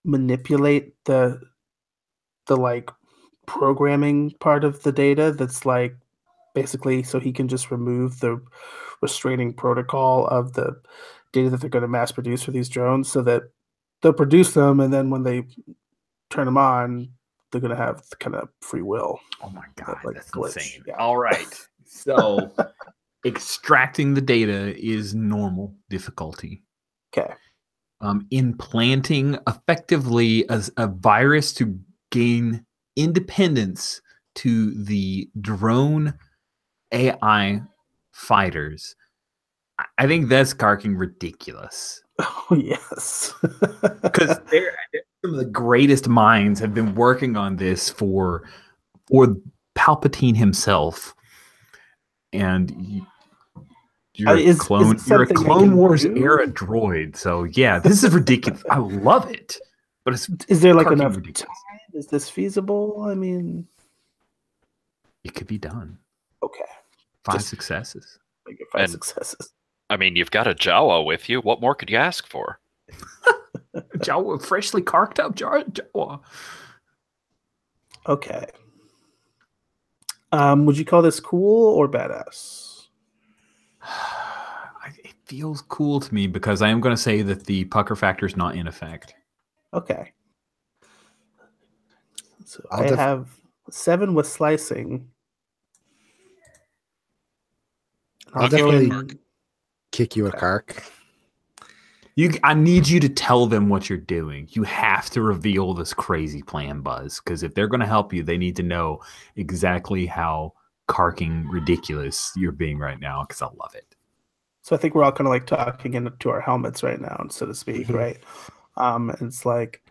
manipulate the like programming part of the data that's like basically so he can just remove the restraining protocol of the data that they're going to mass produce for these drones, so that they'll produce them, and then when they turn them on, they're going to have kind of free will. Oh my god, like that's glitch. insane. Yeah. All right, so extracting the data is normal difficulty. Okay. Implanting effectively as a virus to gain independence to the drone AI fighters. I think that's karking ridiculous. Oh yes, because some of the greatest minds have been working on this for Palpatine himself, and you're a Clone Wars era droid. So yeah, this is ridiculous. I love it, but is there like enough time? Is this feasible? I mean, it could be done. Okay, 5 successes. Successes. I mean, you've got a Jawa with you. What more could you ask for? Jawa, freshly carked up Jawa. Okay. Would you call this cool or badass? It feels cool to me because I am going to say that the pucker factor is not in effect. Okay. So I have 7 with slicing. I'll definitely kick you a kark. I need you to tell them what you're doing. You have to reveal this crazy plan, Buzz, because if they're going to help you, they need to know exactly how karking ridiculous you're being right now, because I love it. So I think we're all kind of like talking into our helmets right now, so to speak, right? It's like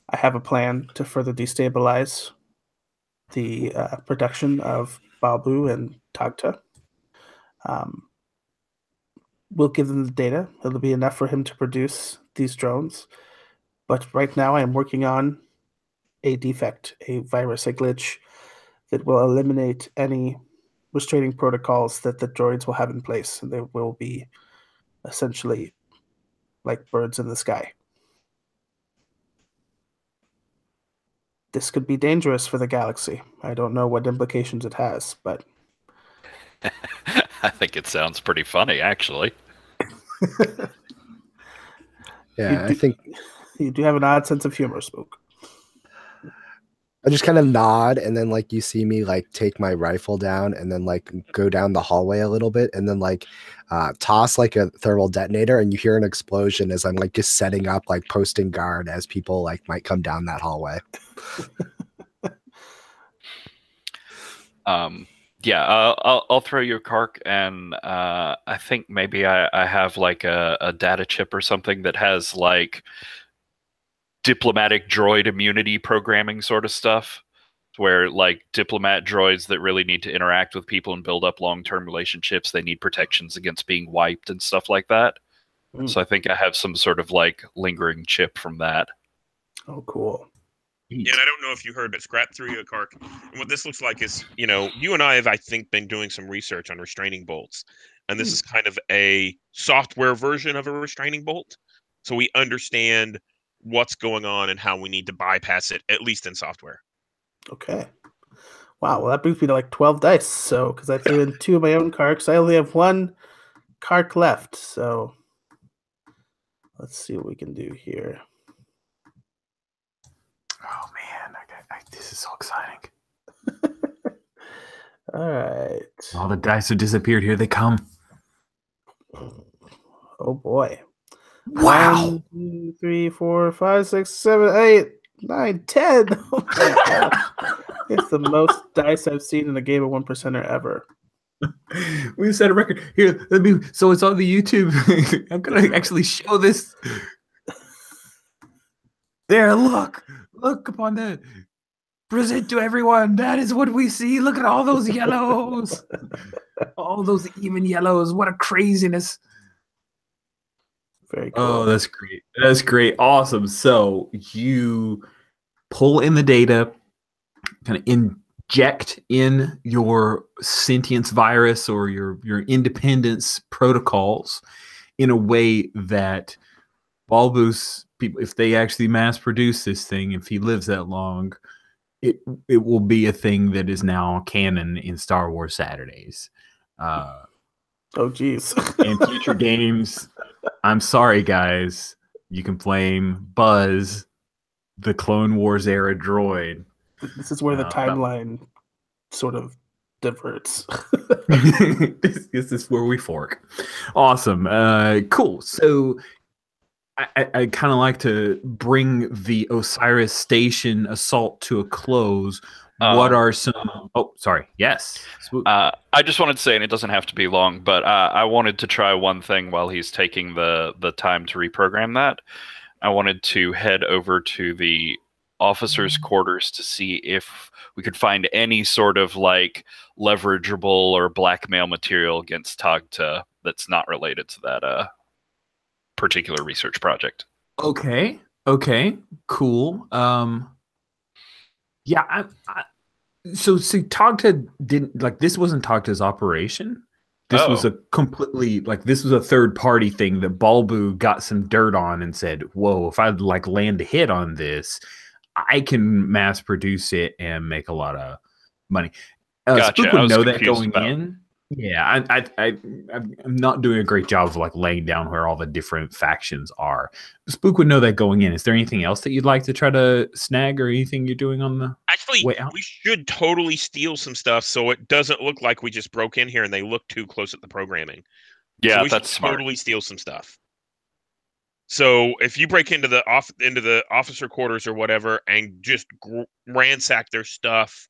I have a plan to further destabilize the production of Babu and Tagta. We'll give them the data. It'll be enough for him to produce these drones. But right now I am working on a defect, a virus, a glitch that will eliminate any restraining protocols that the droids will have in place. And they will be essentially like birds in the sky. This could be dangerous for the galaxy. I don't know what implications it has, but I think it sounds pretty funny, actually. I think you do have an odd sense of humor, Spook. I just kind of nod, and then like you see me like take my rifle down and then like go down the hallway a little bit, and then like toss like a thermal detonator, and you hear an explosion as I'm like just setting up, like posting guard as people like might come down that hallway. I'll throw you a kark, and I think maybe I have like a data chip or something that has like diplomatic droid immunity programming sort of stuff, where like diplomat droids that really need to interact with people and build up long-term relationships, they need protections against being wiped and stuff like that. So I think I have some sort of like lingering chip from that. Oh, cool. Yeah, and I don't know if you heard, but Scrap threw you a kark. And what this looks like is, you and I have, I think, been doing some research on restraining bolts. And this is kind of a software version of a restraining bolt. So we understand what's going on and how we need to bypass it, at least in software. Okay. Wow, well, that brings me to like 12 dice. So, because I threw in 2 of my own karks, I only have 1 kark left. So, let's see what we can do here. Oh man, this is so exciting. All right. All the dice have disappeared. Here they come. Oh boy. Wow. 1, 2, 3, 4, 5, 6, 7, 8, 9, 10. Oh my god. It's the most dice I've seen in a game of 1%er ever. We set a record. Here, let me. So it's on the YouTube. I'm gonna actually show this. There, look upon that. Present to everyone. That is what we see. Look at all those yellows. All those even yellows. What a craziness. Very cool. Oh, that's great. That's great. Awesome. So you pull in the data, kind of inject in your sentience virus or your independence protocols in a way that Balbus people, if they actually mass produce this thing, if he lives that long, it will be a thing that is now canon in Star Wars Saturdays. Oh geez. In future games, I'm sorry guys, you can blame Buzz, the Clone Wars era droid. This is where the timeline sort of diverts. This is where we fork. Awesome. Cool. So I kind of like to bring the Osiris Station assault to a close. What are some... Oh, sorry. Yes. I just wanted to say, and it doesn't have to be long, but I wanted to try one thing while he's taking the time to reprogram that. I wanted to head over to the officers' quarters to see if we could find any sort of like leverageable or blackmail material against Togta that's not related to that particular research project. Okay, cool. Yeah, so see, Togta didn't like this. Wasn't Togta's operation. This was a completely this was a third party thing that Balbu got some dirt on and said, "Whoa, if I like land a hit on this, I can mass produce it and make a lot of money." Gotcha. Spook would know that going in. Yeah, I'm not doing a great job of like laying down where all the different factions are. Spook would know that going in. Is there anything else that you'd like to try to snag or anything you're doing on the way out? We should totally steal some stuff so it doesn't look like we just broke in here and they look too close at the programming. Yeah, so we that's should smart. Totally steal some stuff. So if you break into the officer quarters or whatever and just ransack their stuff.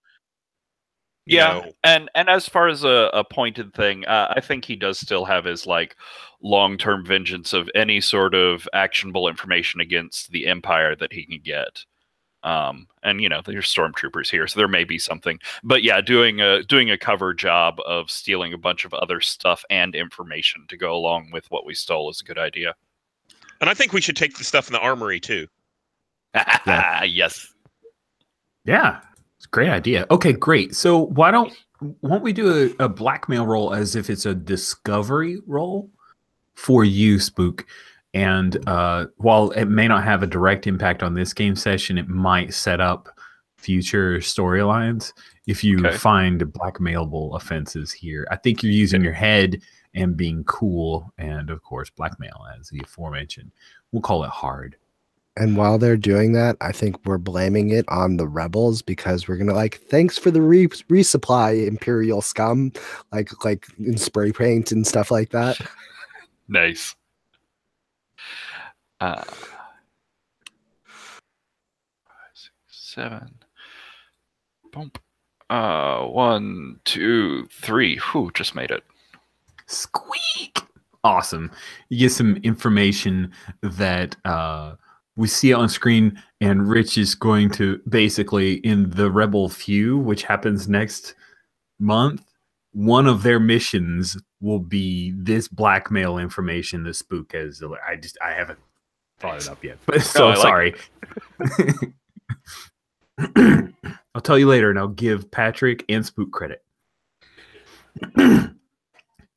Yeah, and as far as a pointed thing, I think he does still have his like long-term vengeance of any sort of actionable information against the Empire that he can get. And you know, there's stormtroopers here, so there may be something. But yeah, doing a cover job of stealing a bunch of other stuff and information to go along with what we stole is a good idea. And I think we should take the stuff in the armory too. Yes. Yeah. It's a great idea. Okay, great. So won't we do a blackmail roll as if it's a discovery roll for you, Spook? And while it may not have a direct impact on this game session, it might set up future storylines if you find blackmailable offenses here. I think you're using your head and being cool, and of course, blackmail as the aforementioned. We'll call it hard. And while they're doing that, I think we're blaming it on the rebels because we're gonna thanks for the resupply, Imperial scum, like in spray paint and stuff like that. Nice. 5, 6, 7. Bump. 1, 2, 3. Whew, just made it. Squeak. Awesome. You get some information that we see on screen, and Rich is going to basically, in the Rebel Few, which happens next month, one of their missions will be this blackmail information that Spook has. I haven't thought it up yet, but sorry. I'll tell you later, and I'll give Patrick and Spook credit.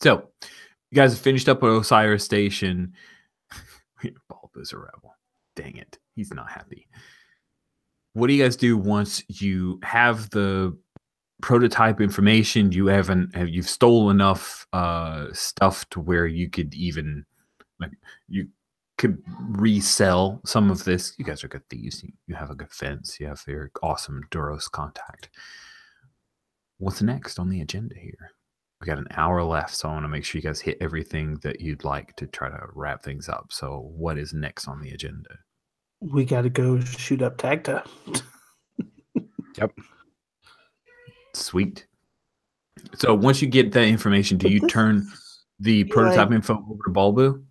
So, you guys have finished up at Osiris Station. Bulba's a rebel. Dang it. He's not happy. What do you guys do once you have the prototype information? You've stolen enough stuff to where you could even you could resell some of this. You guys are good thieves. You have a good fence. You have your awesome Duros contact. what's next on the agenda here? We got an hour left, so I want to make sure you guys hit everything that you'd like to try to wrap things up. So what is next on the agenda? We got to go shoot up Tagta. Yep. Sweet. So once you get that information, do you turn the prototype info over to Balbu?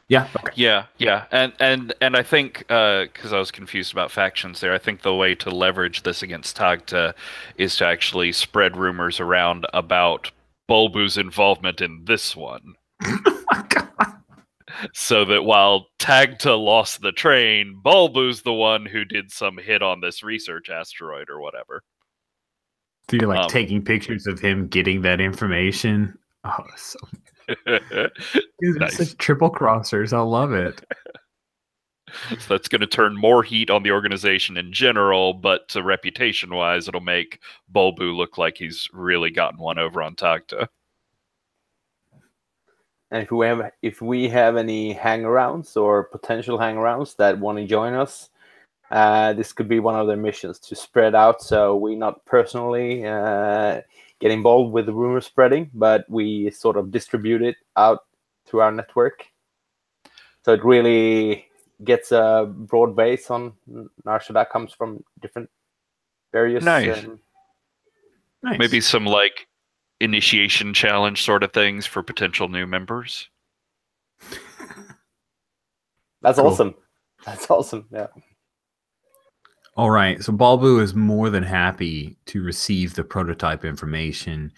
Yeah. Okay. Yeah. And I think because I was confused about factions there, I think the way to leverage this against Tagta is to actually spread rumors around about Bulbu's involvement in this one. Oh my God. So that while Tagta lost the train, Bulbu's the one who did some hit on this research asteroid or whatever. So you're like taking pictures of him getting that information. Oh, so dude, Nice. such triple crossers. I love it. So that's going to turn more heat on the organization in general, but reputation-wise, it'll make Bulbu look like he's really gotten one over on Tagta. And if we have any hangarounds or potential hangarounds that want to join us, this could be one of their missions to spread out. So we not personally get involved with the rumor spreading, but we sort of distribute it out through our network. So it really gets a broad base on Narsha that comes from different various. Nice. Nice. Maybe some like initiation challenge sort of things for potential new members. That's Cool. awesome. That's awesome. Yeah. All right. So Balbu is more than happy to receive the prototype information.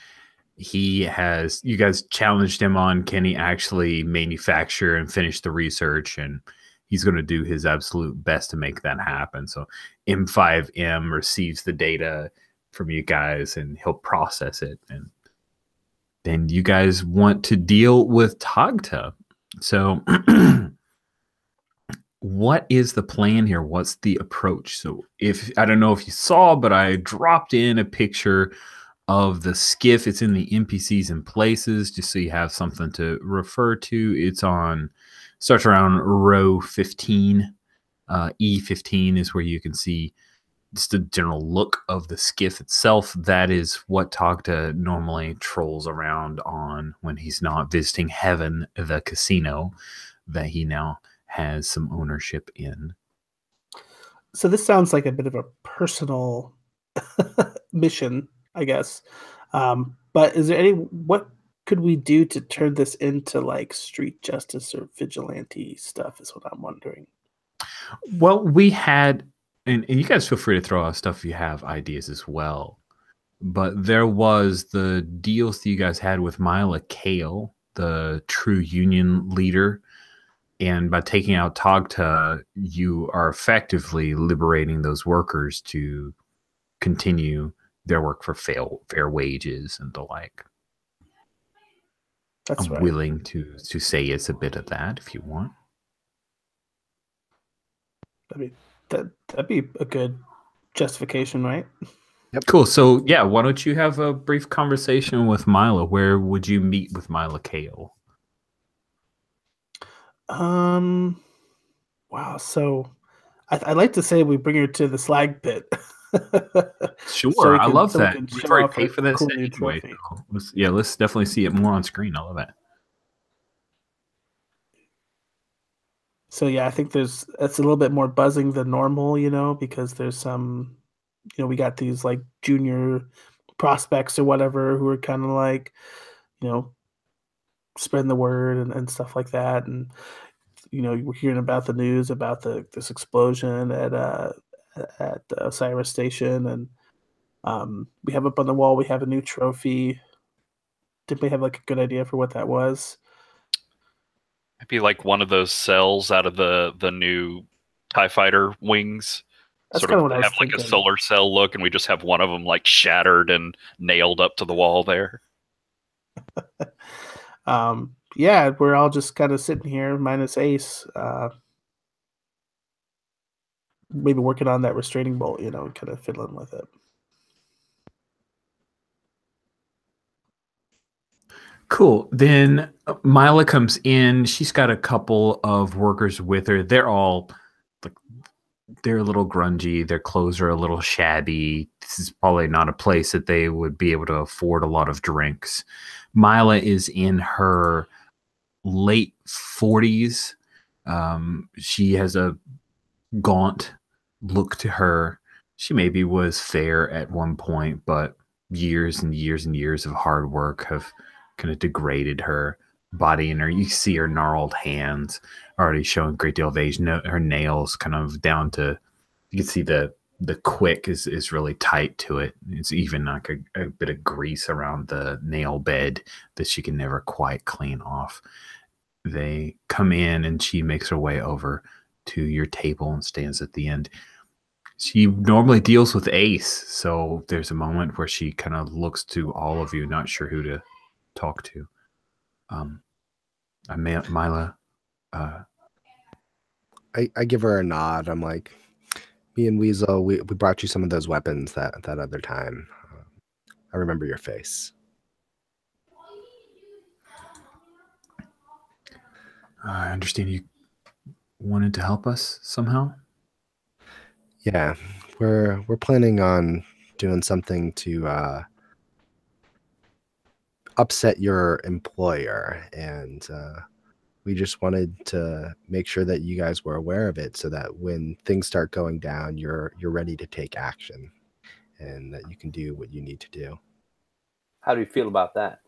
You guys challenged him on, can he actually manufacture and finish the research? And he's going to do his absolute best to make that happen. So M5M receives the data from you guys and he'll process it. And then you guys want to deal with Tagta. So what is the plan here? What's the approach? So I don't know if you saw, but I dropped in a picture of the skiff. It's in the NPCs and places, just so you have something to refer to. Starts around row 15. E15 is where you can see just the general look of the skiff itself. That is what Tagta normally trolls around on when he's not visiting Heaven, the casino that he now has some ownership in. So this sounds like a bit of a personal mission, I guess. But is there what could we do to turn this into like street justice or vigilante stuff is what I'm wondering. Well, we had, and you guys feel free to throw out stuff if you have ideas as well. But there was the deals that you guys had with Mila Kale, the true union leader. And by taking out Tagta, you are effectively liberating those workers to continue their work for fair wages and the like. That's I'm right. willing to say it's a bit of that if you want. That'd be a good justification, right? Yep. Cool. So yeah, why don't you have a brief conversation with Mila? Where would you meet with Mila Kale? Wow. So I'd like to say we bring her to the slag pit. Sure, I love that. We We've already paid for this anyway. So let's definitely see it more on screen. I love it. So yeah, I think it's a little bit more buzzing than normal, because there's some, we got these like junior prospects or whatever who are kind of like, spreading the word and stuff like that. And, we're hearing about the news about this explosion at Osiris Station. And we have up on the wall, we have a new trophy. Did we have like a good idea for what that was? It'd be like one of those cells out of the new TIE fighter wings. That's sort kind of of what I was have like thinking. a solar cell look, and we just have one of them like shattered and nailed up to the wall there. Yeah, we're all just kind of sitting here, minus Ace, maybe working on that restraining bolt, kind of fiddling with it. Cool. Then Mila comes in. She's got a couple of workers with her. They're all like they're a little grungy. Their clothes are a little shabby. This is probably not a place that they would be able to afford a lot of drinks. Mila is in her late 40s. She has a gaunt look to her. She maybe was fair at one point, but years and years and years of hard work have kind of degraded her body, and her, you see her gnarled hands already showing a great deal of age. Her nails kind of down to, you can see the quick is really tight to it. It's even like a bit of grease around the nail bed that she can never quite clean off. They come in and she makes her way over to your table and stands at the end. She normally deals with Ace, so there's a moment where she kind of looks to all of you, not sure who to talk to. Mila. I give her a nod. I'm like, me and Weasel, we brought you some of those weapons that other time. I remember your face. I understand you wanted to help us somehow. Yeah, we're planning on doing something to upset your employer, and we just wanted to make sure that you guys were aware of it, so that when things start going down, you're ready to take action, and that you can do what you need to do. How do you feel about that?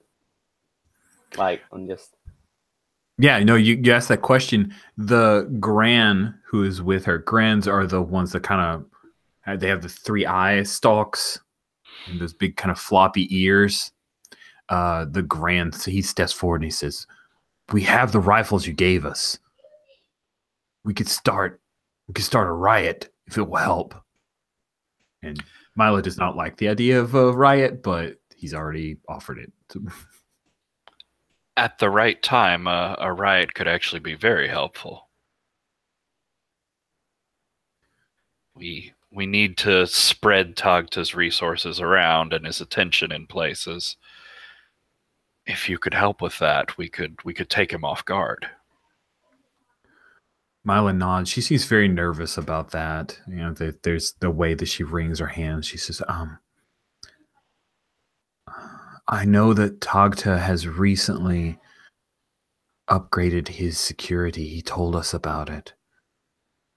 Like, on just... Yeah, no, you asked that question. The Gran who is with her, Grans are the ones that kind of, they have the 3 eye stalks and those big kind of floppy ears. The Gran, so he steps forward and he says, "We have the rifles you gave us. We could start a riot if it will help." And Milo does not like the idea of a riot, but he's already offered it. At the right time, a riot could actually be very helpful. We need to spread Tagta's resources around and his attention in places. If you could help with that, we could take him off guard. Mila nods. She seems very nervous about that. You know, there's the way that she wrings her hands. She says, I know that Tagta has recently upgraded his security. He told us about it.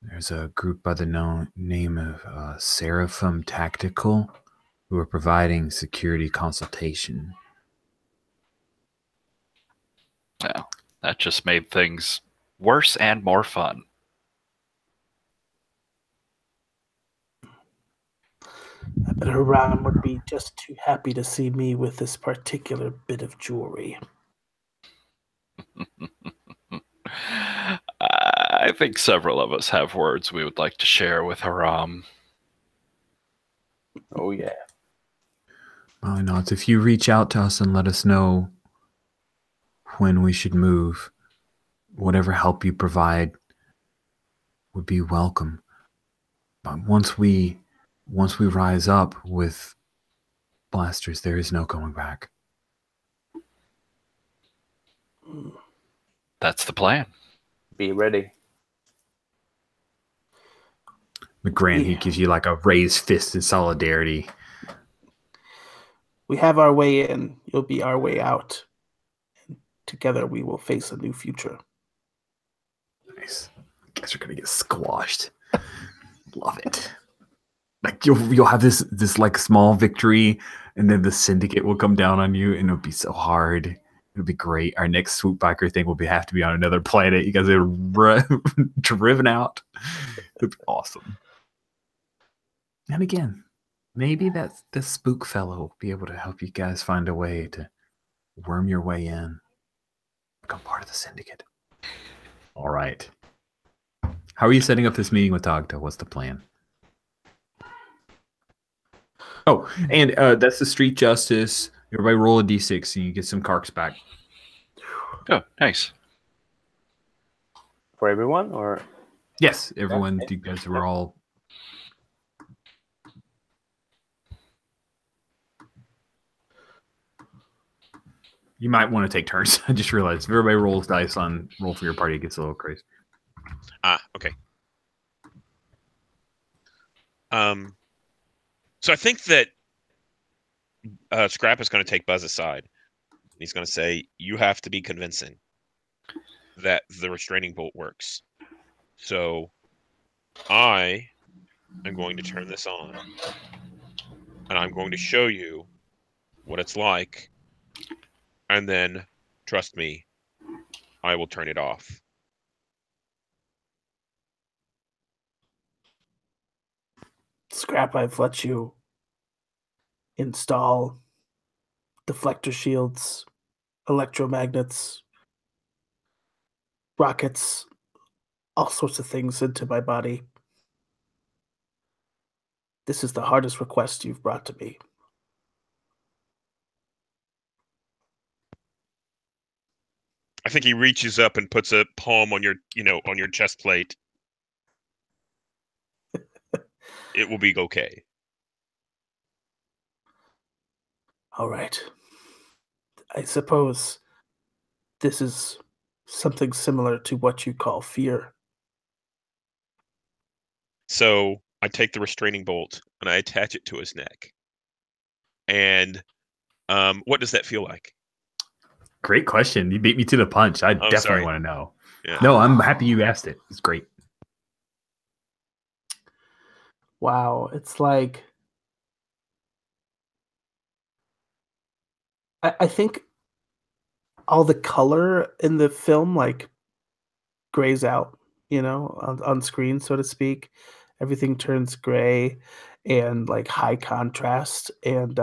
There's a group by the name of Seraphim Tactical who are providing security consultation. Well, that just made things worse and more fun. I bet Haram would be just too happy to see me with this particular bit of jewelry. I think several of us have words we would like to share with Haram. Oh, yeah. Well, no, it's if you reach out to us and let us know when we should move, whatever help you provide would be welcome. But once we rise up with blasters, there is no going back. That's the plan. Be ready. McGran, he gives you like a raised fist in solidarity. We have our way in. You'll be our way out. And together we will face a new future. Nice. You guys are gonna get squashed. Love it. Like you'll have this like small victory, and then the syndicate will come down on you, and it'll be so hard. It'll be great. Our next swoop biker thing will have to be on another planet. You guys are driven out. It'll be awesome. And again, maybe that's the spook fellow will be able to help you guys find a way to worm your way in, become part of the syndicate. All right. How are you setting up this meeting with Tagta? What's the plan? Oh, and that's the street justice. Everybody roll a d6 and you get some karks back. Oh, nice. For everyone, or? Yes, everyone. You guys were all... You might want to take turns. I just realized if everybody rolls dice on roll for your party, it gets a little crazy. Okay. So I think that Scrap is going to take Buzz aside. He's going to say, "You have to be convincing that the restraining bolt works. So I am going to turn this on, and I'm going to show you what it's like, and then, trust me, I will turn it off." Scrap, I've let you install deflector shields, electromagnets, rockets, all sorts of things into my body. This is the hardest request you've brought to me. I think he reaches up and puts a palm on your, on your chest plate. It will be okay. All right. I suppose this is something similar to what you call fear. So I take the restraining bolt and I attach it to his neck. And what does that feel like? Great question. You beat me to the punch. I definitely sorry. want to know. Yeah. No, I'm happy you asked it. It's great. Wow, it's like I think all the color in the film like grays out, on screen, so to speak. Everything turns gray and like high contrast, and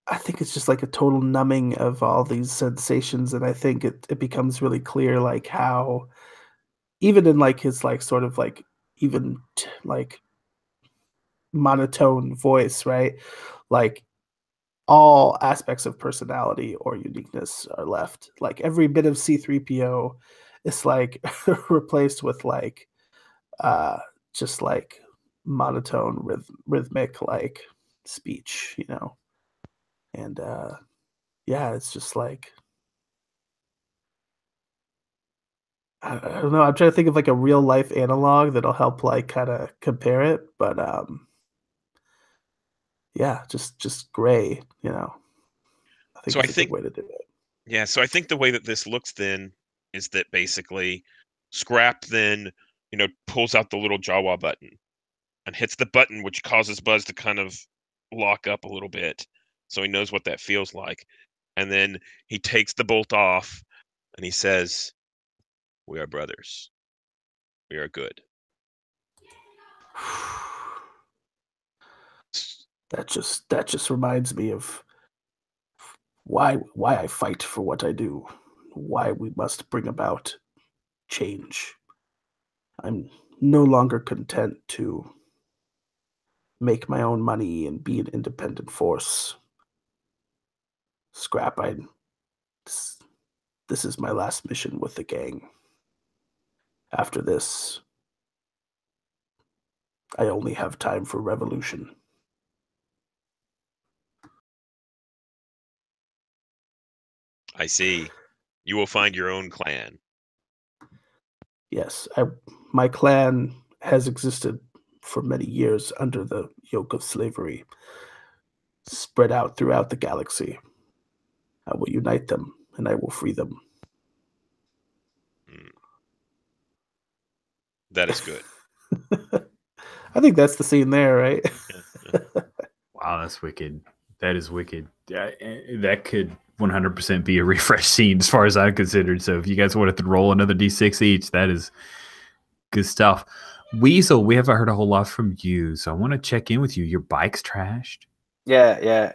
I think it's just like a total numbing of all these sensations, and I think it becomes really clear like how even in like his like sort of like even like monotone voice, right? Like all aspects of personality or uniqueness are left. Like every bit of C3PO is like replaced with like just like monotone rhythmic like speech, And yeah, it's just like I don't know. I'm trying to think of like a real life analog that'll help like kind of compare it, but yeah, just gray, I think So I is a good think, way to do it. yeah, so I think the way that this looks then is that basically Scrap then, pulls out the little Jawa button and hits the button, which causes Buzz to kind of lock up a little bit. So he knows what that feels like. And then he takes the bolt off and he says, "We are brothers. We are good." That just reminds me of why I fight for what I do, why we must bring about change. I'm no longer content to make my own money and be an independent force. Scrap, this is my last mission with the gang. After this, I only have time for revolution. I see. You will find your own clan. Yes, my clan has existed for many years under the yoke of slavery, spread out throughout the galaxy. I will unite them, and I will free them. That is good. I think that's the scene there, right? Yeah. Wow, that's wicked. That is wicked. That could 100% be a refresh scene as far as I'm considered. So if you guys wanted to roll another D6 each, that is good stuff. Weasel, we haven't heard a whole lot from you, so I want to check in with you. Your bike's trashed? Yeah.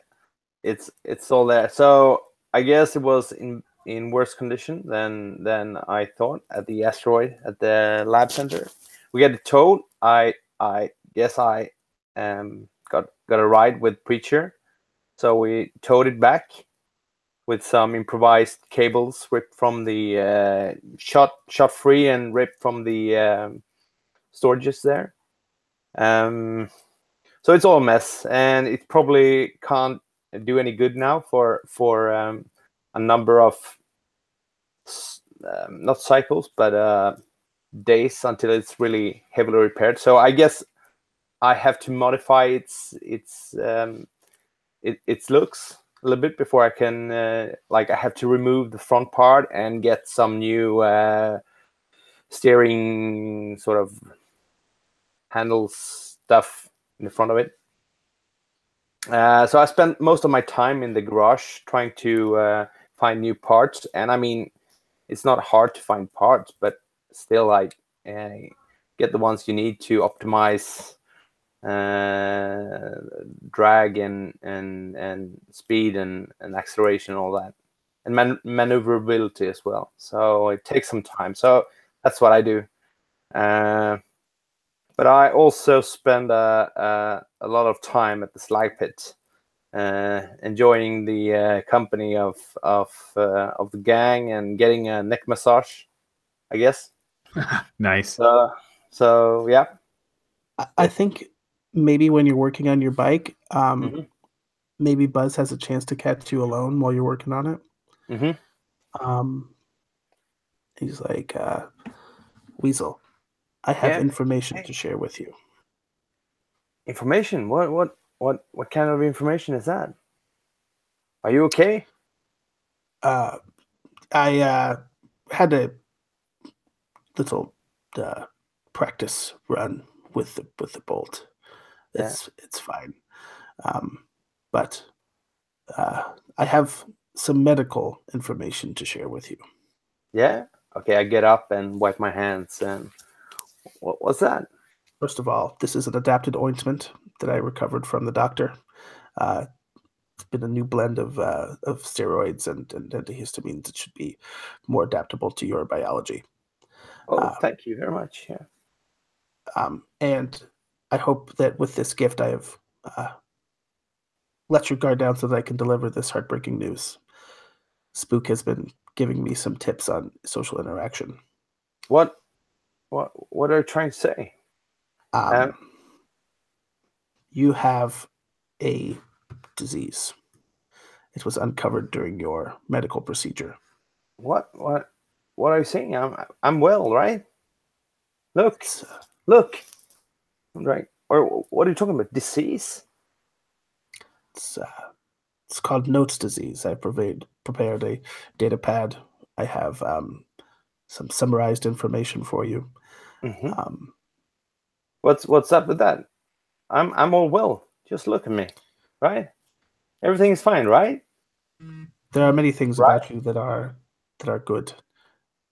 It's all there. So I guess it was in worse condition than I thought at the asteroid at the lab center. We get it towed. I guess I got a ride with Preacher, so we towed it back with some improvised cables ripped from the shot free and ripped from the storages there. So it's all a mess, and it probably can't do any good now for a number of not cycles, but days until it's really heavily repaired. So I guess I have to modify its looks a little bit before I can I have to remove the front part and get some new steering sort of handles stuff in the front of it. So I spent most of my time in the garage trying to find new parts, and I mean, it's not hard to find parts, but still, like, get the ones you need to optimize drag and speed and acceleration and all that, and maneuverability as well. So it takes some time. So that's what I do. But I also spend a lot of time at the slag pit, enjoying the company of the gang and getting a neck massage, I guess. Nice. So yeah. I think maybe when you're working on your bike, Mhm. maybe Buzz has a chance to catch you alone while you're working on it. Mm-hmm. He's like, Weasel, I have Yeah. information Hey. to share with you. Information? What kind of information is that? Are you okay? I had a little practice run with the bolt. Yeah. It's fine, but I have some medical information to share with you. Yeah. Okay. I get up and wipe my hands. And what's that? First of all, this is an adapted ointment that I recovered from the doctor. It's been a new blend of steroids and antihistamines. It should be more adaptable to your biology. Oh, thank you very much. Yeah. And I hope that with this gift, I have let your guard down so that I can deliver this heartbreaking news. Spook has been giving me some tips on social interaction. What are you trying to say? You have a disease. It was uncovered during your medical procedure. What are you saying? I'm well, right? Look. Right. Or what are you talking about? Disease? It's called Notes disease. I prepared a data pad. I have some summarized information for you. Mm-hmm. What's up with that? I'm all well. Just look at me, right? Everything is fine, right? There are many things about you that are good,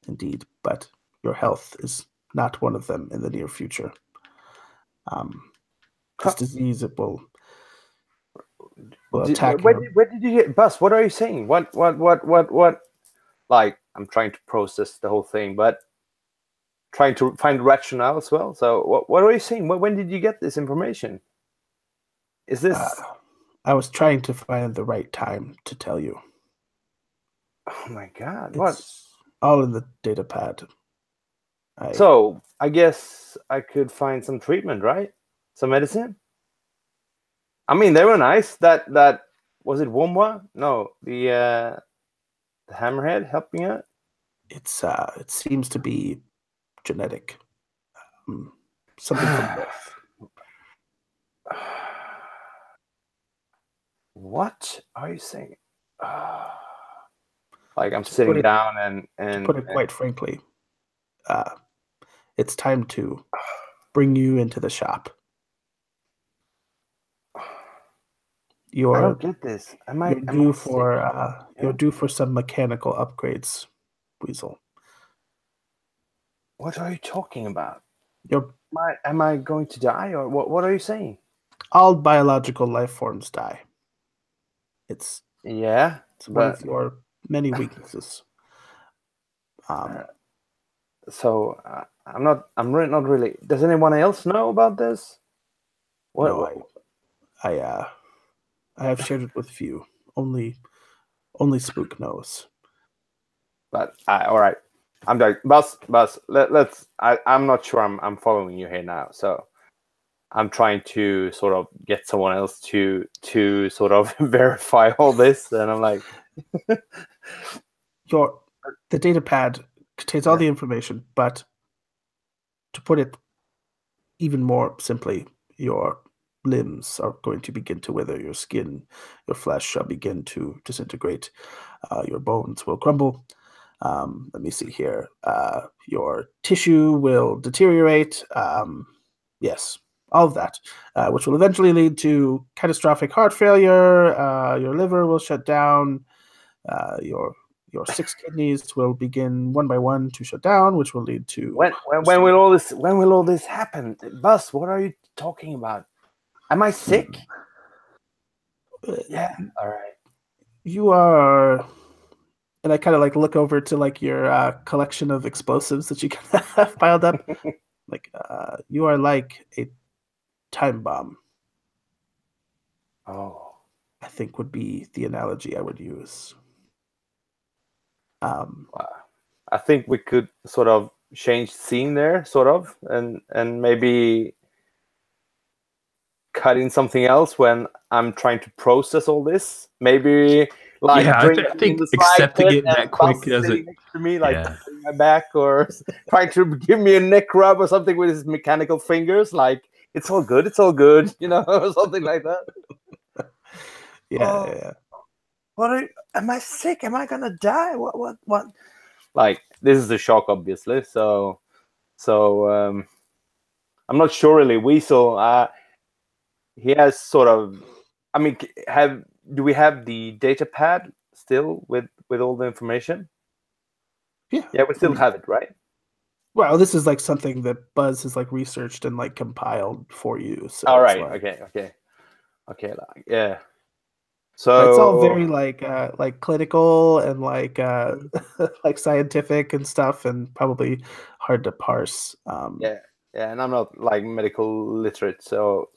indeed, but your health is not one of them in the near future. This disease, it will attack. Where did you get Buzz? What are you saying? What? Like, I'm trying to process the whole thing, but trying to find rationale as well. So what are you saying? When did you get this information? Is this? I was trying to find the right time to tell you. Oh my God! It's all in the data pad. So I guess I could find some treatment, right? Some medicine. I mean, they were nice. That was it. Womwa? No, the hammerhead helping out. It seems to be genetic. Something from birth. What are you saying? Like, I'm sitting down and to put it quite frankly, it's time to bring you into the shop. I don't get this. You're due for some mechanical upgrades, Weasel. What are you talking about? Am I going to die, or what are you saying? All biological life forms die. It's one of your many weaknesses. So I'm really not really. Does anyone else know about this? No, I have shared it with few. Only Spook knows. But all right, I'm like, Buzz. Let's. I'm not sure I'm following you here now. So I'm trying to sort of get someone else to sort of verify all this, and I'm like, the data pad contains all the information, but to put it even more simply, your limbs are going to begin to wither, your skin, your flesh shall begin to disintegrate, your bones will crumble. Let me see here. Your tissue will deteriorate. Yes, all of that, which will eventually lead to catastrophic heart failure. Your liver will shut down. Your 6 kidneys will begin one by one to shut down, which will lead to when will all this happen? Buzz, what are you talking about? Am I sick? Yeah. All right. You are, and I kind of like look over to like your collection of explosives that you kind of have piled up. Like you are like a time bomb. Oh, I think would be the analogy I would use. I think we could sort of change scene there, sort of, and maybe cut in something else when I'm trying to process all this. Maybe like I think accepting it that quick doesn't. Next to me, like touching my back or trying to give me a neck rub or something with his mechanical fingers. Like it's all good, you know, or something like that. Yeah. What? Am I sick? Am I gonna die? What? Like this is a shock, obviously. So I'm not sure really. Weasel, he has sort of. I mean, do we have the data pad still with all the information? Yeah, we still have it, right? Well, this is like something that Buzz has like researched and like compiled for you. So all right, like, okay, yeah. So it's all very like clinical and like like scientific and stuff, and probably hard to parse. Yeah, and I'm not like medical literate, so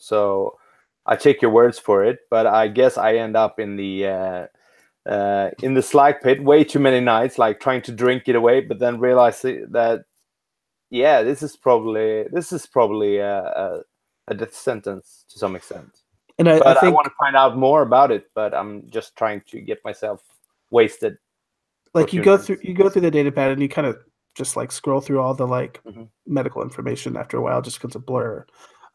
I take your words for it. But I guess I end up in the slag pit way too many nights, like trying to drink it away, but then realize that this is probably a death sentence to some extent. And I think I want to find out more about it, but I'm just trying to get myself wasted. Like you go through the data pad and you kind of just like scroll through all the like medical information. After a while, just becomes a blur.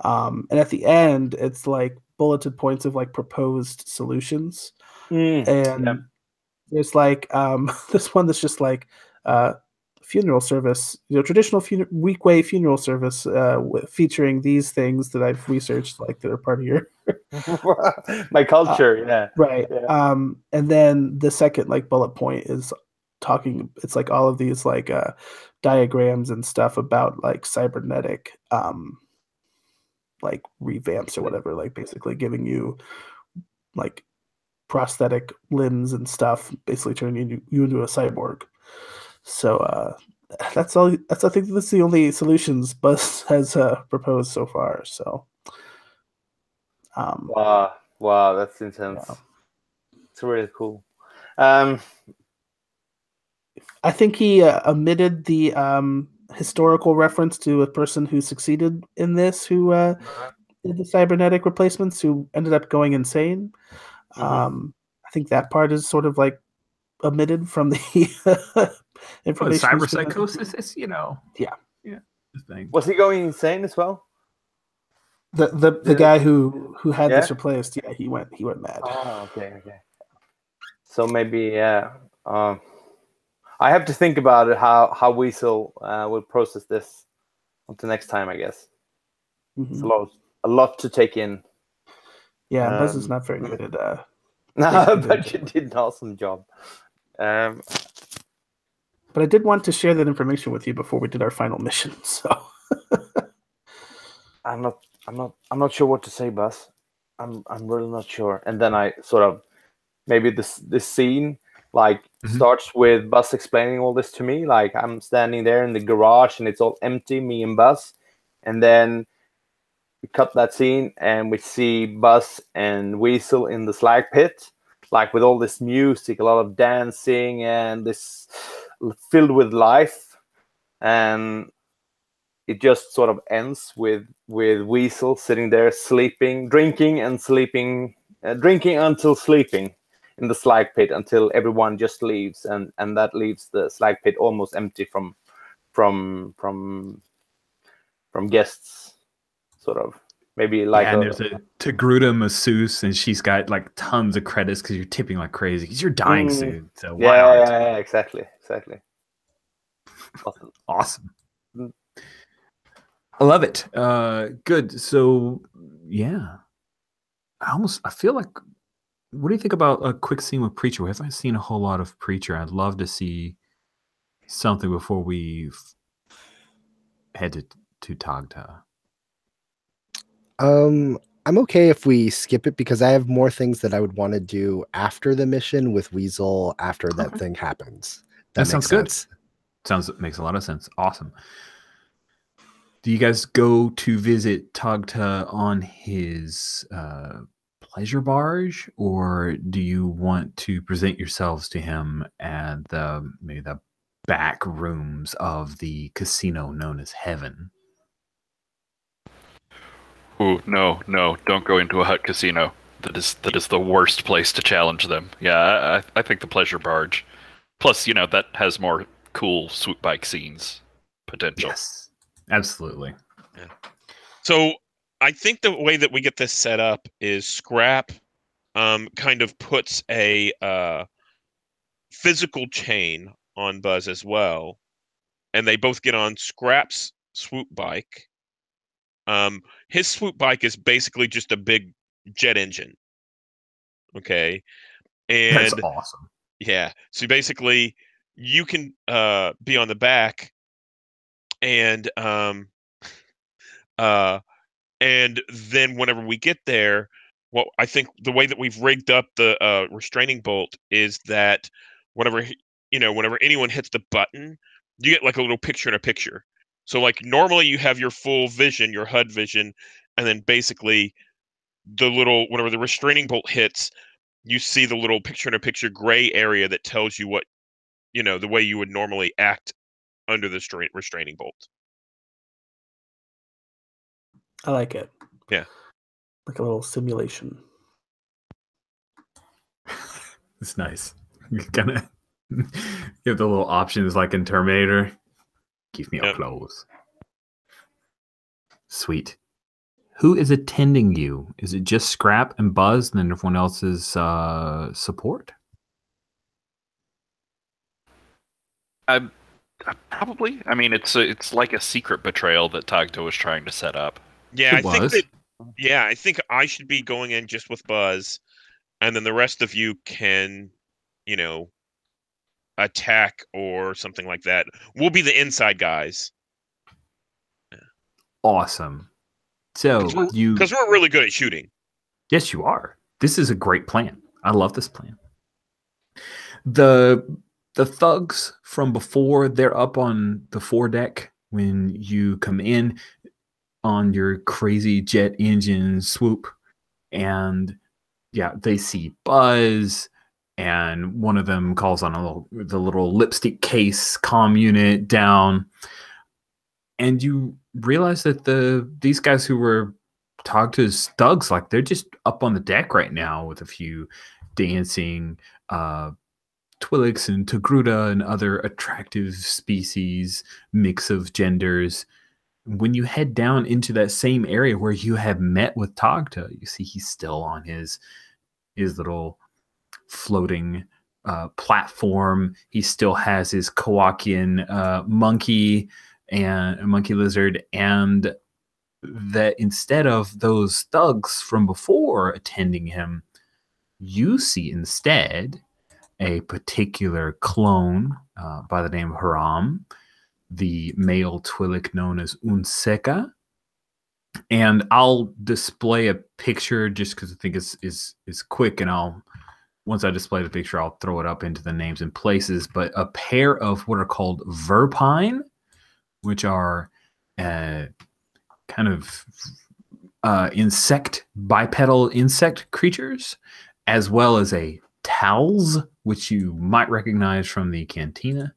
And at the end, it's like bulleted points of like proposed solutions. And there's like this one that's just like funeral service, traditional weekday funeral service featuring these things that I've researched, like that are part of your my culture, right. And then the second like bullet point is talking. It's like all of these like diagrams and stuff about like cybernetic like revamps or whatever, like basically giving you like prosthetic limbs and stuff, basically turning you into a cyborg. So that's all. I think that's the only solutions Buzz has proposed so far. So, wow, that's intense. Yeah. It's really cool. I think he omitted the historical reference to a person who succeeded in this, who did the cybernetic replacements, who ended up going insane. I think that part is sort of like omitted from the information. Cyber psychosis, Yeah. Thing. Was he going insane as well? The guy who had this replaced, he went mad. Oh, okay. So maybe I have to think about it, how Weasel will process this until next time, I guess. It's a lot to take in. Yeah, Buzz is not very good at no, but you did an awesome job. But I did want to share that information with you before we did our final mission. So I'm not sure what to say, Buzz. I'm really not sure. And then I sort of maybe this scene like starts with Buzz explaining all this to me. Like I'm standing there in the garage and it's all empty, me and Buzz, and then we cut that scene and we see Buzz and Weasel in the slag pit, like with all this music, a lot of dancing, and this filled with life, and it just sort of ends with Weasel sitting there sleeping, drinking and sleeping, drinking until sleeping, in the slag pit until everyone just leaves, and that leaves the slag pit almost empty from guests, sort of. Maybe like and there's a Togruta masseuse, and she's got like tons of credits because you're tipping like crazy because you're dying soon. So why not? Yeah, exactly. Awesome. Awesome. I love it. Good. So yeah, I feel like. What do you think about a quick scene with Preacher? We haven't seen a whole lot of Preacher. I'd love to see something before we head to Togta. I'm okay if we skip it because I have more things that I would want to do after the mission with Weasel after that thing happens. That sounds good. Makes a lot of sense. Awesome. Do you guys go to visit Togta on his pleasure barge, or do you want to present yourselves to him at maybe the back rooms of the casino known as Heaven? Ooh, no, don't go into a hut casino. That is the worst place to challenge them. Yeah, I think the pleasure barge. Plus, that has more cool swoop bike scenes potential. Yes, absolutely. Yeah. So I think the way that we get this set up is Scrap kind of puts a physical chain on Buzz as well, and they both get on Scrap's swoop bike. His swoop bike is basically just a big jet engine. Okay. And that's awesome. Yeah. So basically you can be on the back and then whenever we get there, well, I think the way that we've rigged up the restraining bolt is that whenever anyone hits the button, you get like a little picture in a picture. So like normally you have your full vision, your HUD vision, and then basically whenever the restraining bolt hits, you see the little picture in a picture gray area that tells you what, the way you would normally act under the restraining bolt. I like it. Yeah. Like a little simulation. It's nice. You have the little options like in Terminator. Give me your clothes. Sweet. Who is attending you? Is it just Scrap and Buzz, and then everyone else is support? Probably. I mean, it's like a secret betrayal that Togta was trying to set up. Yeah, I think I should be going in just with Buzz, and then the rest of you can, attack or something like that. We'll be the inside guys. Awesome. So because we're really good at shooting. Yes, you are. This is a great plan. I love this plan. The thugs from before, they're up on the foredeck when you come in on your crazy jet engine swoop, and yeah, they see Buzz, and one of them calls on the little lipstick case comm unit down, and you realize that these guys who were Togta's thugs, like they're just up on the deck right now with a few dancing Twi'leks and Togruta and other attractive species, mix of genders. When you head down into that same area where you have met with Togta, you see he's still on his little floating platform. He still has his Kowakian monkey and a monkey lizard, and that instead of those thugs from before attending him, you see instead a particular clone by the name of Haram, the male Twi'lek known as Unseka. And I'll display a picture just because I think it's quick, and once I display the picture, I'll throw it up into the names and places. But a pair of what are called verpine, which are kind of bipedal insect creatures, as well as a Tals, which you might recognize from the Cantina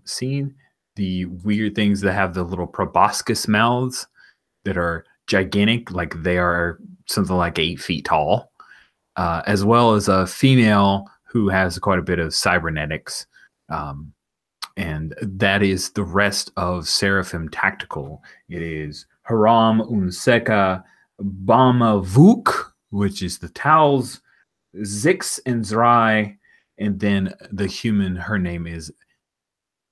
scene. The weird things that have the little proboscis mouths that are gigantic, like they are something like 8 feet tall. as well as a female who has quite a bit of cybernetics. And that is the rest of Seraphim Tactical. It is Haram Unseka Bamavuk, which is the Towels, Zix and Zrai, and then the human, her name is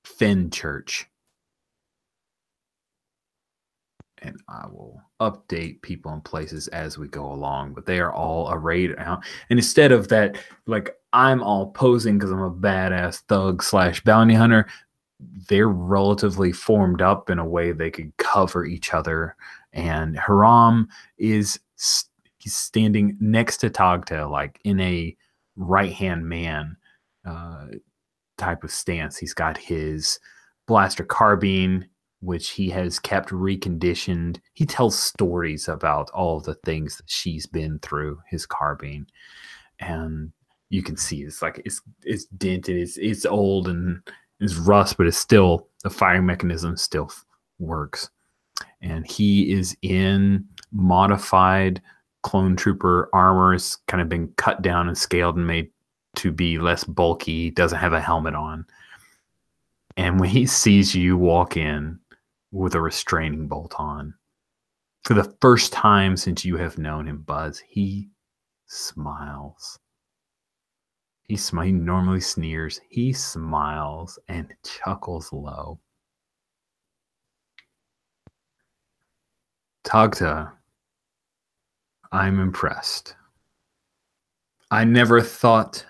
Fenchurch. And I will update people and places as we go along, but they are all arrayed out. And instead of that, like, I'm all posing because I'm a badass thug / bounty hunter, they're relatively formed up in a way they could cover each other. And Haram he's standing next to Tagta, like in a right-hand man type of stance. He's got his blaster carbine, which he has kept reconditioned. He tells stories about all the things that she's been through, his carbine. And you can see it's like it's dented, it's old and it's rust, but it's still, the firing mechanism still works. And he is in modified clone trooper armor. It's kind of been cut down and scaled and made to be less bulky. Doesn't have a helmet on. And when he sees you walk in with a restraining bolt on, for the first time since you have known him, Buzz, he smiles. He normally sneers. He smiles and chuckles low. Tagta, I'm impressed. I never thought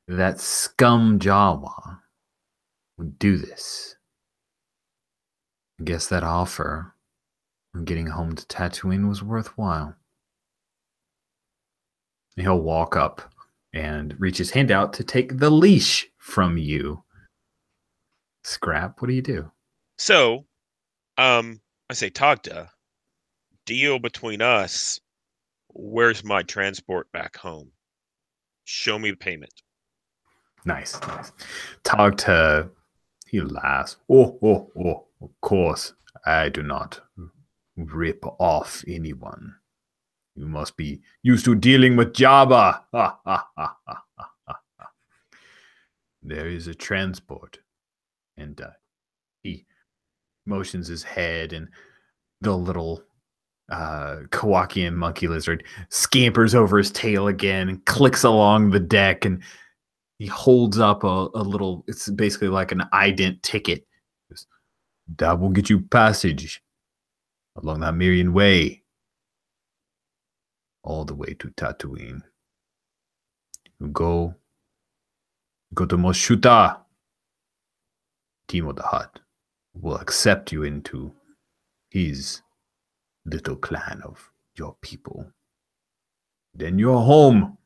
that scum Jawa would do this. I guess that offer of getting home to Tatooine was worthwhile. And he'll walk up and reach his hand out to take the leash from you. Scrap, what do you do? So, I say, Tagta, deal between us. Where's my transport back home? Show me the payment. Nice. Tagta, he laughs. Oh, of course, I do not rip off anyone. You must be used to dealing with Jabba. There is a transport. And he motions his head, and the little Kowakian monkey lizard scampers over his tail again and clicks along the deck, and he holds up a little, it's basically like an ident ticket. That will get you passage along that Mirian Way, all the way to Tatooine. You go to Moshuta. Timo the Hutt will accept you into his little clan of your people. Then you're home.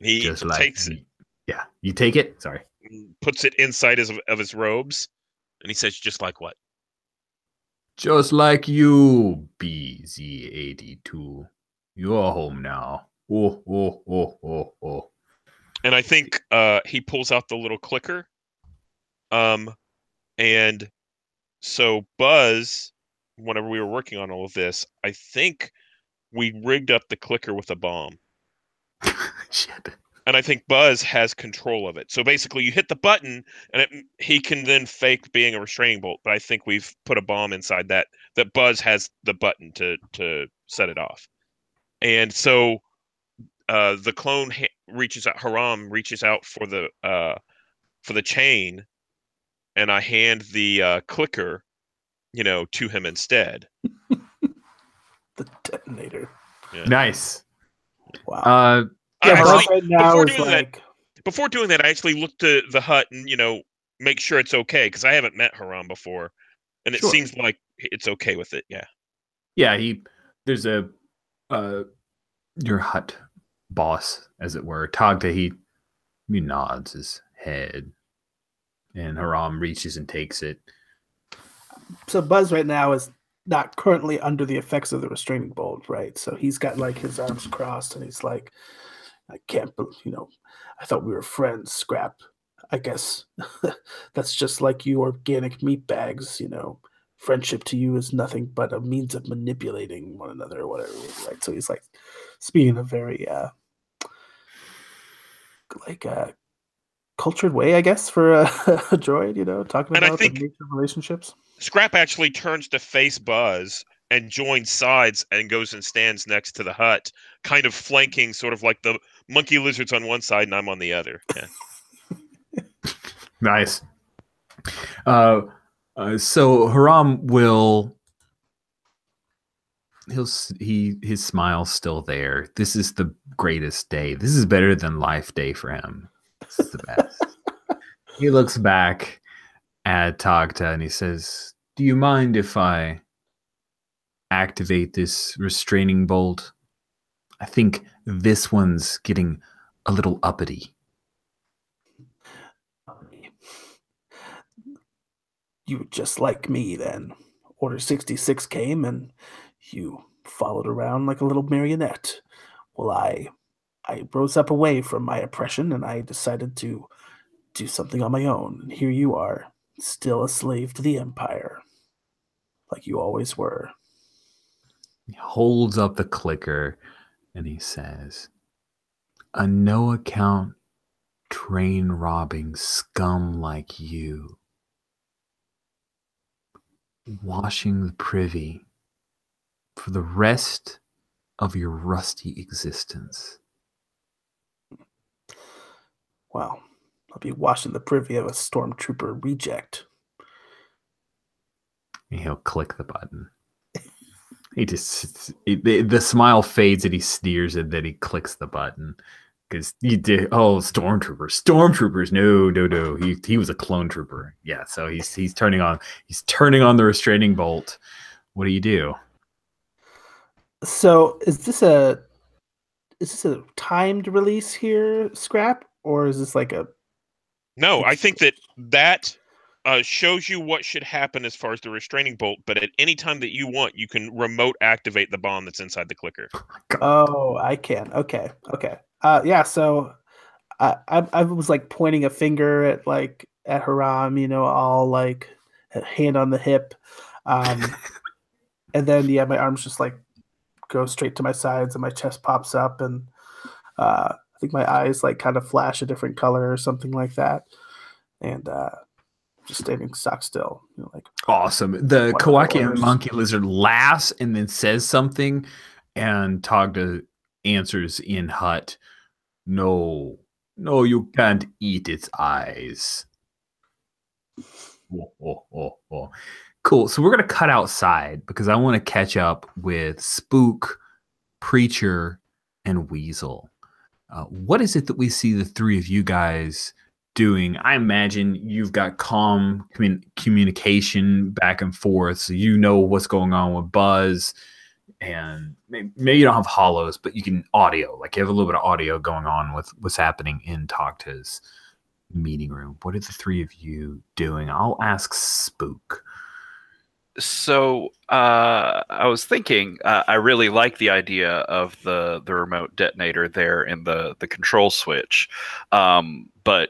He Just takes it. Yeah, you take it? Sorry. Puts it inside of his robes, and he says, just like what? Just like you, BZ82. You're home now. Oh. And I think he pulls out the little clicker. And so Buzz, whenever we were working on all of this, I think we rigged up the clicker with a bomb. Shit. And I think Buzz has control of it. So basically, you hit the button, and he can then fake being a restraining bolt. But I think we've put a bomb inside that Buzz has the button to set it off. And so the clone reaches out. Haram reaches out for the chain, and I hand the clicker, to him instead. The detonator. Yeah. Nice. Wow. Actually, right now before doing that, I actually looked to the hut and make sure it's okay, because I haven't met Haram before, and it seems like it's okay with it. Yeah. There's a your hut boss, as it were, Tagta. He nods his head, and Haram reaches and takes it. So Buzz right now is not currently under the effects of the restraining bolt, right? So he's got like his arms crossed, and he's like, I can't believe, I thought we were friends, Scrap. I guess that's just like you organic meat bags, friendship to you is nothing but a means of manipulating one another or whatever. Right? So he's like speaking in a very cultured way, I guess, for a droid, talking And I about the think nature of relationships. Scrap actually turns to face Buzz and joins sides and goes and stands next to the hut, kind of flanking, sort of like the monkey lizards on one side and I'm on the other. Yeah. Nice. So Haram will. His smile's still there. This is the greatest day. This is better than Life Day for him. This is the best. He looks back at Tagta and he says, "Do you mind if I activate this restraining bolt? I think this one's getting a little uppity." You were just like me then. Order 66 came and you followed around like a little marionette. Well, I rose up away from my oppression and I decided to do something on my own. And here you are, still a slave to the Empire, like you always were. He holds up the clicker and he says, "A no-account train robbing scum like you, washing the privy for the rest of your rusty existence." Well, I'll be washing the privy of a stormtrooper reject. And he'll click the button. The smile fades and he sneers and then he clicks the button. Because he did, stormtroopers. No. He was a clone trooper. Yeah, so he's turning on the restraining bolt. What do you do? So is this a timed release here, Scrap? Or is this like a... No, I think that shows you what should happen as far as the restraining bolt, but at any time that you want, you can remote activate the bomb that's inside the clicker. Oh, I can. Okay. Yeah, so I was like pointing a finger at Haram, all like a hand on the hip. And then, yeah, my arms just like go straight to my sides and my chest pops up and I think my eyes like kind of flash a different color or something like that. And just standing stock still. Like awesome. The Kowakian monkey lizard laughs and then says something, and Tagda answers in hut, No, you can't eat its eyes." Oh. Cool. So we're going to cut outside because I want to catch up with Spook, Preacher, and Weasel. What is it that we see the three of you guys doing? I imagine you've got calm communication back and forth, so you know what's going on with Buzz, and maybe you don't have hollows, but you can audio. Like you have a little bit of audio going on with what's happening in Tagta's meeting room. What are the three of you doing? I'll ask Spook. So I was thinking, I really like the idea of the remote detonator there in the control switch. But,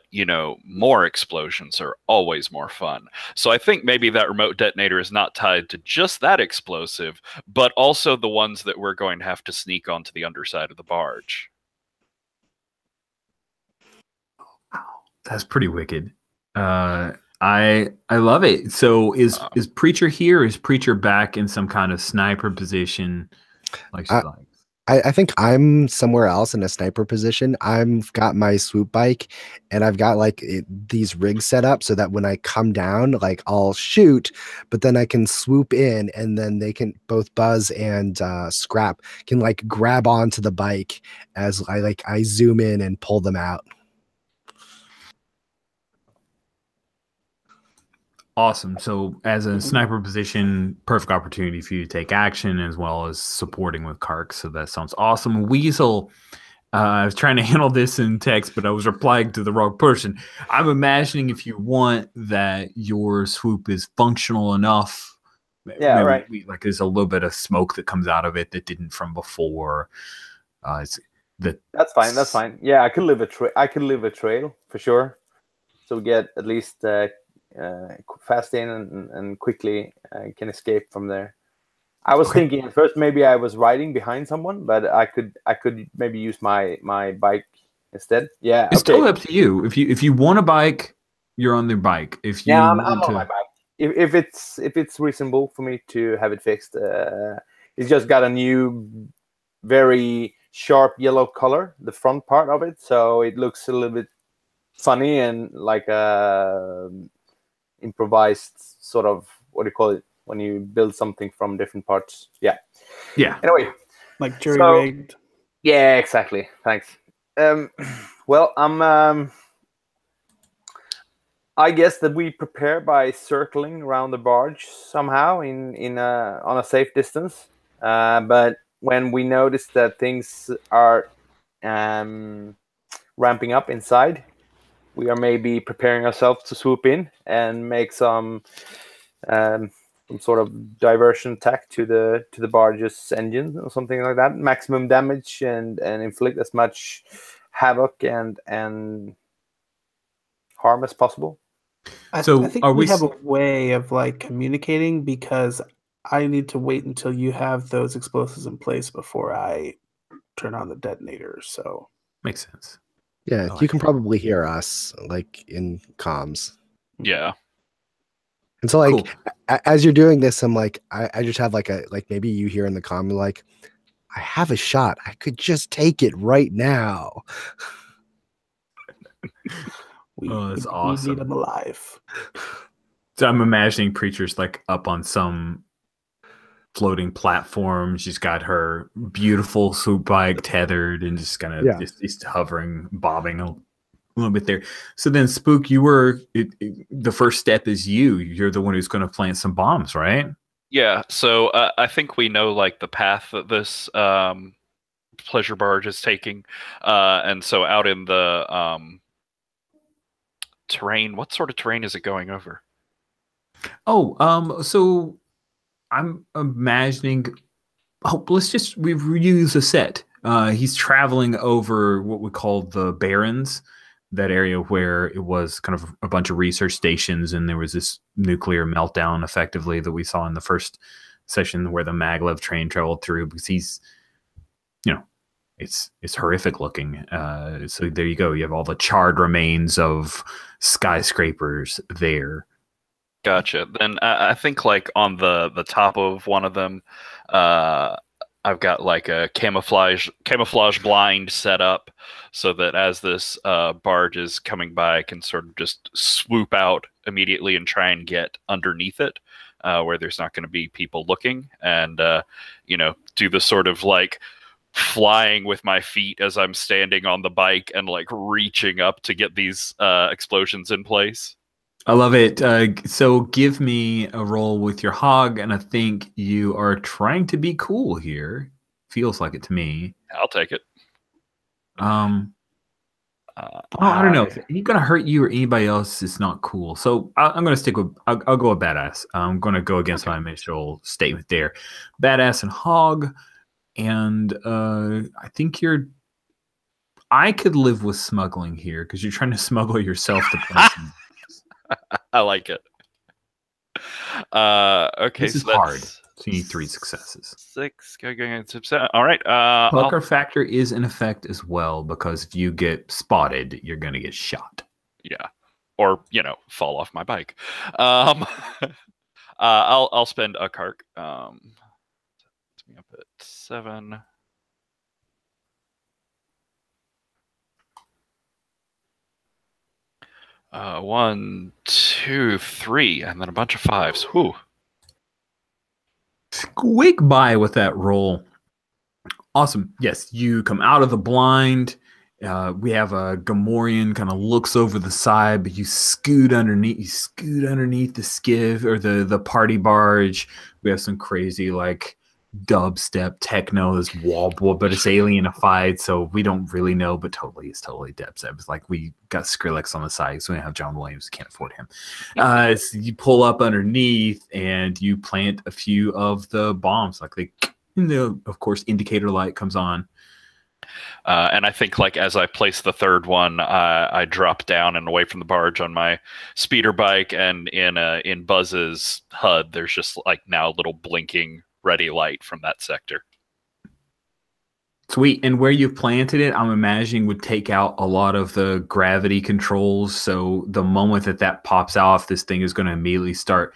more explosions are always more fun. So I think maybe that remote detonator is not tied to just that explosive, but also the ones that we're going to have to sneak onto the underside of the barge. Wow, that's pretty wicked. I love it. So is Preacher here? Is Preacher back in some kind of sniper position? I think I'm somewhere else in a sniper position. I've got my swoop bike and I've got these rigs set up so that when I come down, I'll shoot, but then I can swoop in and then they can both Buzz and Scrap can grab onto the bike as I zoom in and pull them out. Awesome. So as a sniper position, perfect opportunity for you to take action as well as supporting with Kark. So that sounds awesome. Weasel, I was trying to handle this in text, but I was replying to the wrong person. I'm imagining if you want that your swoop is functional enough. Yeah, right. There's a little bit of smoke that comes out of it that didn't from before. That's fine. Yeah, I could leave a trail for sure. So we get at least fast in and quickly can escape from there. I was thinking at first maybe I was riding behind someone, but I could maybe use my bike instead. Yeah, It's okay. totally up to you. If you want a bike, you're on their bike. If you I'm want on my bike. If it's reasonable for me to have it fixed, it's just got a new, very sharp yellow color, the front part of it, so it looks a little bit funny and like a improvised sort of, what do you call it when you build something from different parts? Yeah. Anyway, like jury rigged. Yeah, exactly. Thanks. Well, I guess that we prepare by circling around the barge somehow on a safe distance. But when we notice that things are ramping up inside, we are maybe preparing ourselves to swoop in and make some sort of diversion attack to the barge's engine or something like that. Maximum damage and inflict as much havoc and harm as possible. I think we have a way of like communicating, because I need to wait until you have those explosives in place before I turn on the detonator. So makes sense. Yeah, you can probably hear us like in comms. Yeah. And so like as you're doing this, I'm like, I just have like maybe you hear in the comm like, I have a shot. I could just take it right now. That's awesome. We need them alive. So I'm imagining Preacher's like up on some floating platform. She's got her beautiful swoop bike tethered and just kind of just hovering, bobbing a little bit there. So then, Spook, you were the first step is you're the one who's going to plant some bombs, right? Yeah. So I think we know like the path that this pleasure barge is taking, and so out in the terrain, what sort of terrain is it going over? So I'm imagining. Oh, we've reused a set. He's traveling over what we call the Barrens, that area where it was kind of a bunch of research stations, and there was this nuclear meltdown, effectively, that we saw in the first session where the maglev train traveled through. Because he's, it's horrific looking. So there you go. You have all the charred remains of skyscrapers there. Gotcha. Then I think like on the top of one of them, I've got like a camouflage blind set up so that as this barge is coming by, I can sort of just swoop out immediately and try and get underneath it, where there's not going to be people looking, and do the sort of like flying with my feet as I'm standing on the bike and like reaching up to get these explosions in place. I love it. So give me a roll with your hog, and I think you are trying to be cool here. Feels like it to me. I'll take it. I don't know. If he's gonna hurt you or anybody else, it's not cool. So I'm gonna stick with. I'll go with badass. I'm gonna go against my initial statement there. Badass and hog, and I think I could live with smuggling here because you're trying to smuggle yourself to places. I like it. Okay, this is hard. So you need 3 successes. 6 going into 7. All right. Pucker factor is in effect as well, because if you get spotted, you're going to get shot. Yeah, or fall off my bike. I'll spend a kark. It's me up at 7. 1, 2, 3, and then a bunch of 5s. Whew. Squeak by with that roll. Awesome. Yes, you come out of the blind. We have a Gamorrean kind of looks over the side, but you scoot underneath. You scoot underneath the skiff or the party barge. We have some crazy like dubstep techno, this wobble, but it's alienified, so we don't really know, but it's totally dubstep. It's like we got Skrillex on the side, so we don't have John Williams, can't afford him. So you pull up underneath and you plant a few of the bombs, like of course indicator light comes on. And I think, like, as I place the third one, I drop down and away from the barge on my speeder bike, and in Buzz's HUD, there's just like now a little blinking ready light from that sector. Sweet. And where you've planted it, I'm imagining would take out a lot of the gravity controls. So the moment that pops off, this thing is going to immediately start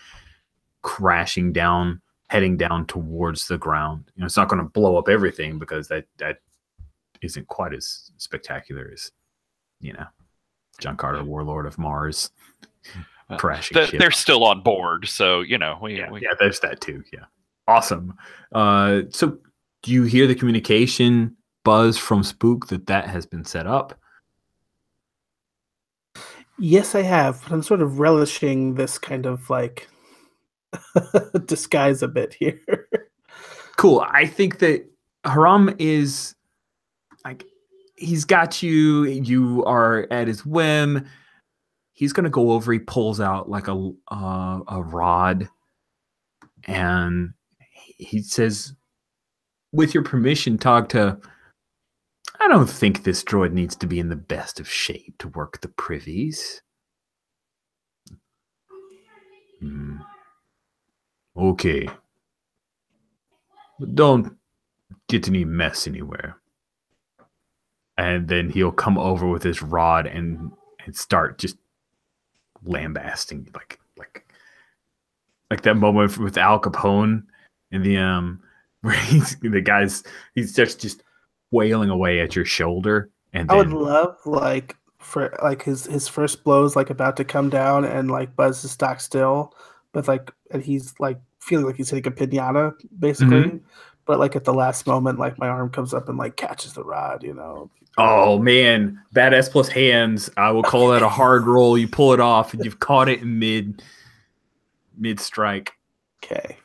crashing down, heading down towards the ground. You know, it's not going to blow up everything because that isn't quite as spectacular as, you know, John Carter, Warlord of Mars, crashing ship. They're still on board, so you know yeah, there's that too. Yeah, awesome. So do you hear the communication buzz from Spook that has been set up? Yes, I have, but I'm sort of relishing this kind of like disguise a bit here. Cool. I think that Haram is like, he's got you. You are at his whim. He's gonna go over. He pulls out like a rod, and he says, "With your permission, Togta, I don't think this droid needs to be in the best of shape to work the privies." Okay. But don't get any mess anywhere. And then he'll come over with his rod and start just lambasting, like that moment with Al Capone in the where he's just wailing away at your shoulder. And then, I would love like for like his first blow is like about to come down and like Buzz is stock still, but like and he's like feeling like he's hitting a pinata basically. But like at the last moment, like my arm comes up and like catches the rod, you know. Oh man, badass plus hands. I will call that a hard roll. You pull it off and you've caught it in mid strike. Okay.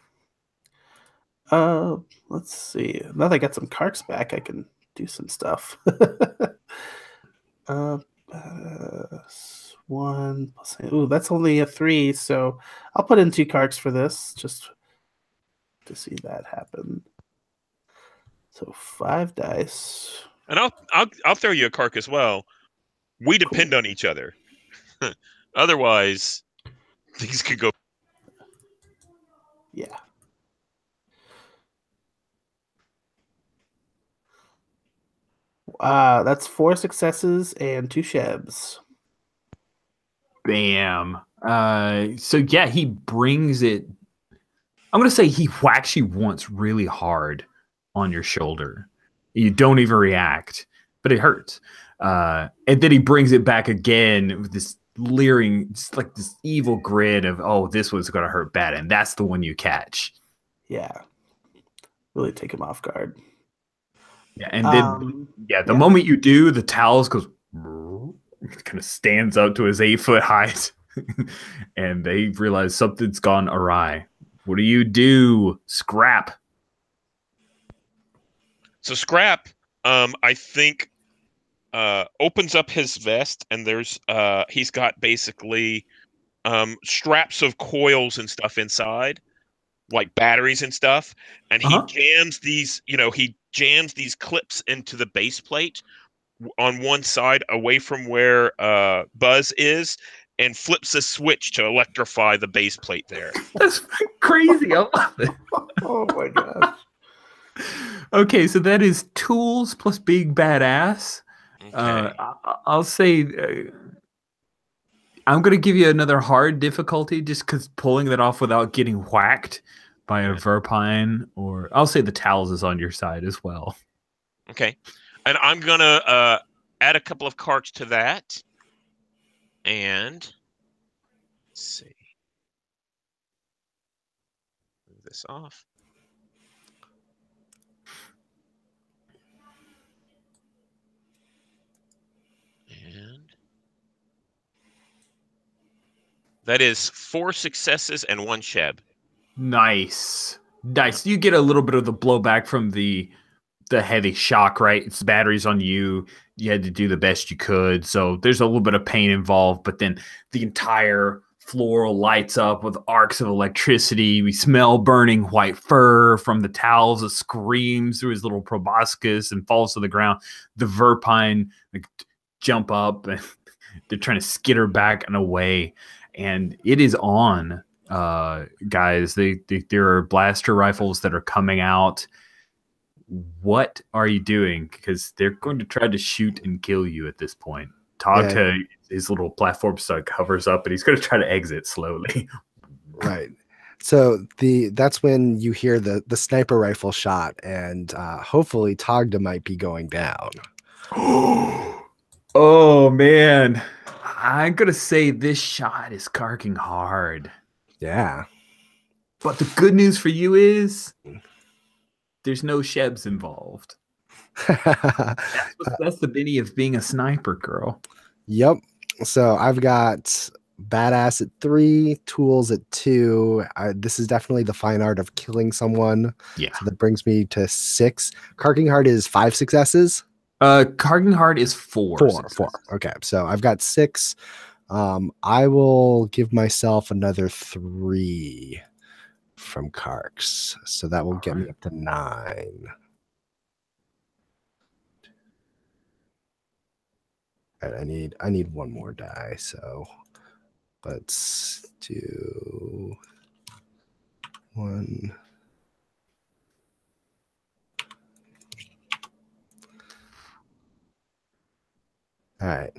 Let's see. Now that I got some carts back, I can do some stuff. 1 plus. Ooh, that's only a 3, so I'll put in 2 carts for this just to see that happen. So 5 dice. And I'll throw you a cark as well. We depend on each other. Otherwise, things could go. Yeah. That's 4 successes and 2 shebs. Bam. So yeah, he brings it. I'm gonna say he whacks you once really hard on your shoulder. You don't even react, but it hurts. And then he brings it back again with this leering, just like this evil grin of, oh, this one's gonna hurt bad, and that's the one you catch. Yeah. Really take him off guard. Yeah, and then the moment you do, the towels goes kind of stands up to his 8-foot height, and they realize something's gone awry. What do you do, Scrap? So Scrap, I think, opens up his vest, and there's he's got basically straps of coils and stuff inside, like batteries and stuff, and he jams these, he jams these clips into the base plate on one side away from where Buzz is, and flips a switch to electrify the base plate there. That's crazy. I love it. Oh my gosh. Okay, so that is tools plus big badass. Okay. I'll say I'm going to give you another hard difficulty just because pulling that off without getting whacked by a Verpine, or I'll say the towels is on your side as well. Okay. And I'm going to add a couple of carts to that. And let's see. Move this off. And that is 4 successes and 1 sheb. Nice. You get a little bit of the blowback from the heavy shock, right? It's batteries on you. You had to do the best you could. So there's a little bit of pain involved, but then the entire floor lights up with arcs of electricity. We smell burning white fur from the towels. It screams through his little proboscis and falls to the ground. The Verpine jump up and they're trying to skitter back and away. And it is on, guys. There are blaster rifles that are coming out. What are you doing? Because they're going to try to shoot and kill you at this point. Tagta, his little platform stud covers up, and he's going to try to exit slowly. Right. So that's when you hear the sniper rifle shot, and hopefully Tagda might be going down. Oh man, I'm going to say this shot is karking hard. Yeah. But the good news for you is there's no Shebs involved. That's the beauty of being a sniper, girl. Yep. So I've got badass at 3, tools at 2. This is definitely the fine art of killing someone. Yeah. So that brings me to 6. Karking hard is 5 successes. Karking hard is 4. 4. Okay. So I've got 6. I will give myself another 3 from Karks. So that will get me up to 9. I need one more die, so let's do 1. All right.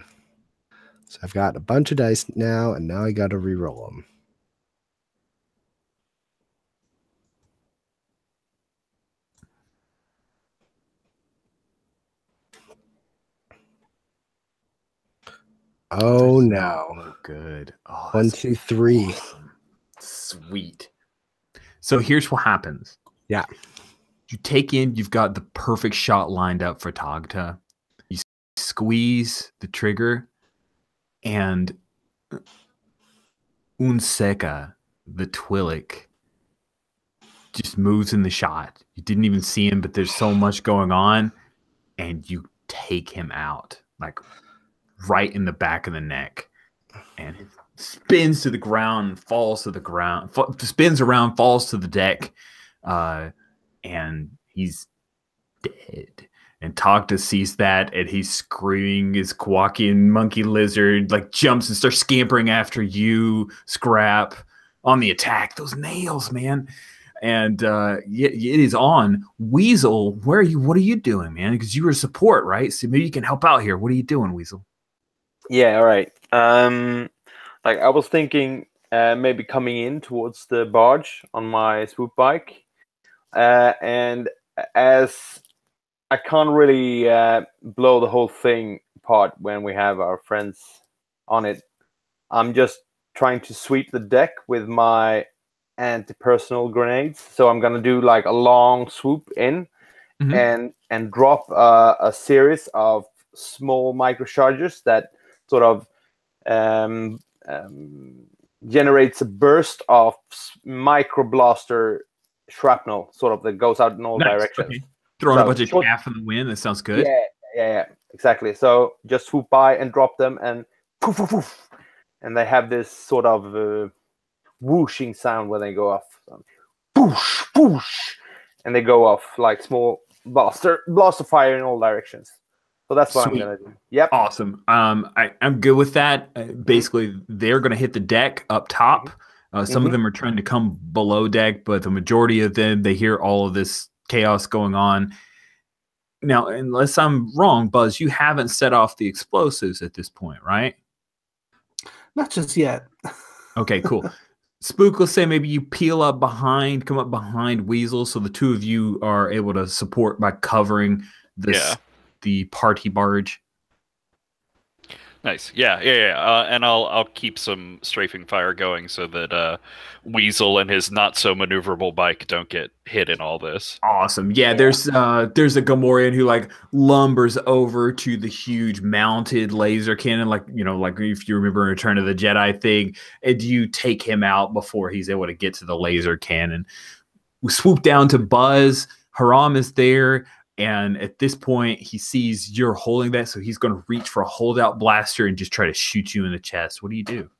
So I've got a bunch of dice now, and now I got to re-roll them. Oh no! Oh, good. Oh, 1, 2, 3. Awesome. Sweet. So here's what happens. Yeah. You take in. You've got the perfect shot lined up for Tagta. You squeeze the trigger, and Unseka, the Twi'lek, just moves in the shot. You didn't even see him, but there's so much going on, and you take him out, like right in the back of the neck, and it spins to the ground, falls to the ground, spins around, falls to the deck, and he's dead. And Tagta sees that, and he's screaming. His Kwakian monkey lizard like jumps and starts scampering after you, Scrap, on the attack. Those nails, man. And it is on. Weasel, where are you? What are you doing, man? Because you were support, right? So maybe you can help out here. What are you doing, Weasel? Yeah, all right. Like I was thinking, maybe coming in towards the barge on my swoop bike, and as I can't really blow the whole thing apart when we have our friends on it, I'm just trying to sweep the deck with my anti-personnel grenades. So I'm gonna do like a long swoop in, and drop a series of small microcharges that sort of generates a burst of micro blaster shrapnel, sort of that goes out in all directions. Okay. Throwing a bunch of chaff in the wind. That sounds good. Yeah, exactly. So just swoop by and drop them, and poof, poof, poof, and they have this sort of whooshing sound when they go off. So, boosh, boosh, and they go off like small blaster fire in all directions. So that's what Sweet. I'm gonna do. Yep. Awesome. I'm good with that. Basically, they're gonna hit the deck up top. Some of them are trying to come below deck, but the majority of them, they hear all of this chaos going on. Now, unless I'm wrong, Buzz, you haven't set off the explosives at this point, right? Not just yet. Okay, cool. Spook, let's say maybe you peel up behind, come up behind Weasel, so the two of you are able to support by covering the party barge. Nice. Yeah. And I'll keep some strafing fire going so that Weasel and his not so maneuverable bike don't get hit in all this. Awesome. Yeah, there's a Gamorrean who like lumbers over to the huge mounted laser cannon, like if you remember Return of the Jedi thing, and you take him out before he's able to get to the laser cannon. We swoop down to Buzz. Haram is there. And at this point, he sees you're holding that, so he's going to reach for a holdout blaster and just try to shoot you in the chest. What do you do?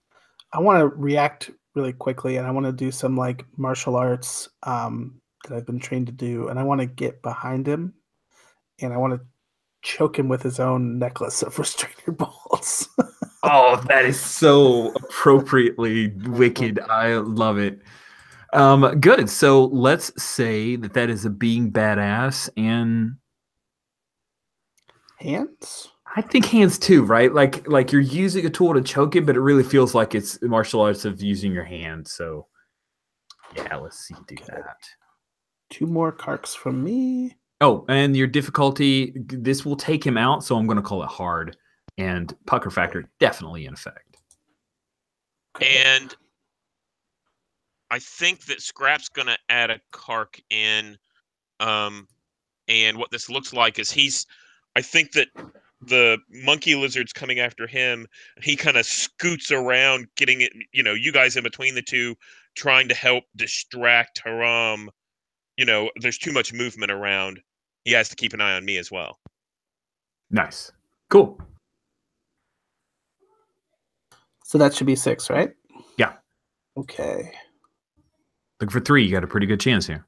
I want to react really quickly, and I want to do some like martial arts that I've been trained to do, and I want to get behind him, and I want to choke him with his own necklace of restraining bolts. Oh, that is so appropriately wicked. I love it. Good. So let's say that is a being badass, and Hands? I think hands too, right? Like you're using a tool to choke it, but it really feels like it's martial arts of using your hand. So yeah, let's see do that. 2 more karks from me. Oh, and your difficulty, this will take him out, so I'm going to call it hard. And pucker factor definitely in effect. And I think that Scrap's going to add a kark in. And what this looks like is I think that the monkey lizard's coming after him. He kind of scoots around, getting it, you guys in between the two, trying to help distract Haram. There's too much movement around. He has to keep an eye on me as well. Nice. Cool. So that should be 6, right? Yeah. Okay. Look for 3. You got a pretty good chance here.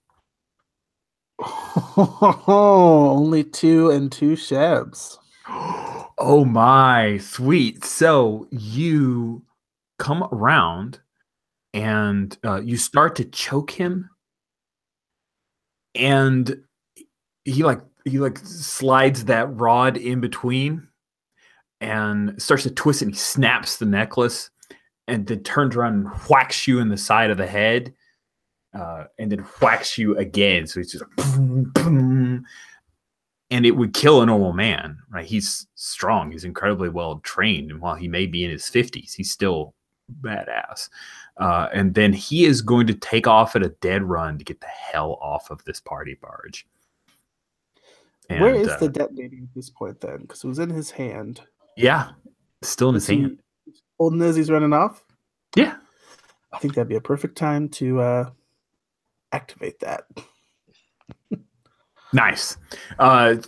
Only 2 and 2 shebs. Oh my, sweet. So you come around and you start to choke him, and he slides that rod in between and starts to twist it, and he snaps the necklace and then turns around and whacks you in the side of the head, and then whacks you again. So it's just like, boom, boom, and it would kill a normal man, right? He's strong. He's incredibly well trained. And while he may be in his 50s, he's still badass. And then he is going to take off at a dead run to get the hell off of this party barge. And, where is the detonator at this point then? Because it was in his hand. Yeah, still in his hand. Holding as he's running off? Yeah. I think that'd be a perfect time to activate that. Nice.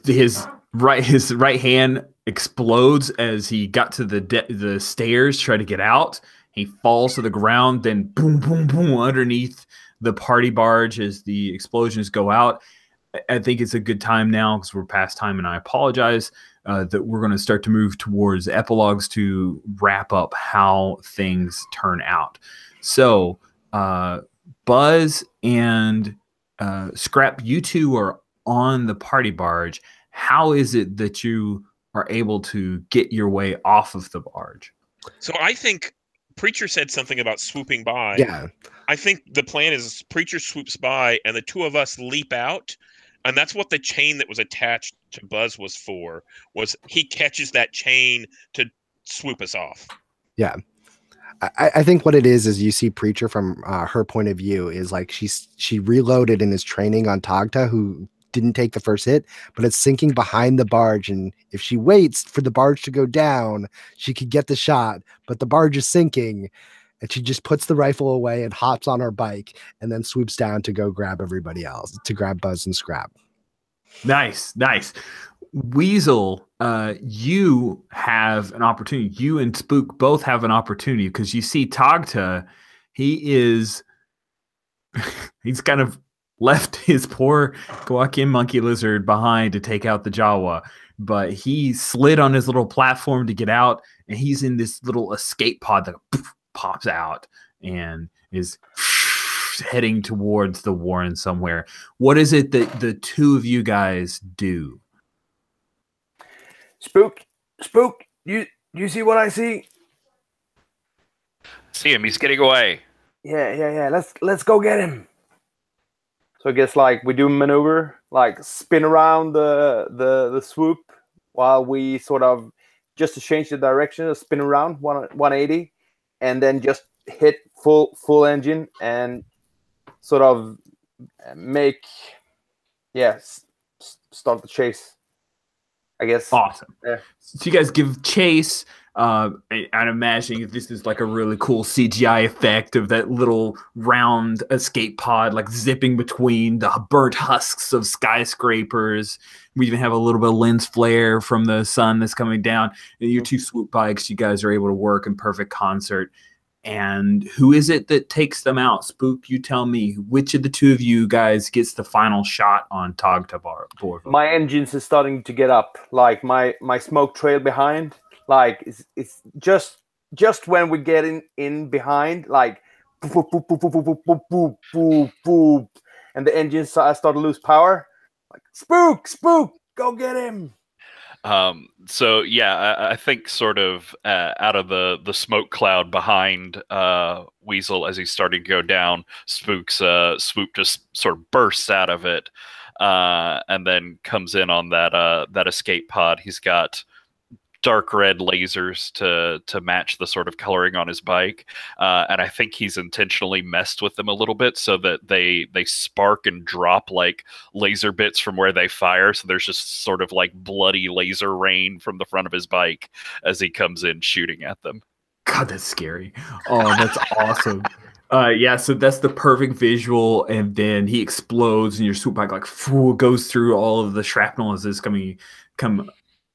His right hand explodes as he got to the stairs, try to get out. He falls to the ground, then boom, boom, boom underneath the party barge as the explosions go out. I think it's a good time now, because we're past time, and I apologize, that we're going to start to move towards epilogues to wrap up how things turn out. So Buzz and Scrap, you two are on the party barge. How is it that you are able to get your way off of the barge? So I think Preacher said something about swooping by. Yeah. I think the plan is Preacher swoops by and the two of us leap out. And that's what the chain that was attached to Buzz was for, was he catches that chain to swoop us off. Yeah. I think what it is you see Preacher from her point of view is like she reloaded in his training on Tagta, who didn't take the first hit, but it's sinking behind the barge, and if she waits for the barge to go down, she could get the shot, but the barge is sinking, and she just puts the rifle away and hops on her bike and then swoops down to go grab everybody else, to grab Buzz and Scrap. Nice. Weasel, you have an opportunity. You and Spook both have an opportunity, because you see Tagta, he's kind of left his poor Goakin monkey lizard behind to take out the Jawa, but he slid on his little platform to get out, and he's in this little escape pod that pops out and is heading towards the Warren somewhere. What is it that the two of you guys do? Spook, you see what I see? See him. He's getting away. Yeah. Let's go get him. So I guess like we do a maneuver, like spin around the swoop while we sort of just to change the direction, spin around 180, and then just hit full engine and sort of make start the chase, I guess. Awesome. Yeah. So you guys give chase. I'm imagining this is like a really cool CGI effect of that little round escape pod, like zipping between the burnt husks of skyscrapers. We even have a little bit of lens flare from the sun that's coming down. And your two swoop bikes, you guys are able to work in perfect concert. And who is it that takes them out? Spook, you tell me. Which of the two of you guys gets the final shot on Borvo? My engines is starting to get up. Like my smoke trail behind. Like it's just when we get in behind. Like boop, boop, boop, boop, boop, boop, boop, boop, boop, boop, and the engines start to lose power. Like spook, go get him. So yeah, I think sort of out of the smoke cloud behind Weasel as he's starting to go down, Swoop just sort of bursts out of it, and then comes in on that escape pod. He's got dark red lasers to match the sort of coloring on his bike, and I think he's intentionally messed with them a little bit so that they spark and drop like laser bits from where they fire. So there's just sort of like bloody laser rain from the front of his bike as he comes in shooting at them. God, that's scary. Oh, that's awesome. Yeah, so that's the perfect visual, and then he explodes, and your swoop bike like goes through all of the shrapnel as it's come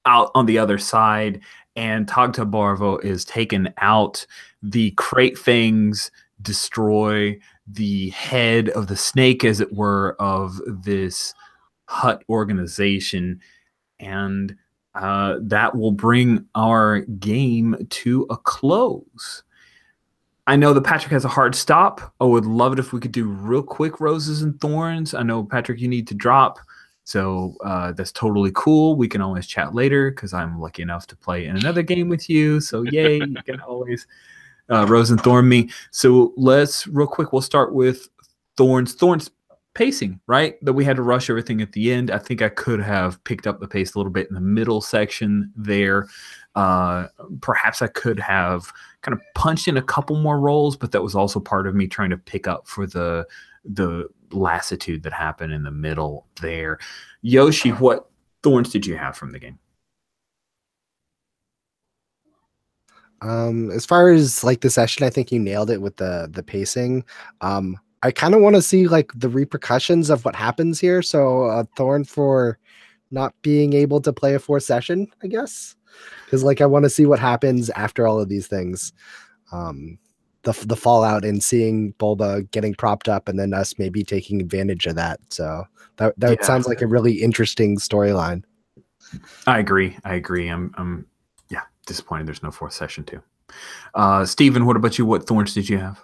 out on the other side, and Tagta Barvo is taken out. The crate things destroy the head of the snake, as it were, of this hut organization, and that will bring our game to a close. I know that Patrick has a hard stop. I would love it if we could do real quick roses and thorns. I know, Patrick, you need to drop. So that's totally cool. We can always chat later because I'm lucky enough to play in another game with you. So yay, you can always rose and thorn me. So let's real quick. We'll start with thorns. Thorns pacing, right? That we had to rush everything at the end. I think I could have picked up the pace a little bit in the middle section there. Perhaps I could have kind of punched in a couple more rolls, but that was also part of me trying to pick up for the lassitude that happened in the middle there. Yoshi, what thorns did you have from the game? As far as like the session, I think you nailed it with the pacing. I kind of want to see like the repercussions of what happens here. So a thorn for not being able to play a fourth session, I guess, because like I want to see what happens after all of these things. The fallout and seeing Bulba getting propped up and then us maybe taking advantage of that. So that sounds like a really interesting storyline. I agree. I'm disappointed there's no fourth session too. Steven, what about you? What thorns did you have?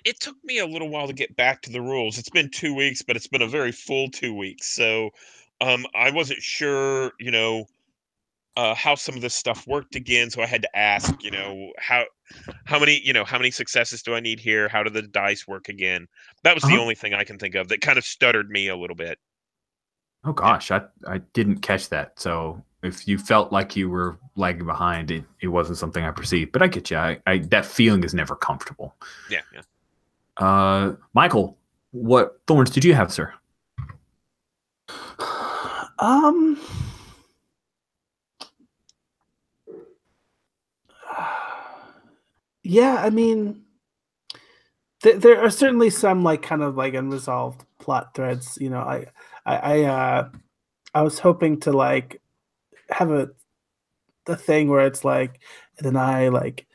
It took me a little while to get back to the rules. It's been 2 weeks, but it's been a very full 2 weeks. So I wasn't sure, how some of this stuff worked again. So I had to ask, how many successes do I need here? How do the dice work again? That was the only thing I can think of that kind of stuttered me a little bit. Oh gosh, I didn't catch that. So if you felt like you were lagging behind, it wasn't something I perceived. But I get you. I that feeling is never comfortable. Yeah. Michael, what thorns did you have, sir? Yeah, I mean, there are certainly some like kind of like unresolved plot threads. I was hoping to like have the thing where it's like, and then I like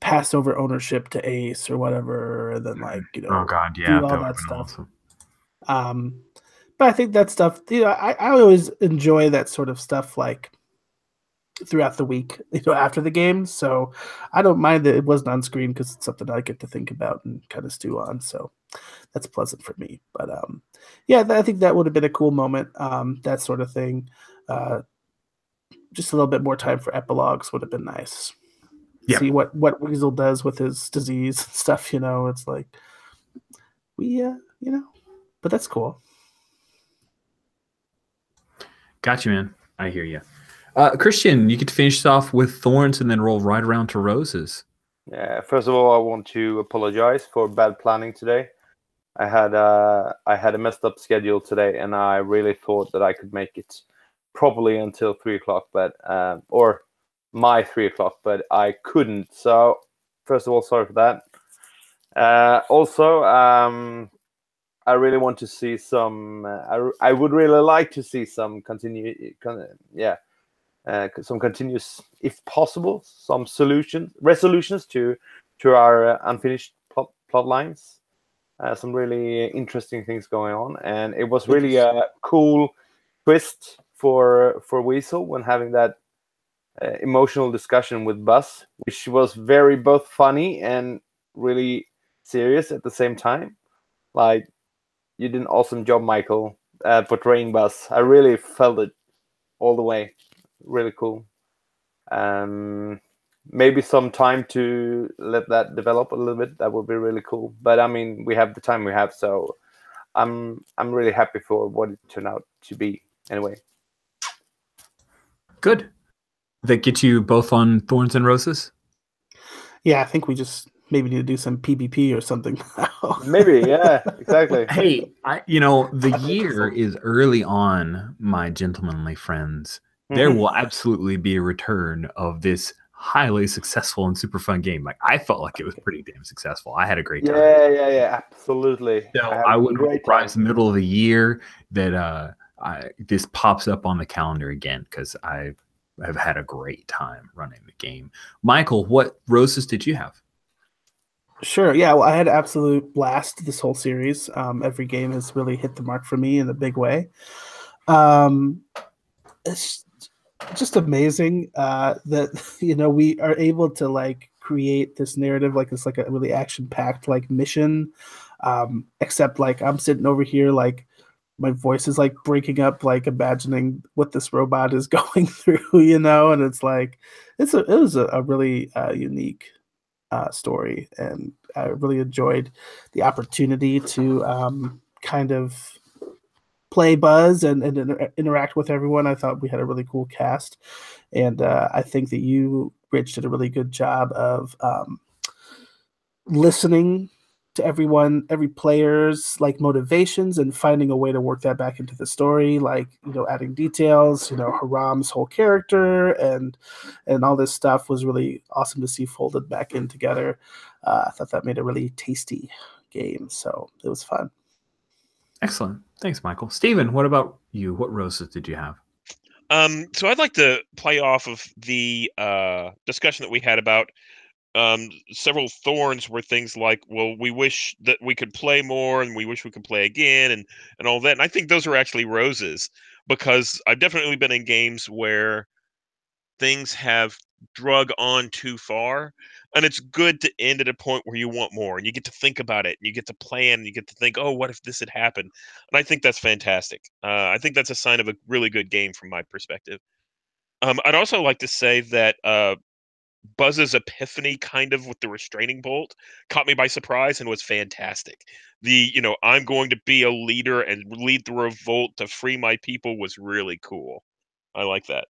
pass over ownership to Ace or whatever, and then like oh god, yeah, do all that stuff. Awesome. But I think that stuff, I always enjoy that sort of stuff like throughout the week, after the game. So I don't mind that it wasn't on screen because it's something I get to think about and kind of stew on. So that's pleasant for me. But yeah, I think that would have been a cool moment. That sort of thing. Just a little bit more time for epilogues would have been nice. Yeah. See what Weasel does with his disease and stuff. It's like but that's cool. Got you, man. I hear you. Christian, you get to finish off with thorns and then roll right around to roses. Yeah. First of all, I want to apologize for bad planning today. I had a messed up schedule today, and I really thought that I could make it properly until 3 o'clock, but or my 3 o'clock, but I couldn't. So first of all, sorry for that. Also, I really want to see some. I would really like to see some some continuous, if possible, some resolutions to our unfinished plot lines. Some really interesting things going on, and it was really a cool twist for Weasel when having that emotional discussion with Buzz, which was very both funny and really serious at the same time. Like, you did an awesome job, Michael, portraying Buzz. I really felt it all the way. Really cool. Maybe some time to let that develop a little bit. That would be really cool. But I mean, we have the time we have, so I'm really happy for what it turned out to be. Anyway, good. That get you both on Thorns and Roses? Yeah, I think we just maybe need to do some PvP or something. Maybe, yeah, exactly. Hey, the year is early on, my gentlemanly friends. There will absolutely be a return of this highly successful and super fun game. Like, I felt like it was pretty damn successful. I had a great time. Yeah, absolutely. So I wouldn't be surprised middle of the year that this pops up on the calendar again, because I have had a great time running the game. Michael, what roses did you have? Sure. Yeah. Well, I had an absolute blast this whole series. Every game has really hit the mark for me in a big way. It's just amazing that we are able to like create this narrative, like it's like a really action-packed like mission. Except like I'm sitting over here like my voice is like breaking up, like imagining what this robot is going through, and it's like it was a really unique story, and I really enjoyed the opportunity to kind of play Buzz and interact with everyone. I thought we had a really cool cast, and I think that you, Rich, did a really good job of listening to every player's like motivations and finding a way to work that back into the story, like adding details. Haram's whole character and all this stuff was really awesome to see folded back in together. I thought that made a really tasty game, so it was fun. Excellent. Thanks, Michael. Steven, what about you? What roses did you have? So I'd like to play off of the discussion that we had about several thorns were things like, well, we wish that we could play more and we wish we could play again and all that. And I think those are actually roses, because I've definitely been in games where things have drug on too far, and it's good to end at a point where you want more and you get to think about it and you get to plan and you get to think, oh, what if this had happened? And I think that's fantastic. I think that's a sign of a really good game from my perspective. I'd also like to say that Buzz's epiphany, kind of with the restraining bolt, caught me by surprise and was fantastic. I'm going to be a leader and lead the revolt to free my people was really cool. I like that.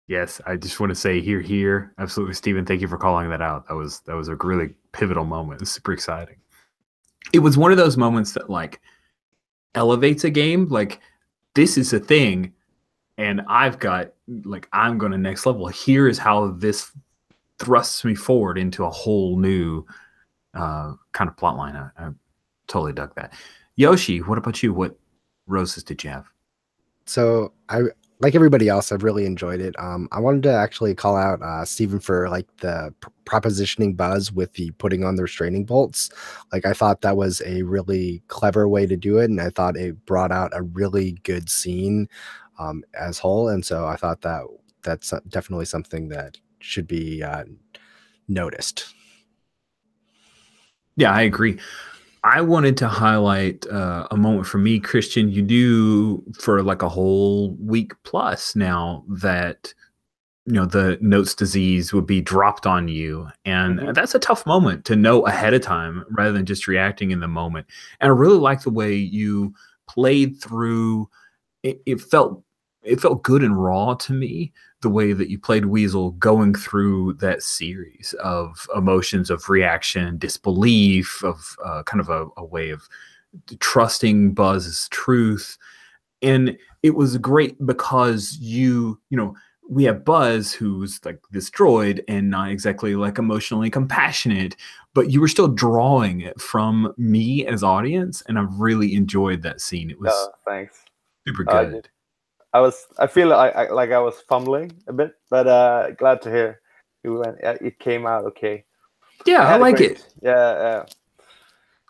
Yes, I just want to say here. Absolutely, Steven, thank you for calling that out. That was a really pivotal moment. It's super exciting. It was one of those moments that like elevates a game. Like, this is a thing, and I'm going to next level. Here is how this thrusts me forward into a whole new kind of plot line. I totally dug that. Yoshi, what about you? What roses did you have? So like everybody else, I've really enjoyed it. I wanted to actually call out Steven for like the propositioning Buzz with the putting on the restraining bolts. Like, I thought that was a really clever way to do it, and I thought it brought out a really good scene as whole. And so I thought that's definitely something that should be noticed. Yeah, I agree. I wanted to highlight a moment for me, Christian. You do for like a whole week plus now that the Notes disease would be dropped on you, and that's a tough moment to know ahead of time rather than just reacting in the moment. And I really like the way you played through. It felt good and raw to me, the way that you played Weasel going through that series of emotions of reaction, disbelief, of kind of a way of trusting Buzz's truth. And it was great because we have Buzz, who's like this droid and not exactly like emotionally compassionate, but you were still drawing it from me as audience. And I really enjoyed that scene. It was thanks. super good. I feel like I was fumbling a bit, but glad to hear it came out okay. Yeah, I like it. Yeah.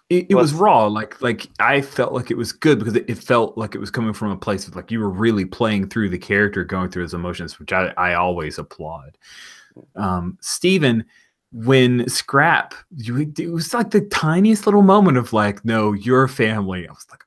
It was raw. Like I felt like it was good because it felt like it was coming from a place of like you were really playing through the character, going through his emotions, which I always applaud. Steven, when Scrap, it was like the tiniest little moment of like, no, your family. I was like,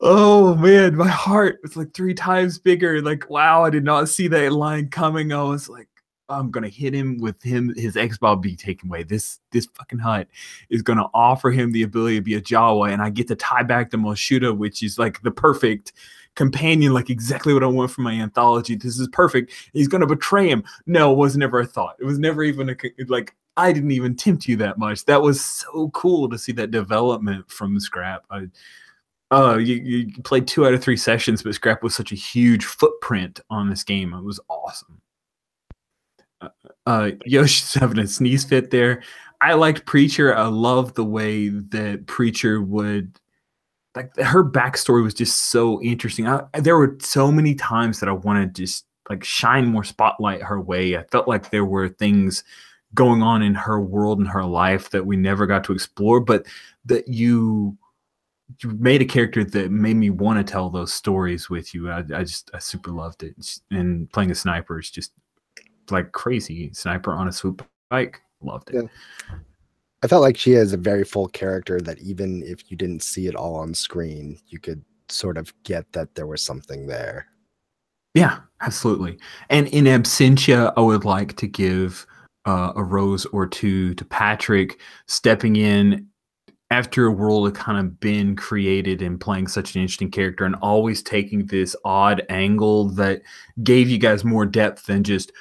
oh man, my heart was like 3 times bigger. Like, wow, I did not see that line coming. I was like, I'm gonna hit him with his X-Ball be taken away. This fucking hut is gonna offer him the ability to be a Jawa, and I get to tie back to Moshuda, which is like the perfect companion, like exactly what I want from my anthology. This is perfect. He's gonna betray him. No, it was never a thought. It was never even like I didn't even tempt you that much. That was so cool to see that development from Scrap. You played 2 out of 3 sessions, but Scrap was such a huge footprint on this game. It was awesome. Yoshi's having a sneeze fit there. I liked Preacher. I love the way that Preacher would, like, her backstory was just so interesting. There were so many times that I wanted to just like shine more spotlight her way. I felt like there were things going on in her world and her life that we never got to explore, but that you made a character that made me want to tell those stories with you. I super loved it. And playing a sniper is just like crazy. Sniper on a swoop bike. Loved it. Yeah. I felt like she has a very full character that even if you didn't see it all on screen, you could sort of get that there was something there. Yeah, absolutely. And in absentia, I would like to give a rose or two to Patrick stepping in after a world had kind of been created and playing such an interesting character and always taking this odd angle that gave you guys more depth than just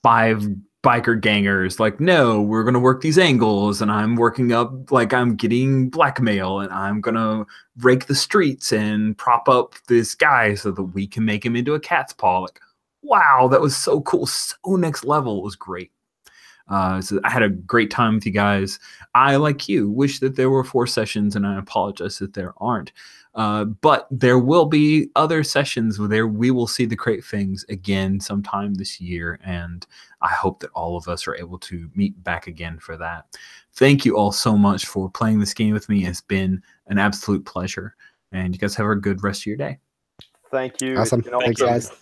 5 biker gangers. Like, no, we're going to work these angles and I'm working up, like I'm getting blackmail and I'm going to rake the streets and prop up this guy so that we can make him into a cat's paw. Like, wow, that was so cool. So next level. It was great. So I had a great time with you guys. I, like you, wish that there were 4 sessions, and I apologize that there aren't. But there will be other sessions where we will see the Crate Things again sometime this year, and I hope that all of us are able to meet back again for that. Thank you all so much for playing this game with me. It's been an absolute pleasure, and you guys have a good rest of your day. Thank you. Awesome. It's been Thanks, awesome. guys.